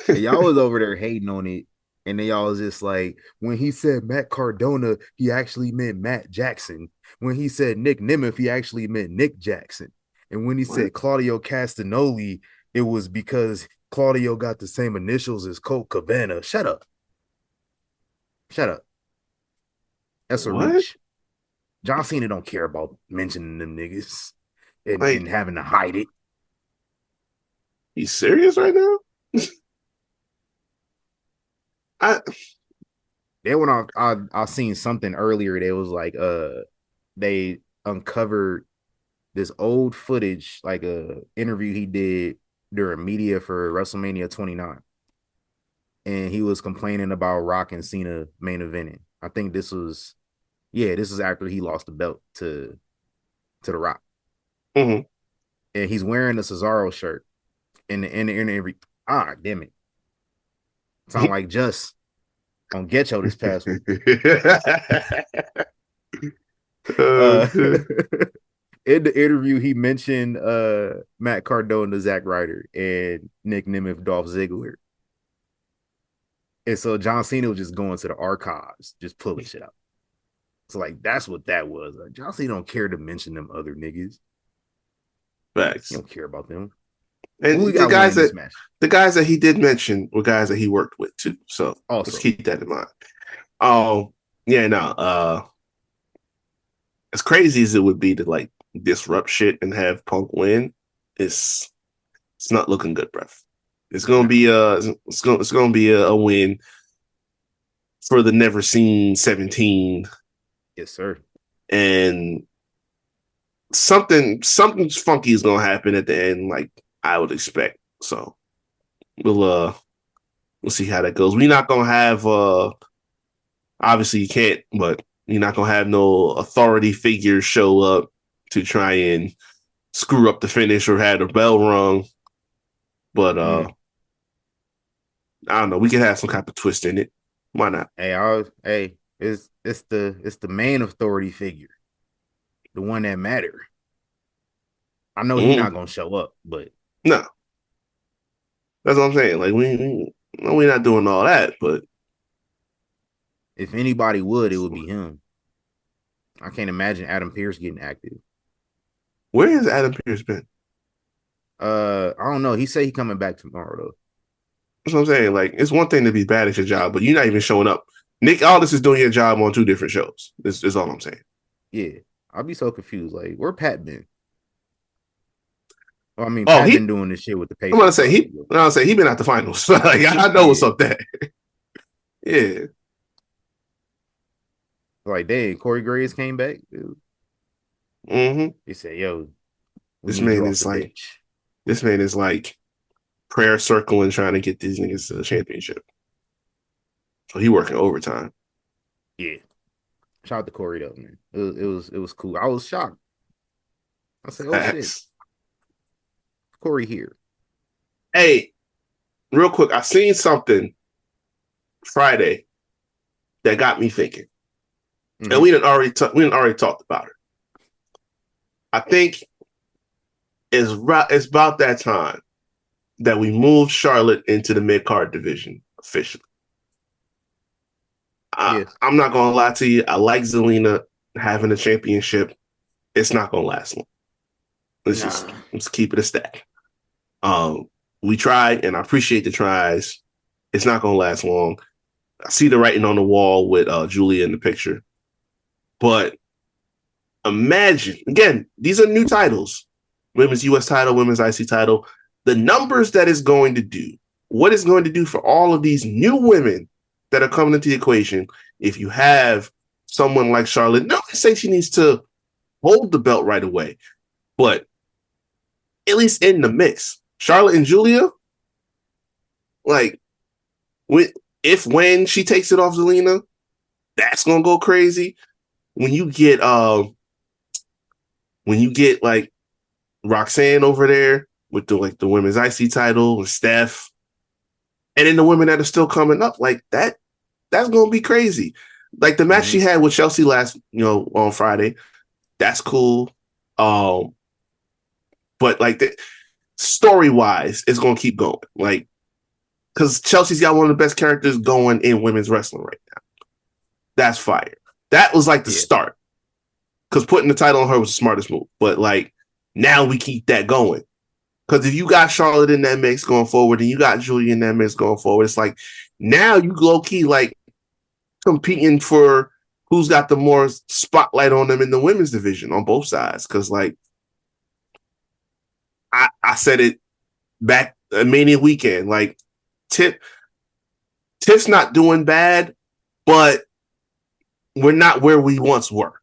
Speaker 1: And y'all was over there hating on it. And then y'all was just like, when he said Matt Cardona, he actually meant Matt Jackson. When he said Nick Nemeth, he actually meant Nick Jackson. And when he
Speaker 2: What?
Speaker 1: said Claudio Castagnoli, it was because Claudio got the same initials as Colt Cabana. Shut up. Shut up. That's a
Speaker 2: What?
Speaker 1: reach. John Cena don't care about mentioning them niggas and,
Speaker 2: Like,
Speaker 1: and having to hide it.
Speaker 2: you serious right now? I
Speaker 1: Then when I seen something earlier, they was like they uncovered this old footage, like a interview he did during media for WrestleMania 29. And he was complaining about Rock and Cena main eventing. I think this was after he lost the belt to the Rock.
Speaker 2: mhm.
Speaker 1: And he's wearing a Cesaro shirt in the interview. Ah, damn it. Sound like just on Getcho this past week.
Speaker 2: Oh, shit.
Speaker 1: In the interview, he mentioned Matt Cardona, Zack Ryder, and Nick Nemeth, Dolph Ziggler. And so John Cena was just going to the archives, just pulling shit out. So like that's what that was. Like, John Cena don't care to mention them other niggas.
Speaker 2: Facts.
Speaker 1: He don't care about them.
Speaker 2: And
Speaker 1: Who we
Speaker 2: the
Speaker 1: got
Speaker 2: guys
Speaker 1: winning
Speaker 2: that
Speaker 1: this match?
Speaker 2: the guys that he did mention were guys that he worked with too. So
Speaker 1: Also,
Speaker 2: let's keep that in mind. Yeah, no. As crazy as it would be to like disrupt shit and have Punk win, it's not looking good, bruv. It's gonna be it's gonna be a win for the never seen 17,
Speaker 1: yes, sir.
Speaker 2: and something funky is gonna happen at the end, like I would expect. So we'll see how that goes. We're not gonna have obviously you can't, but you're not gonna have no authority figures show up to try and screw up the finish or have the bell rung. But I don't know. We can have some kind of twist in it. Why not?
Speaker 1: Hey, it's the main authority figure, the one that matter. I know he's not gonna show up, but
Speaker 2: No, that's what I'm saying. Like we're not doing all that, but
Speaker 1: if anybody would, it would be him. I can't imagine Adam Pearce getting active.
Speaker 2: where has Adam Pearce been?
Speaker 1: I don't know. He said he coming back tomorrow though.
Speaker 2: That's what I'm saying. Like it's one thing to be bad at your job, but you're not even showing up. Nick Aldis is doing your job on 2 different shows. This is all I'm saying.
Speaker 1: Yeah, I'll be so confused. Like, where Pat been? Well, I mean,
Speaker 2: Oh,
Speaker 1: Pat been doing this shit with the
Speaker 2: I'm gonna
Speaker 1: Patriots.
Speaker 2: say he been at the finals. Like I know what's up there. Yeah.
Speaker 1: Like, dang, Corey Graves came back. Dude.
Speaker 2: Mm-hmm.
Speaker 1: He said, "Yo, we
Speaker 2: This
Speaker 1: need you
Speaker 2: man
Speaker 1: off
Speaker 2: is
Speaker 1: the
Speaker 2: like
Speaker 1: bench."
Speaker 2: this man is like prayer circling trying to get these niggas to the championship. So he working overtime.
Speaker 1: Yeah, shout out to Corey though, man. It was cool. I was shocked. I said, "Oh shit, Corey here."
Speaker 2: Hey, real quick, I seen something Friday that got me thinking, and we didn't already talked about it. I think it's about that time that we moved Charlotte into the mid card division officially. I'm not gonna lie to you. I like Zelina having a championship. It's not gonna last long. Let's keep it a stack. We tried, and I appreciate the tries. It's not gonna last long. I see the writing on the wall with Julia in the picture. But imagine, again, these are new titles. Women's US title, women's IC title. The numbers that it's going to do, what it's going to do for all of these new women that are coming into the equation, if you have someone like Charlotte, not to say she needs to hold the belt right away, but at least in the mix. Charlotte and Julia, like, when she takes it off Zelina, that's gonna go crazy. When you get like Roxanne over there with the women's IC title with Steph, and then the women that are still coming up like that, That's gonna be crazy. Like the match she had with Chelsea last, on Friday, that's cool. But like the story wise, it's gonna keep going. Like, because Chelsea's got one of the best characters going in women's wrestling right now. That's fire. That was like the start. Because putting the title on her was the smartest move. But like now we keep that going. Because if you got Charlotte in that mix going forward and you got Julia in that mix going forward, it's like now you low key like competing for who's got the more spotlight on them in the women's division on both sides. Because like I said it back Mania weekend, like Tiff's not doing bad, but we're not where we once were.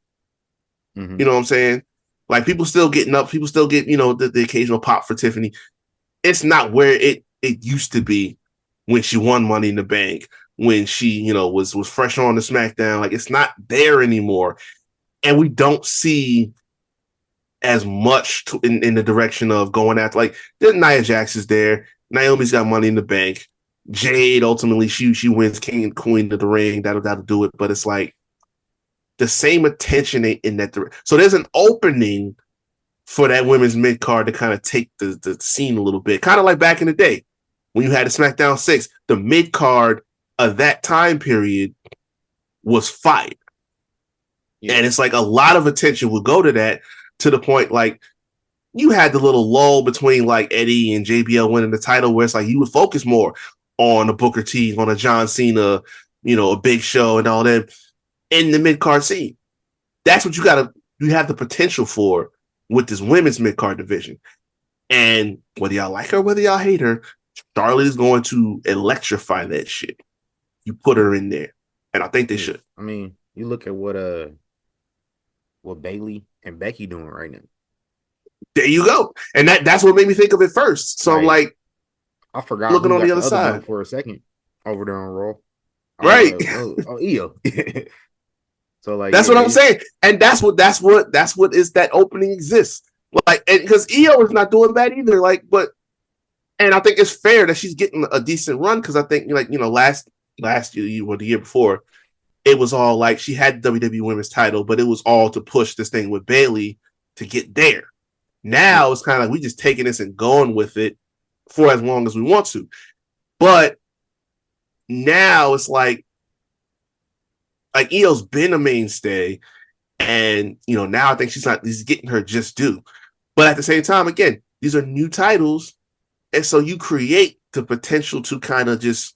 Speaker 2: You know what I'm saying? Like people still getting up, people still get, the occasional pop for Tiffany. It's not where it used to be when she won Money in the Bank, when she, was fresh on the SmackDown. Like it's not there anymore. And we don't see as much in the direction of going after, like Nia Jax is there. Naomi's got Money in the Bank. Jade, ultimately, she wins King and Queen of the Ring. That'll do it. But it's like, the same attention in that direction. So there's an opening for that women's mid card to kind of take the scene a little bit. Kind of like back in the day when you had the SmackDown 6, the mid card of that time period was fire. Yeah. And it's like a lot of attention would go to that, to the point like you had the little lull between like Eddie and JBL winning the title where it's like you would focus more on a Booker T, on a John Cena, a Big Show and all that. In the mid-card scene. That's what you have the potential for with this women's mid-card division. And whether y'all like her, whether y'all hate her, Charlotte is going to electrify that shit. You put her in there. And I think they should.
Speaker 1: I mean, you look at what Bayley and Becky doing right now.
Speaker 2: There you go. And that's what made me think of it first. So I'm like,
Speaker 1: I forgot
Speaker 2: looking on the other side
Speaker 1: for a second over there on Raw.
Speaker 2: Right.
Speaker 1: Io. So like
Speaker 2: that's what I'm saying, and that's what is that opening exists. Like, because Io is not doing bad either. Like, and I think it's fair that she's getting a decent run because I think last year or the year before, it was all like she had the WWE Women's title, but it was all to push this thing with Bayley to get there. Now it's kind of like we just taking this and going with it for as long as we want to, but now it's like Io's been a mainstay, and now I think she's getting her just due. But at the same time, again, these are new titles, and so you create the potential to kind of just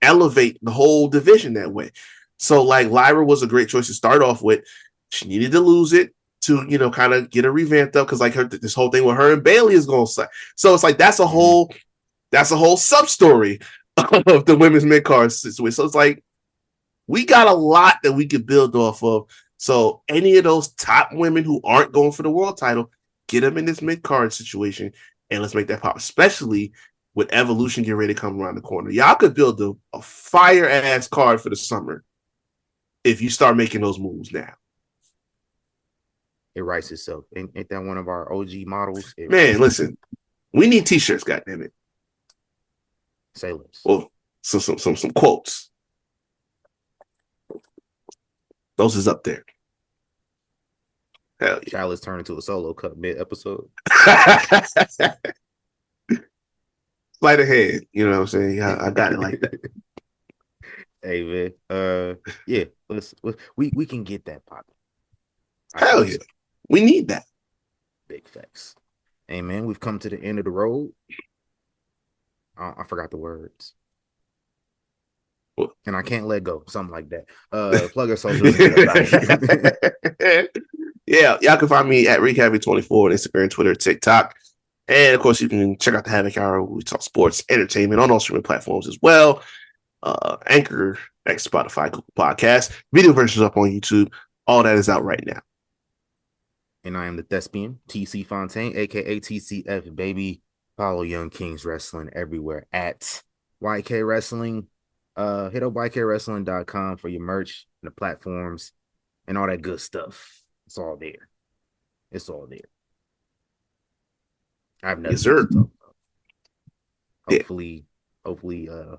Speaker 2: elevate the whole division that way. So like Lyra was a great choice to start off with. She needed to lose it to kind of get her revamped up because like this whole thing with her and Bayley is going to. So it's like that's a whole sub story of the women's mid card situation. So it's like, we got a lot that we could build off of. So any of those top women who aren't going for the world title, get them in this mid-card situation, and let's make that pop, especially with Evolution getting ready to come around the corner. Y'all could build a fire-ass card for the summer if you start making those moves now.
Speaker 1: It writes itself. Ain't that one of our OG models?
Speaker 2: Man, listen, we need T-shirts, goddammit.
Speaker 1: Say less.
Speaker 2: Well, some quotes. Those is up there. Hell yeah.
Speaker 1: Chalice turned into a solo cup mid-episode.
Speaker 2: Sleight of hand, you know what I'm saying? I got it like that.
Speaker 1: Hey man, yeah, we can get that popping.
Speaker 2: Hell yeah, we need that.
Speaker 1: Big facts. Hey man, we've come to the end of the road. I forgot the words. And I can't let go. Something like that. Plug our socials.
Speaker 2: Yeah, y'all can find me at RickHappy24 on Instagram, Twitter, TikTok. And of course, you can check out the Havoc Hour where we talk sports, entertainment on all streaming platforms as well. Anchor, X, Spotify, Google Podcasts. Video versions up on YouTube. All that is out right now.
Speaker 1: And I am the thespian, TC Fontaine, aka TCF baby. Follow Young Kings Wrestling everywhere at YK Wrestling. Hit up YKWrestling.com for your merch and the platforms and all that good stuff. It's all there. It's all there. I have nothing
Speaker 2: yes, sir.
Speaker 1: to talk about.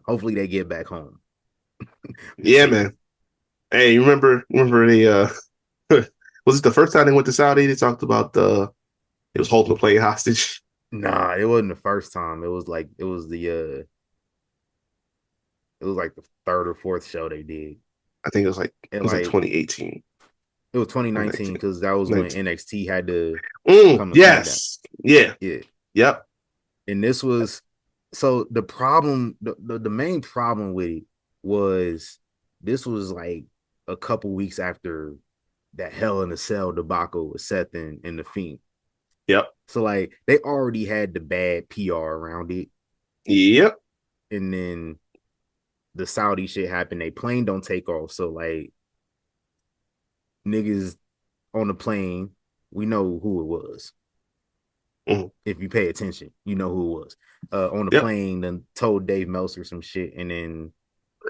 Speaker 1: Hopefully they get back home.
Speaker 2: Yeah, man. Hey, you remember the was it the first time they went to Saudi? They talked about it was holding the plane hostage.
Speaker 1: Nah, it wasn't the first time. It was like the third or fourth show they did.
Speaker 2: I think it
Speaker 1: And
Speaker 2: was like
Speaker 1: like
Speaker 2: 2018
Speaker 1: it was
Speaker 2: or
Speaker 1: 2019
Speaker 2: 19.
Speaker 1: because that was when
Speaker 2: 19.
Speaker 1: NXT had to come to SmackDown.
Speaker 2: Yes. Yeah.
Speaker 1: Yeah.
Speaker 2: Yep.
Speaker 1: And this was so the problem, the main problem with it was this was like a couple weeks after that Hell in a Cell debacle with Seth and the Fiend.
Speaker 2: Yep.
Speaker 1: So like they already had the bad PR around it.
Speaker 2: Yep.
Speaker 1: And then the Saudi shit happened. They plane don't take off. So like niggas on the plane, we know who it was.
Speaker 2: Mhm.
Speaker 1: If you pay attention, you know who it was. On the
Speaker 2: Yep.
Speaker 1: plane, then told Dave Meltzer some shit, and then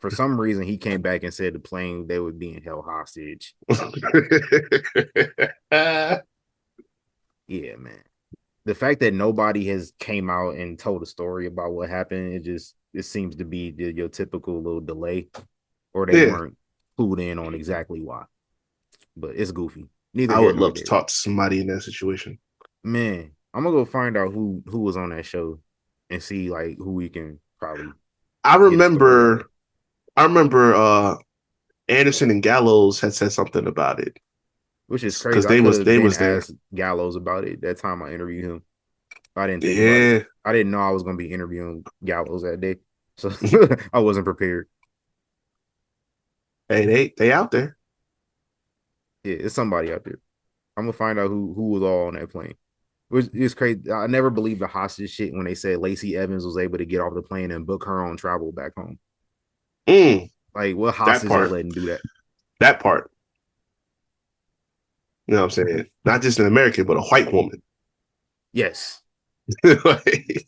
Speaker 1: for some reason he came back and said the plane they were being held hostage. Yeah, man. The fact that nobody has came out and told a story about what happened, it seems to be your typical little delay, or they
Speaker 2: Yeah.
Speaker 1: weren't clued in on exactly why. But it's goofy. Neither
Speaker 2: I
Speaker 1: here
Speaker 2: would
Speaker 1: nor
Speaker 2: love to
Speaker 1: there.
Speaker 2: talk to somebody in that situation.
Speaker 1: Man, I'm gonna go find out who was on that show and see like who we can probably
Speaker 2: I
Speaker 1: get a story out
Speaker 2: remember
Speaker 1: of.
Speaker 2: I remember Anderson and Gallows had said something about it.
Speaker 1: Which is crazy.
Speaker 2: Because
Speaker 1: I could have
Speaker 2: they
Speaker 1: been
Speaker 2: was there.
Speaker 1: asked Gallows about it that time I interviewed him. I didn't think about it.
Speaker 2: Yeah.
Speaker 1: I didn't know I was gonna be interviewing Gallows that day, so I wasn't prepared.
Speaker 2: Hey, they out there.
Speaker 1: Yeah, it's somebody out there. I'm gonna find out who was all on that plane. Which is crazy. I never believed the hostage shit when they said Lacey Evans was able to get off the plane and book her own travel back home.
Speaker 2: Mm,
Speaker 1: Like, what
Speaker 2: that
Speaker 1: hostage they
Speaker 2: part.
Speaker 1: letting do that?
Speaker 2: That part. You know what I'm saying? Not just an American, but a white woman.
Speaker 1: Yes.
Speaker 2: Like,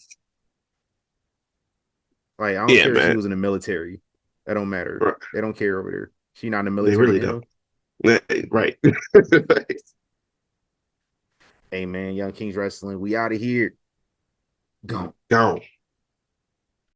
Speaker 1: Like, I don't
Speaker 2: yeah,
Speaker 1: care if she
Speaker 2: man.
Speaker 1: was in the military. That don't matter. They don't care over there. She not in the
Speaker 2: They
Speaker 1: military
Speaker 2: really
Speaker 1: now.
Speaker 2: don't. Right.
Speaker 1: Hey man, Young Kings Wrestling, we out of here. Gone.
Speaker 2: Gone.